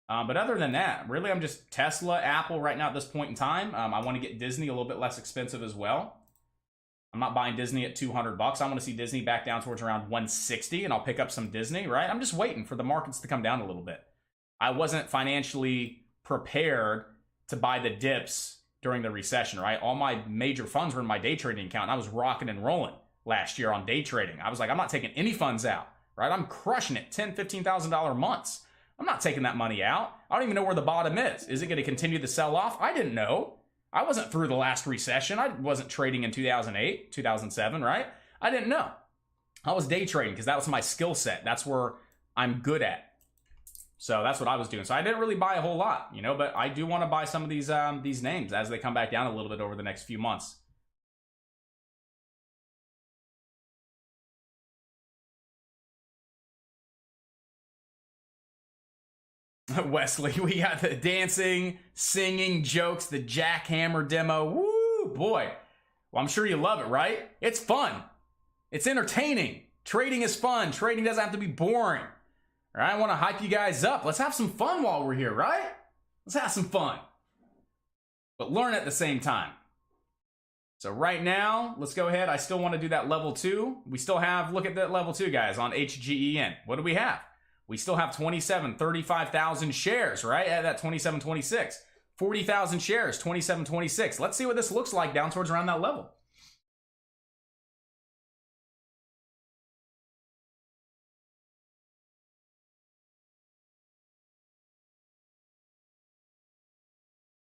But other than that, really, I'm just Tesla, Apple right now at this point in time. I want to get Disney a little bit less expensive as well. I'm not buying Disney at 200 bucks. I want to see Disney back down towards around 160, and I'll pick up some Disney, right? I'm just waiting for the markets to come down a little bit. I wasn't financially prepared to buy the dips during the recession, right? All my major funds were in my day trading account, and I was rocking and rolling last year on day trading. I was like, I'm not taking any funds out, right? I'm crushing it, $10,000, $15,000 months. I'm not taking that money out. I don't even know where the bottom is. Is it going to continue to sell off? I didn't know. I wasn't through the last recession. I wasn't trading in 2008, 2007, right? I didn't know. I was day trading because that was my skill set. That's where I'm good at. So that's what I was doing. So I didn't really buy a whole lot, you know, but I do want to buy some of these names as they come back down a little bit over the next few months. Wesley, we got the dancing, singing, jokes, the jackhammer demo. Woo, boy. Well, I'm sure you love it, right? It's fun. It's entertaining. Trading is fun. Trading doesn't have to be boring. All right, I want to hype you guys up. Let's have some fun while we're here, right? Let's have some fun. But learn at the same time. So right now, let's go ahead. I still want to do that level 2. We still have, look at that level 2, guys, on HGEN. What do we have? We still have 35,000 shares, right? At that 27.26. 40,000 shares, 27.26. Let's see what this looks like down towards around that level.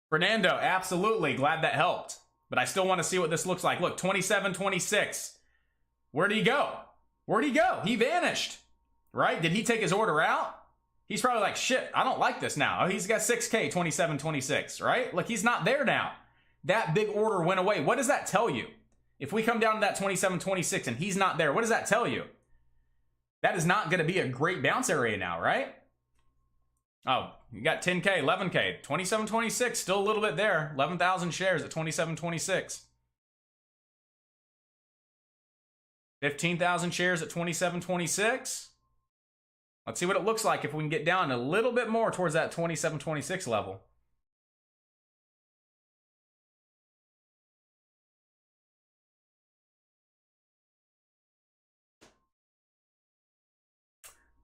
Fernando, absolutely. Glad that helped. But I still want to see what this looks like. Look, 27.26. Where'd he go? Where'd he go? He vanished. Right? Did he take his order out? He's probably like, shit, I don't like this now. Oh, he's got 6K, 27.26, right? Like, he's not there now. That big order went away. What does that tell you? If we come down to that 27.26 and he's not there, what does that tell you? That is not going to be a great bounce area now, right? Oh, you got 10K, 11K, 27.26, still a little bit there. 11,000 shares at 27.26. 15,000 shares at 27.26. Let's see what it looks like if we can get down a little bit more towards that 27.26 level.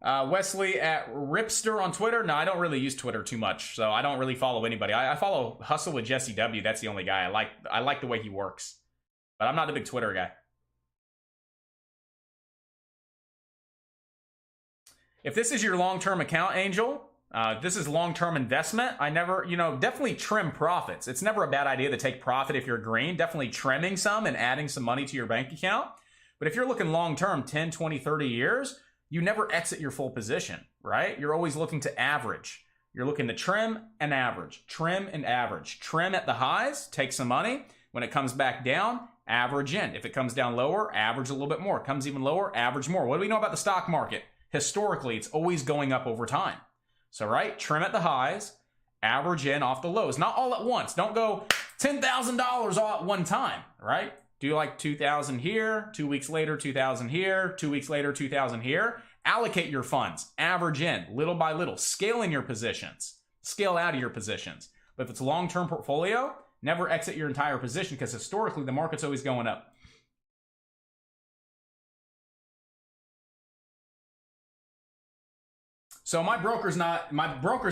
Wesley at Ripster on Twitter. No, I don't really use Twitter too much, so I don't really follow anybody. I follow Hustle with Jesse W. That's the only guy I like. I like the way he works, but I'm not a big Twitter guy. If this is your long-term account, Angel, this is long-term investment. I never, definitely trim profits. It's never a bad idea to take profit if you're green. Definitely trimming some and adding some money to your bank account. But if you're looking long-term, 10, 20, 30 years, you never exit your full position, right? You're always looking to average. You're looking to trim and average, trim and average. Trim at the highs, take some money. When it comes back down, average in. If it comes down lower, average a little bit more. Comes even lower, average more. What do we know about the stock market? Historically, it's always going up over time. So, right, trim at the highs, average in off the lows. Not all at once. Don't go $10,000 all at one time, right? Do like 2,000 here, 2 weeks later, 2,000 here, 2 weeks later, 2,000 here. Allocate your funds, average in, little by little. Scale in your positions, scale out of your positions. But if it's a long-term portfolio, never exit your entire position because historically the market's always going up. So my broker's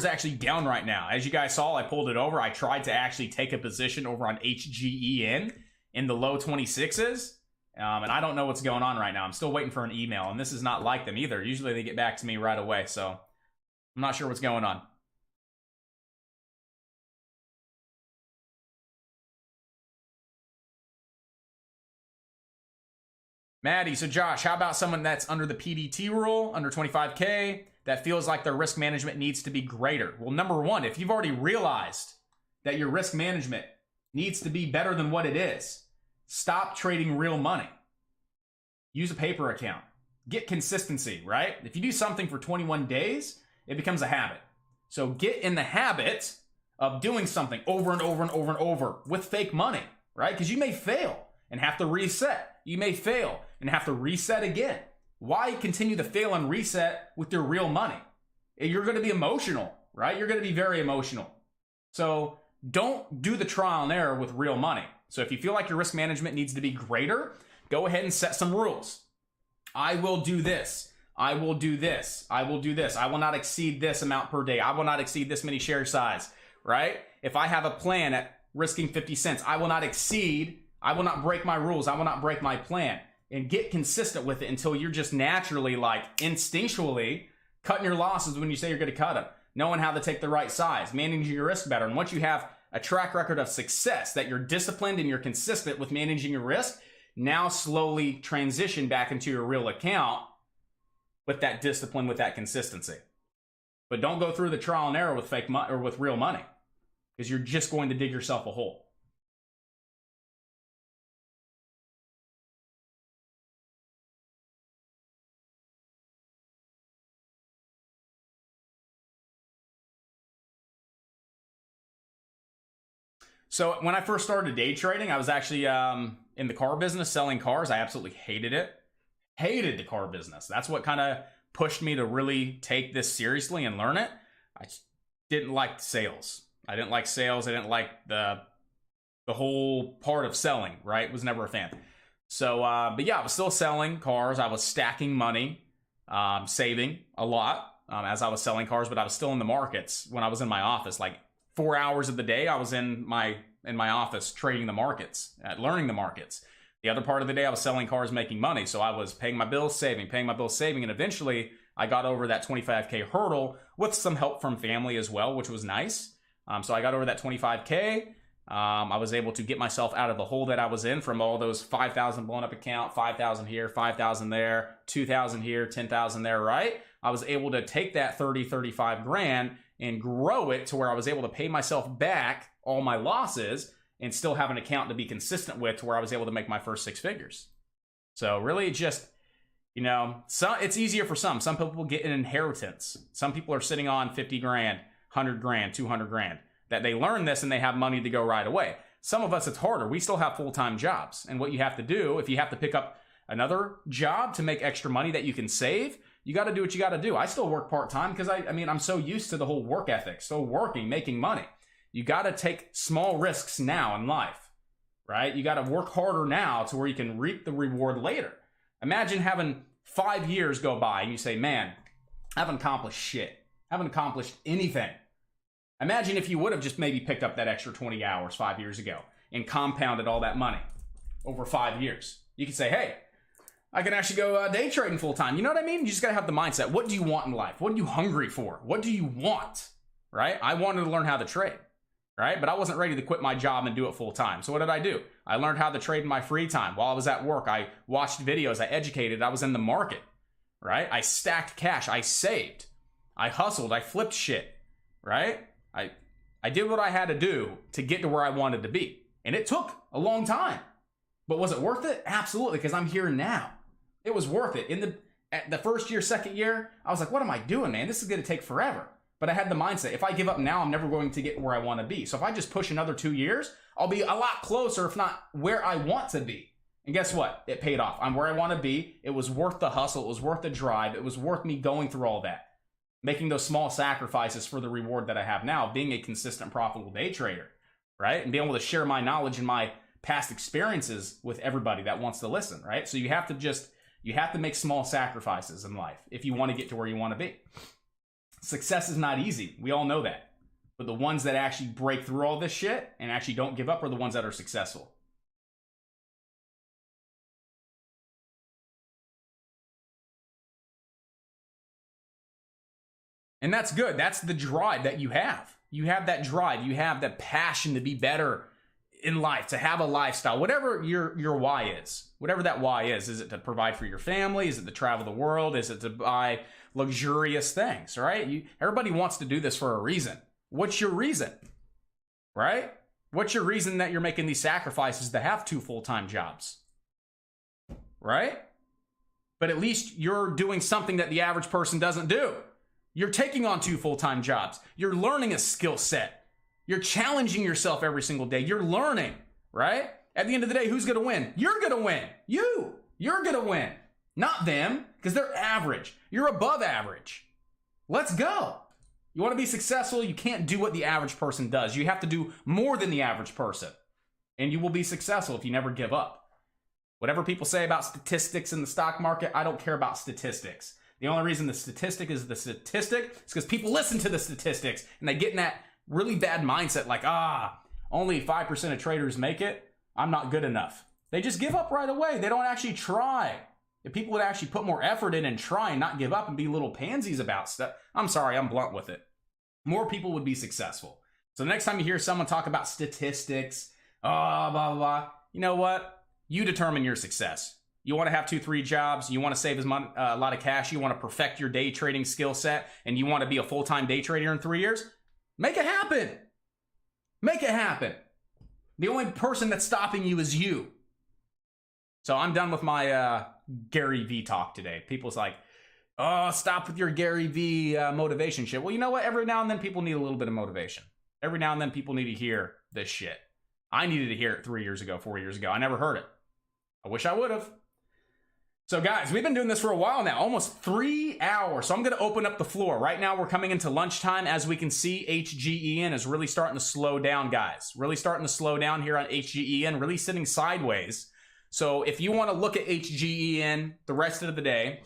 actually down right now. As you guys saw, I pulled it over. I tried to actually take a position over on HGEN in the low 26s. And I don't know what's going on right now. I'm still waiting for an email, and this is not like them either. Usually they get back to me right away, so I'm not sure what's going on. Maddie, so Josh, how about someone that's under the PDT rule, under 25K, that feels like their risk management needs to be greater? Well, number one, if you've already realized that your risk management needs to be better than what it is, stop trading real money. Use a paper account. Get consistency, right? If you do something for 21 days, it becomes a habit. So get in the habit of doing something over and over and over and over with fake money, right? Because you may fail and have to reset. You may fail and have to reset again. Why continue to fail and reset with your real money? You're going to be emotional, right? You're going to be very emotional. So don't do the trial and error with real money. So if you feel like your risk management needs to be greater, go ahead and set some rules. I will do this. I will do this. I will do this. I will not exceed this amount per day. I will not exceed this many share size, right? If I have a plan at risking 50 cents, I will not exceed. I will not break my rules. I will not break my plan. And get consistent with it until you're just naturally, like instinctually, cutting your losses when you say you're going to cut them. Knowing how to take the right size, managing your risk better. And once you have a track record of success, that you're disciplined and you're consistent with managing your risk, now slowly transition back into your real account with that discipline, with that consistency. But don't go through the trial and error with fake money or with real money, because you're just going to dig yourself a hole. So when I first started day trading, I was actually in the car business selling cars. I absolutely hated it. Hated the car business. That's what kind of pushed me to really take this seriously and learn it. I just didn't like sales. I didn't like sales. I didn't like the whole part of selling, right? Was never a fan. So, but yeah, I was still selling cars. I was stacking money, saving a lot as I was selling cars, but I was still in the markets when I was in my office. Like 4 hours of the day, I was in my office trading the markets, learning the markets. The other part of the day, I was selling cars, making money. So I was paying my bills, saving, and eventually I got over that 25K hurdle with some help from family as well, which was nice. So I got over that 25K. I was able to get myself out of the hole that I was in from all those 5,000 blown up account, 5,000 here, 5,000 there, 2,000 here, 10,000 there, right? I was able to take that 30, 35 grand and grow it to where I was able to pay myself back all my losses and still have an account to be consistent with, to where I was able to make my first 6 figures. So really just, it's easier for some. Some people get an inheritance. Some people are sitting on 50 grand, 100 grand, 200 grand, that they learn this and they have money to go right away. Some of us, it's harder. We still have full-time jobs. And what you have to do, if you have to pick up another job to make extra money that you can save, you got to do what you got to do. I still work part-time because I mean, I'm so used to the whole work ethic, still working, making money. You got to take small risks now in life, right? You got to work harder now to where you can reap the reward later. Imagine having 5 years go by and you say, man, I haven't accomplished shit. I haven't accomplished anything. Imagine if you would have just maybe picked up that extra 20 hours 5 years ago and compounded all that money over 5 years. You could say, hey, I can actually go day trading full time. You know what I mean? You just got to have the mindset. What do you want in life? What are you hungry for? What do you want? Right? I wanted to learn how to trade, right? But I wasn't ready to quit my job and do it full time. So what did I do? I learned how to trade in my free time. While I was at work, I watched videos, I educated, I was in the market, right? I stacked cash, I saved, I hustled, I flipped shit, right? I did what I had to do to get to where I wanted to be. And it took a long time. But was it worth it? Absolutely, because I'm here now. It was worth it. At the first year, second year, I was like, what am I doing, man? This is going to take forever. But I had the mindset, if I give up now, I'm never going to get where I want to be. So if I just push another 2 years, I'll be a lot closer, if not where I want to be. And guess what? It paid off. I'm where I want to be. It was worth the hustle. It was worth the drive. It was worth me going through all that. Making those small sacrifices for the reward that I have now, being a consistent, profitable day trader, right? And being able to share my knowledge and my past experiences with everybody that wants to listen, right? So you have to make small sacrifices in life if you want to get to where you want to be. Success is not easy. We all know that. But the ones that actually break through all this shit and actually don't give up are the ones that are successful. And that's good. That's the drive that you have. You have that drive. You have that passion to be better in life, to have a lifestyle, whatever your why is, whatever that why is. Is it to provide for your family? Is it to travel the world? Is it to buy luxurious things, right? Everybody wants to do this for a reason. What's your reason, right? What's your reason that you're making these sacrifices to have 2 full-time jobs, right? But at least you're doing something that the average person doesn't do. You're taking on 2 full-time jobs. You're learning a skill set. You're challenging yourself every single day. You're learning, right? At the end of the day, who's going to win? You're going to win. You're going to win. Not them, because they're average. You're above average. Let's go. You want to be successful, you can't do what the average person does. You have to do more than the average person. And you will be successful if you never give up. Whatever people say about statistics in the stock market, I don't care about statistics. The only reason the statistic is the statistic is because people listen to the statistics and they get in that really bad mindset like, only 5% of traders make it. I'm not good enough. They just give up right away. They don't actually try. If people would actually put more effort in and try and not give up and be little pansies about stuff, I'm sorry, I'm blunt with it, more people would be successful. So the next time you hear someone talk about statistics, blah, blah, blah, you know what? You determine your success. You want to have 2-3 jobs. You want to save a lot of cash. You want to perfect your day trading skill set, and you want to be a full-time day trader in 3 years. Make it happen. Make it happen. The only person that's stopping you is you. So I'm done with my Gary V talk today. People's like, oh, stop with your Gary V motivation shit. Well, you know what? Every now and then people need a little bit of motivation. Every now and then people need to hear this shit. I needed to hear it 3 years ago, 4 years ago. I never heard it. I wish I would have. So guys, we've been doing this for a while now, almost 3 hours. So I'm going to open up the floor. Right now we're coming into lunchtime. As we can see, HGEN is really starting to slow down, guys. Really starting to slow down here on HGEN, really sitting sideways. So if you want to look at HGEN the rest of the day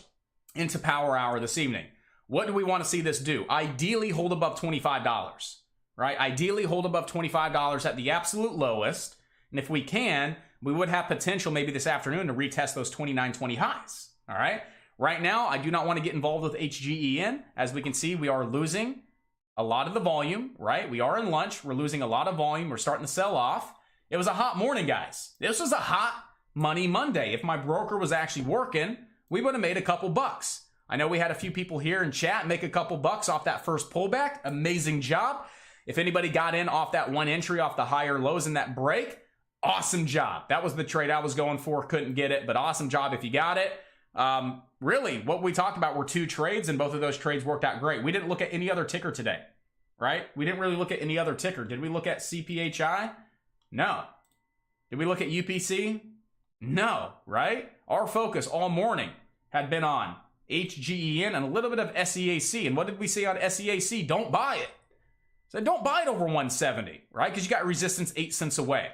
into Power Hour this evening, what do we want to see this do? Ideally hold above $25, right? Ideally hold above $25 at the absolute lowest. And if we can, we would have potential maybe this afternoon to retest those 29.20 highs, all right? Right now, I do not want to get involved with HGEN. As we can see, we are losing a lot of the volume, right? We are in lunch. We're losing a lot of volume. We're starting to sell off. It was a hot morning, guys. This was a hot Money Monday. If my broker was actually working, we would have made a couple bucks. I know we had a few people here in chat make a couple bucks off that first pullback. Amazing job. If anybody got in off that one entry off the higher lows in that break, awesome job. That was the trade I was going for. Couldn't get it, but awesome job if you got it. Really, what we talked about were 2 trades, and both of those trades worked out great. We didn't look at any other ticker today, right? We didn't really look at any other ticker. Did we look at CPHI? No. Did we look at UPC? No, right? Our focus all morning had been on HGEN and a little bit of SEAC. And what did we say on SEAC? Don't buy it. So don't buy it over 170, right? Because you got resistance 8 cents away.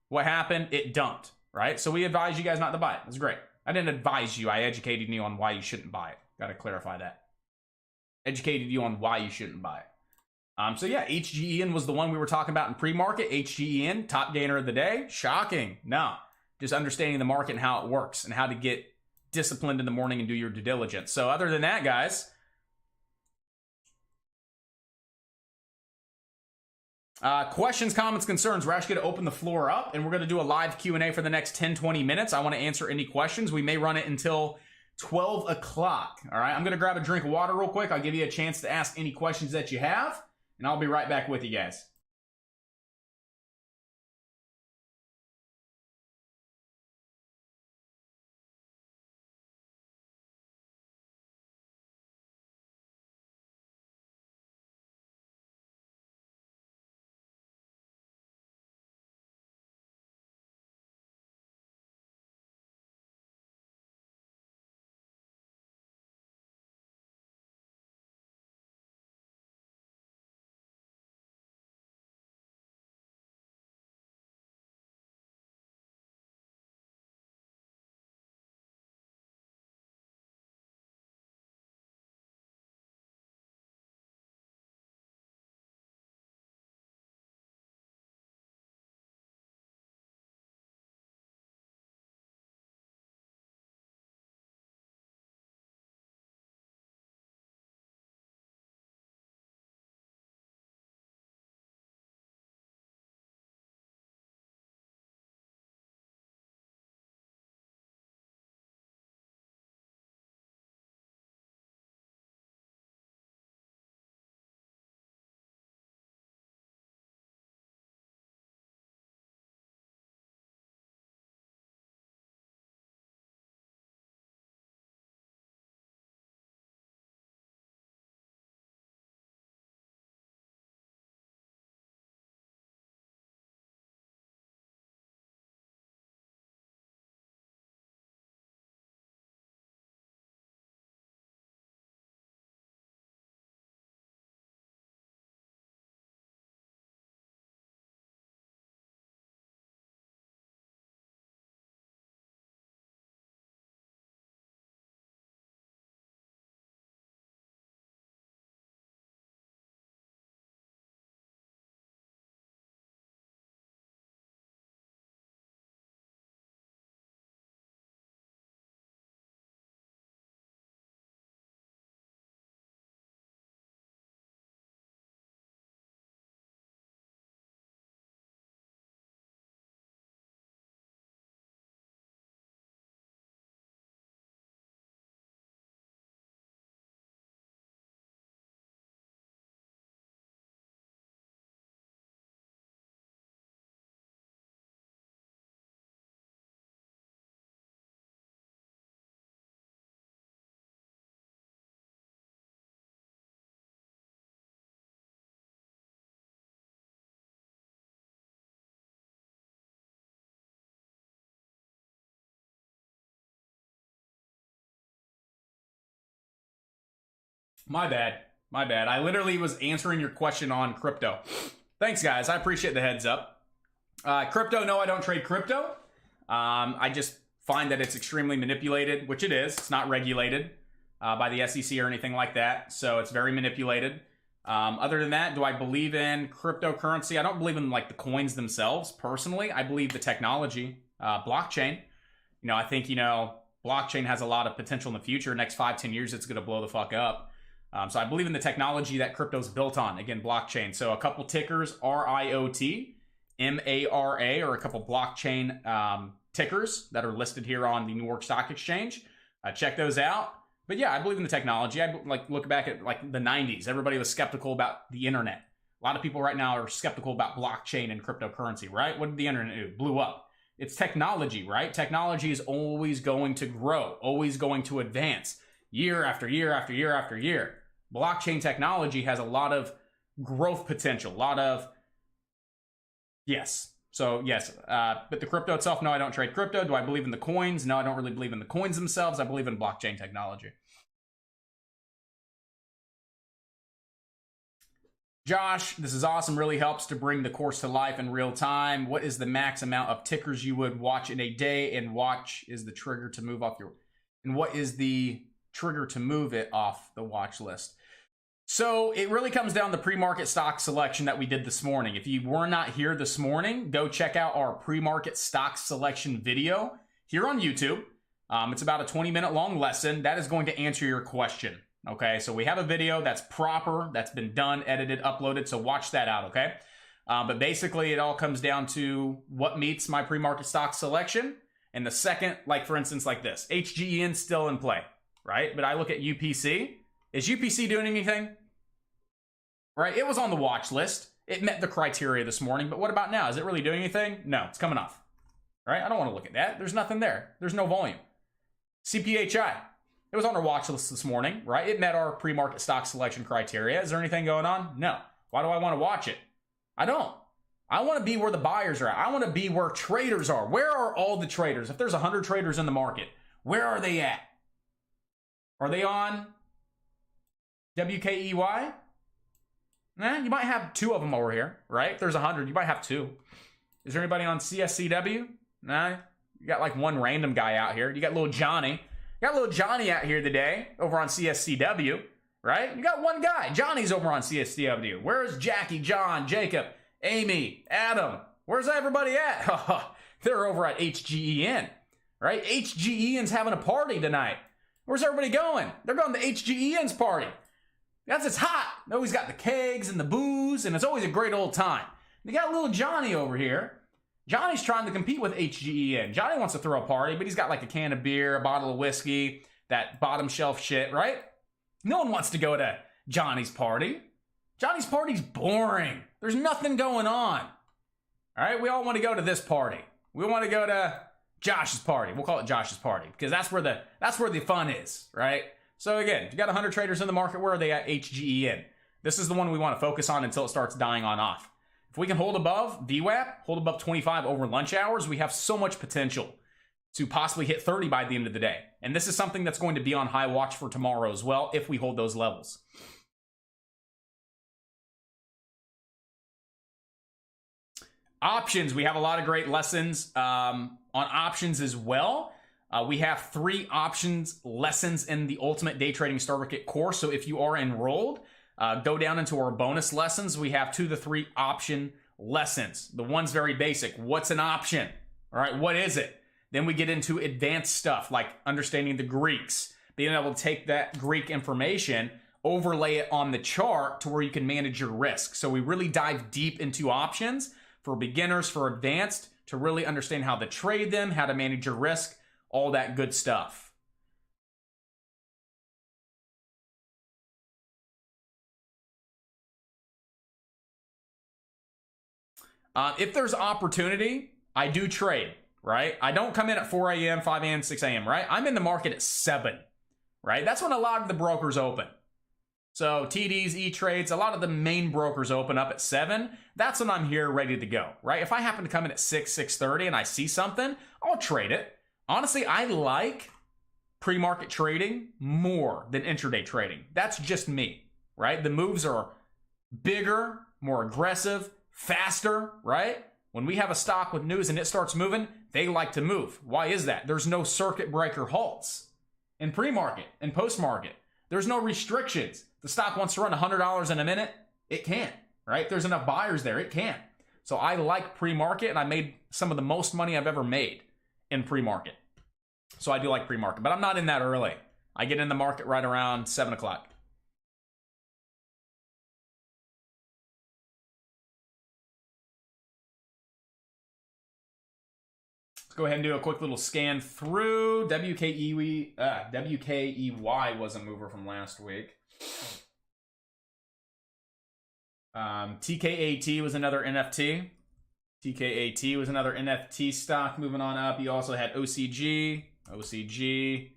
What happened? It dumped, right? So we advised you guys not to buy it. That's great. I didn't advise you. I educated you on why you shouldn't buy it. Got to clarify that. Educated you on why you shouldn't buy it. So yeah, HGEN was the one we were talking about in pre-market. HGEN, top gainer of the day. Shocking. No. Just understanding the market and how it works and how to get disciplined in the morning and do your due diligence. So other than that, guys, questions, comments, concerns. We're actually going to open the floor up and we're going to do a live Q&A for the next 10-20 minutes. I want to answer any questions. We may run it until 12 o'clock. All right, I'm going to grab a drink of water real quick. I'll give you a chance to ask any questions that you have, and I'll be right back with you guys. My bad. My bad. I literally was answering your question on crypto. Thanks, guys. I appreciate the heads up. Crypto, no, I don't trade crypto. I just find that it's extremely manipulated, which it is. It's not regulated by the SEC or anything like that. So it's very manipulated. Other than that, do I believe in cryptocurrency? I don't believe in like the coins themselves personally. I believe the technology, blockchain. I think, blockchain has a lot of potential in the future. Next 5-10 years, it's going to blow the fuck up. So I believe in the technology that crypto's built on. Again, blockchain. So a couple tickers, RIOT, MARA, or a couple blockchain tickers that are listed here on the New York Stock Exchange. Check those out. But yeah, I believe in the technology. I look back at like the 90s. Everybody was skeptical about the internet. A lot of people right now are skeptical about blockchain and cryptocurrency, right? What did the internet do? It blew up. It's technology, right? Technology is always going to grow, always going to advance year after year after year after year. Blockchain technology has a lot of growth potential, a lot of, yes. So yes, but the crypto itself, no, I don't trade crypto. Do I believe in the coins? No, I don't really believe in the coins themselves. I believe in blockchain technology. Josh, this is awesome. Really helps to bring the course to life in real time. What is the max amount of tickers you would watch in a day? And watch is the trigger to move off your... And what is the trigger to move it off the watch list? So it really comes down to pre-market stock selection that we did this morning. If you were not here this morning, go check out our pre-market stock selection video here on YouTube. It's about a 20-minute long lesson that is going to answer your question. Okay, so we have a video that's proper, that's been done, edited, uploaded, so watch that out, okay? But basically, it all comes down to what meets my pre-market stock selection. And the second, like for instance, like this, HGEN still in play, right? But I look at UPC. Is UPC doing anything? Right, it was on the watch list. It met the criteria this morning, but what about now? Is it really doing anything? No, it's coming off, right? I don't want to look at that. There's nothing there. There's no volume. CPHI. It was on our watch list this morning, right? It met our pre-market stock selection criteria. Is there anything going on? No. Why do I want to watch it? I don't. I want to be where the buyers are at. I want to be where traders are. Where are all the traders? If there's 100 traders in the market, where are they at? Are they on WKEY? Nah, you might have 2 of them over here, right? If there's 100, you might have 2. Is there anybody on CSCW? Nah, you got like one random guy out here. You got little Johnny. You got little Johnny out here today over on CSCW, right? You got one guy. Johnny's over on CSCW. Where's Jackie, John, Jacob, Amy, Adam? Where's everybody at? They're over at HGEN, right? HGEN's having a party tonight. Where's everybody going? They're going to HGEN's party. That's it's hot. They always got the kegs and the booze, and it's always a great old time. They got little Johnny over here. Johnny's trying to compete with HGEN. Johnny wants to throw a party, but he's got like a can of beer, a bottle of whiskey, that bottom shelf shit, right? No one wants to go to Johnny's party. Johnny's party's boring. There's nothing going on. All right, we all want to go to this party. We want to go to Josh's party. We'll call it Josh's party because that's where the fun is, right? So again, you got 100 traders in the market. Where are they at? HGEN. This is the one we want to focus on until it starts dying on off. If we can hold above VWAP, hold above 25 over lunch hours, we have so much potential to possibly hit 30 by the end of the day. And this is something that's going to be on high watch for tomorrow as well if we hold those levels. Options, we have a lot of great lessons on options as well. We have 3 options lessons in the Ultimate Day Trading Starter Kit course. So if you are enrolled, go down into our bonus lessons. We have 2 to 3 option lessons. The one's very basic. What's an option? All right, what is it? Then we get into advanced stuff like understanding the Greeks, being able to take that Greek information, overlay it on the chart to where you can manage your risk. So we really dive deep into options for beginners, for advanced, to really understand how to trade them, how to manage your risk, all that good stuff. If there's opportunity, I do trade, right? I don't come in at 4 a.m., 5 a.m., 6 a.m., right? I'm in the market at 7, right? That's when a lot of the brokers open. So TDs, E-Trades, a lot of the main brokers open up at 7. That's when I'm here ready to go, right? If I happen to come in at 6, 6:30 and I see something, I'll trade it. Honestly, I like pre-market trading more than intraday trading. That's just me, right? The moves are bigger, more aggressive, faster, right? When we have a stock with news and it starts moving, they like to move. Why is that? There's no circuit breaker halts. In pre-market and post-market, there's no restrictions. The stock wants to run $100 in a minute, it can, right? There's enough buyers there, it can. So I like pre-market, and I made some of the most money I've ever made in pre-market. So I do like pre-market, but I'm not in that early. I get in the market right around 7 o'clock. Let's go ahead and do a quick little scan through. WKEY was a mover from last week. TKAT was another NFT. TKAT was another NFT stock moving on up. You also had OCG. You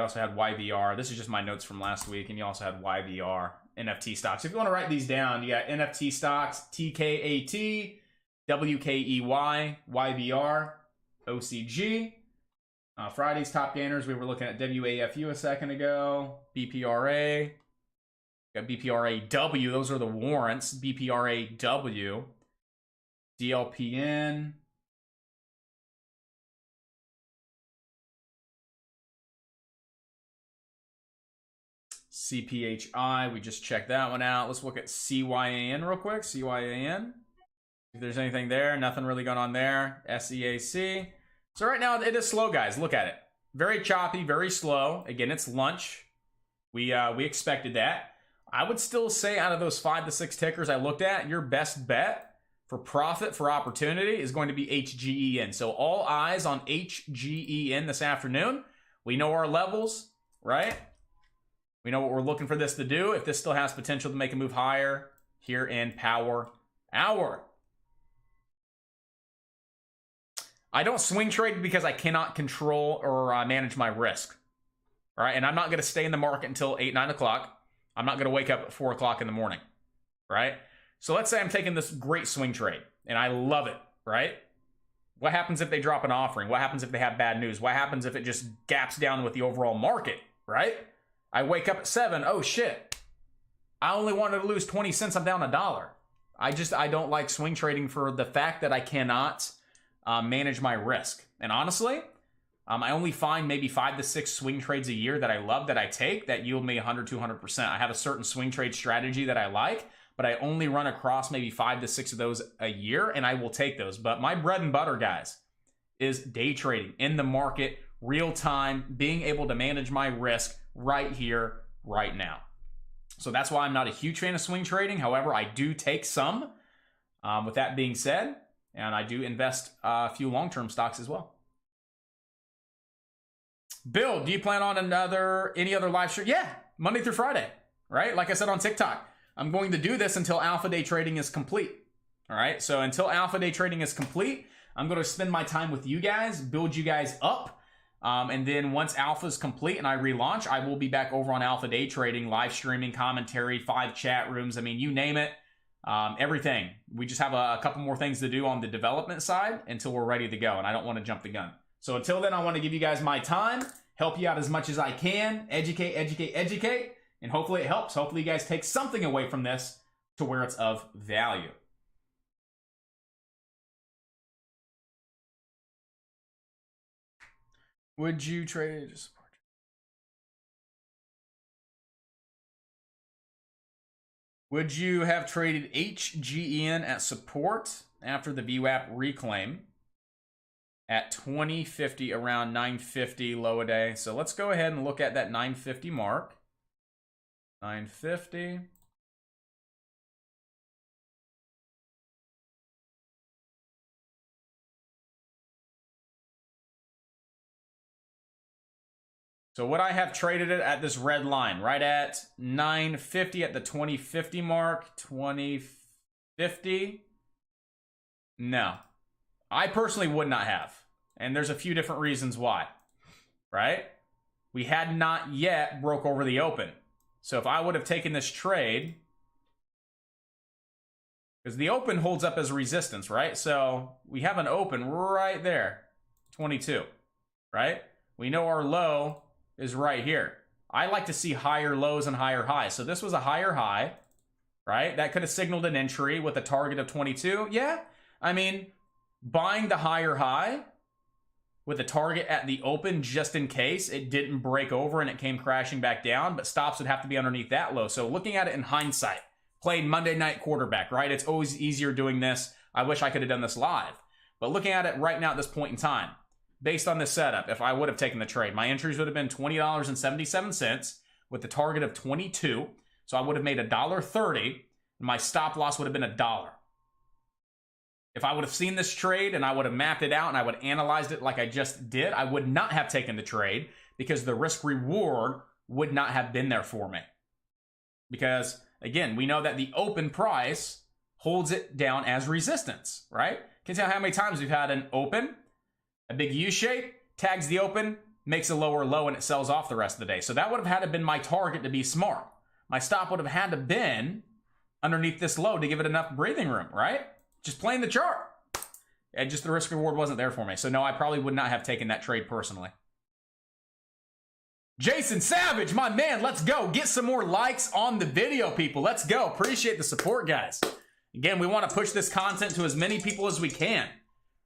also had YVR. This is just my notes from last week. And you also had YVR NFT stocks. If you want to write these down, you got NFT stocks, TKAT, WKEY, YBR, OCG. Friday's top gainers, we were looking at WAFU a second ago. BPRA. Got BPRAW. Those are the warrants. BPRAW. DLPN. CPHI. We just checked that one out. Let's look at CYAN real quick. CYAN. If there's anything there, nothing really going on there. SEAC. So right now it is slow, guys. Look at it. Very choppy, very slow. Again, it's lunch. We expected that. I would still say out of those 5 to 6 tickers I looked at, your best bet for profit, for opportunity, is going to be HGEN. So all eyes on HGEN this afternoon. We know our levels, right? We know what we're looking for this to do. If this still has potential to make a move higher here in Power Hour. I don't swing trade because I cannot control or manage my risk. All right, and I'm not going to stay in the market until 8, 9 o'clock. I'm not going to wake up at 4 o'clock in the morning, right? So let's say I'm taking this great swing trade, and I love it, right? What happens if they drop an offering? What happens if they have bad news? What happens if it just gaps down with the overall market, right? I wake up at 7. Oh, shit. I only wanted to lose 20 cents. I'm down $1. I don't like swing trading for the fact that I cannot manage my risk. And honestly, I only find maybe 5 to 6 swing trades a year that I love, that I take, that yield me 100, 200%. I have a certain swing trade strategy that I like, but I only run across maybe 5 to 6 of those a year, and I will take those. But my bread and butter, guys, is day trading in the market, real time, being able to manage my risk right here, right now. So that's why I'm not a huge fan of swing trading. However, I do take some. With that being said, and I do invest a few long-term stocks as well. Bill, do you plan on any other live stream? Yeah, Monday through Friday, right? Like I said on TikTok, I'm going to do this until Alpha Day trading is complete. All right, so until Alpha Day trading is complete, I'm going to spend my time with you guys, build you guys up. And then once Alpha is complete and I relaunch, I will be back over on Alpha Day trading, live streaming, commentary, 5 chat rooms. I mean, you name it, everything. We just have a couple more things to do on the development side until we're ready to go. And I don't want to jump the gun. So until then, I want to give you guys my time, help you out as much as I can, educate, and hopefully it helps. Hopefully you guys take something away from this to where it's of value. Would you trade? Would you have traded HGEN at support after the VWAP reclaim at 2050, around 950 low a day? So let's go ahead and look at that 950 mark. 950. So what I have traded it at this red line, right at 950 at the 2050 mark. 2050. No. I personally would not have. And there's a few different reasons why. Right? We had not yet broke over the open. So if I would have taken this trade, because the open holds up as resistance, right? So we have an open right there. 22. Right? We know our low is right here. I like to see higher lows and higher highs. So this was a higher high, right? That could have signaled an entry with a target of 22. Yeah, I mean, buying the higher high with a target at the open just in case it didn't break over and it came crashing back down, but stops would have to be underneath that low. So looking at it in hindsight, played Monday night quarterback, right? It's always easier doing this. I wish I could have done this live. But looking at it right now at this point in time, based on this setup, if I would have taken the trade, my entries would have been $20.77 with the target of 22. So I would have made $1.30. And my stop loss would have been $1. If I would have seen this trade and I would have mapped it out and I would have analyzed it like I just did, I would not have taken the trade because the risk reward would not have been there for me. Because again, we know that the open price holds it down as resistance, right? Can you tell how many times we've had an open, a big U shape, tags the open, makes a lower low, and it sells off the rest of the day. So that would have had to been my target to be smart. My stop would have had to been underneath this low to give it enough breathing room, right? Just playing the chart. And just the risk reward wasn't there for me. So no, I probably would not have taken that trade personally. Jason Savage, my man, let's go. Get some more likes on the video, people. Let's go. Appreciate the support, guys. Again, we want to push this content to as many people as we can,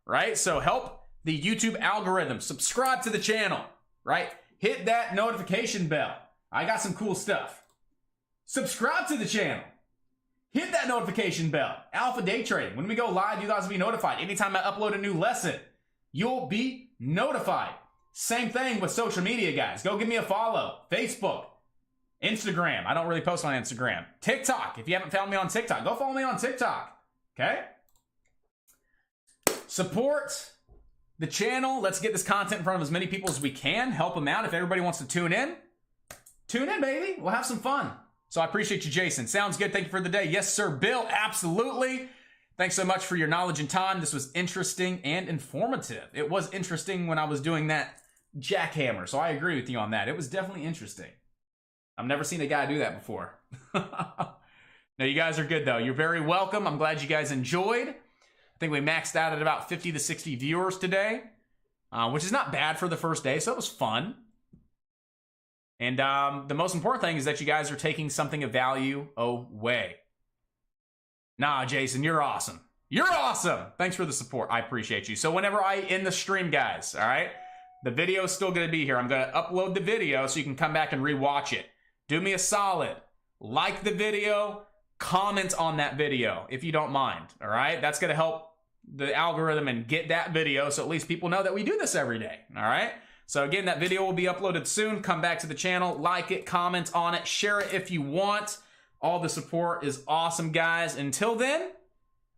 right? So help the YouTube algorithm. Subscribe to the channel, right? Hit that notification bell. I got some cool stuff. Subscribe to the channel. Hit that notification bell. Alpha Day Trading. When we go live, you guys will be notified. Anytime I upload a new lesson, you'll be notified. Same thing with social media, guys. Go give me a follow. Facebook, Instagram. I don't really post on Instagram. TikTok. If you haven't found me on TikTok, go follow me on TikTok. Okay? Support the channel. Let's get this content in front of as many people as we can. Help them out. If everybody wants to tune in, baby. We'll have some fun. So I appreciate you, Jason. Sounds good. Thank you for the day. Yes, sir, Bill. Absolutely. Thanks so much for your knowledge and time. This was interesting and informative. It was interesting when I was doing that jackhammer, so I agree with you on that. It was definitely interesting. I've never seen a guy do that before. No, you guys are good, though. You're very welcome. I'm glad you guys enjoyed. I think we maxed out at about 50 to 60 viewers today, which is not bad for the first day, so it was fun. And the most important thing is that you guys are taking something of value away. Nah, Jason, you're awesome. You're awesome. Thanks for the support. I appreciate you. So whenever I end the stream, guys, all right, the video is still going to be here. I'm going to upload the video so you can come back and rewatch it. Do me a solid. Like the video. Comment on that video if you don't mind, all right? That's going to help the algorithm and get that video so at least people know that we do this every day, all right? So again, that video will be uploaded soon. Come back to the channel, like it, comment on it, share it if you want. All the support is awesome, guys. Until then,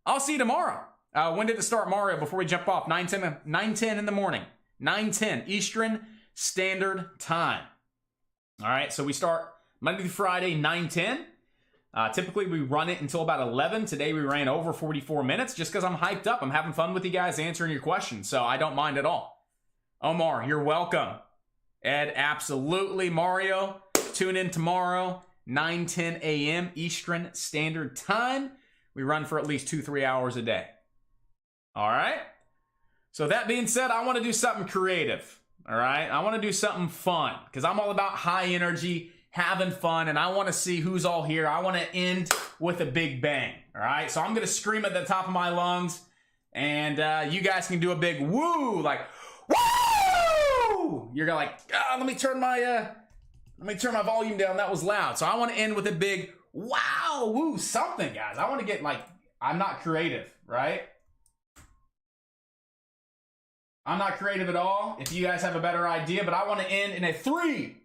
I'll see you tomorrow. When did it start, Mario, before we jump off? 9:10 in the morning. 9:10 Eastern Standard Time. All right, so we start Monday through Friday, 9:10. Typically, we run it until about 11. Today, we ran over 44 minutes just because I'm hyped up. I'm having fun with you guys answering your questions, so I don't mind at all. Omar, you're welcome. Ed, absolutely. Mario, tune in tomorrow, 9:10 a.m. Eastern Standard Time. We run for at least 2-3 hours a day. All right? So that being said, I want to do something creative, all right? I want to do something fun because I'm all about high energy, having fun, and I want to see who's all here. I want to end with a big bang, all right? So I'm going to scream at the top of my lungs, and you guys can do a big woo, like, woo! You're going to like, let me turn my volume down. That was loud. So I want to end with a big wow, woo, something, guys. I want to get like, I'm not creative, right? I'm not creative at all. If you guys have a better idea, but I want to end in a 3,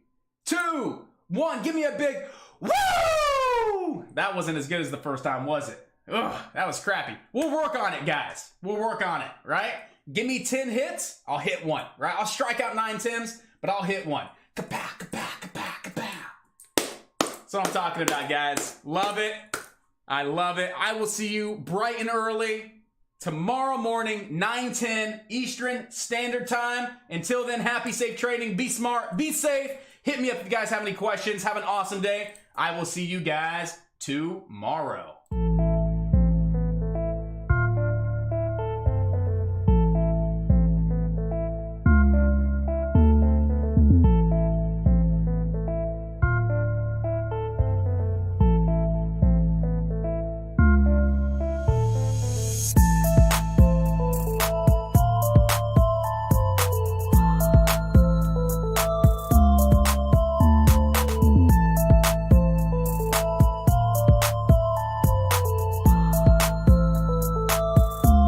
2, 1. Give me a big woo! That wasn't as good as the first time, was it? Ugh, that was crappy. We'll work on it, guys. We'll work on it, right? Give me 10 hits, I'll hit one, right? I'll strike out 9 10s, but I'll hit one. Kapow, kapow, kapow, kapow. That's what I'm talking about, guys. Love it. I love it. I will see you bright and early tomorrow morning, 9:10 Eastern Standard Time. Until then, happy, safe trading. Be smart, be safe. Hit me up if you guys have any questions. Have an awesome day. I will see you guys tomorrow.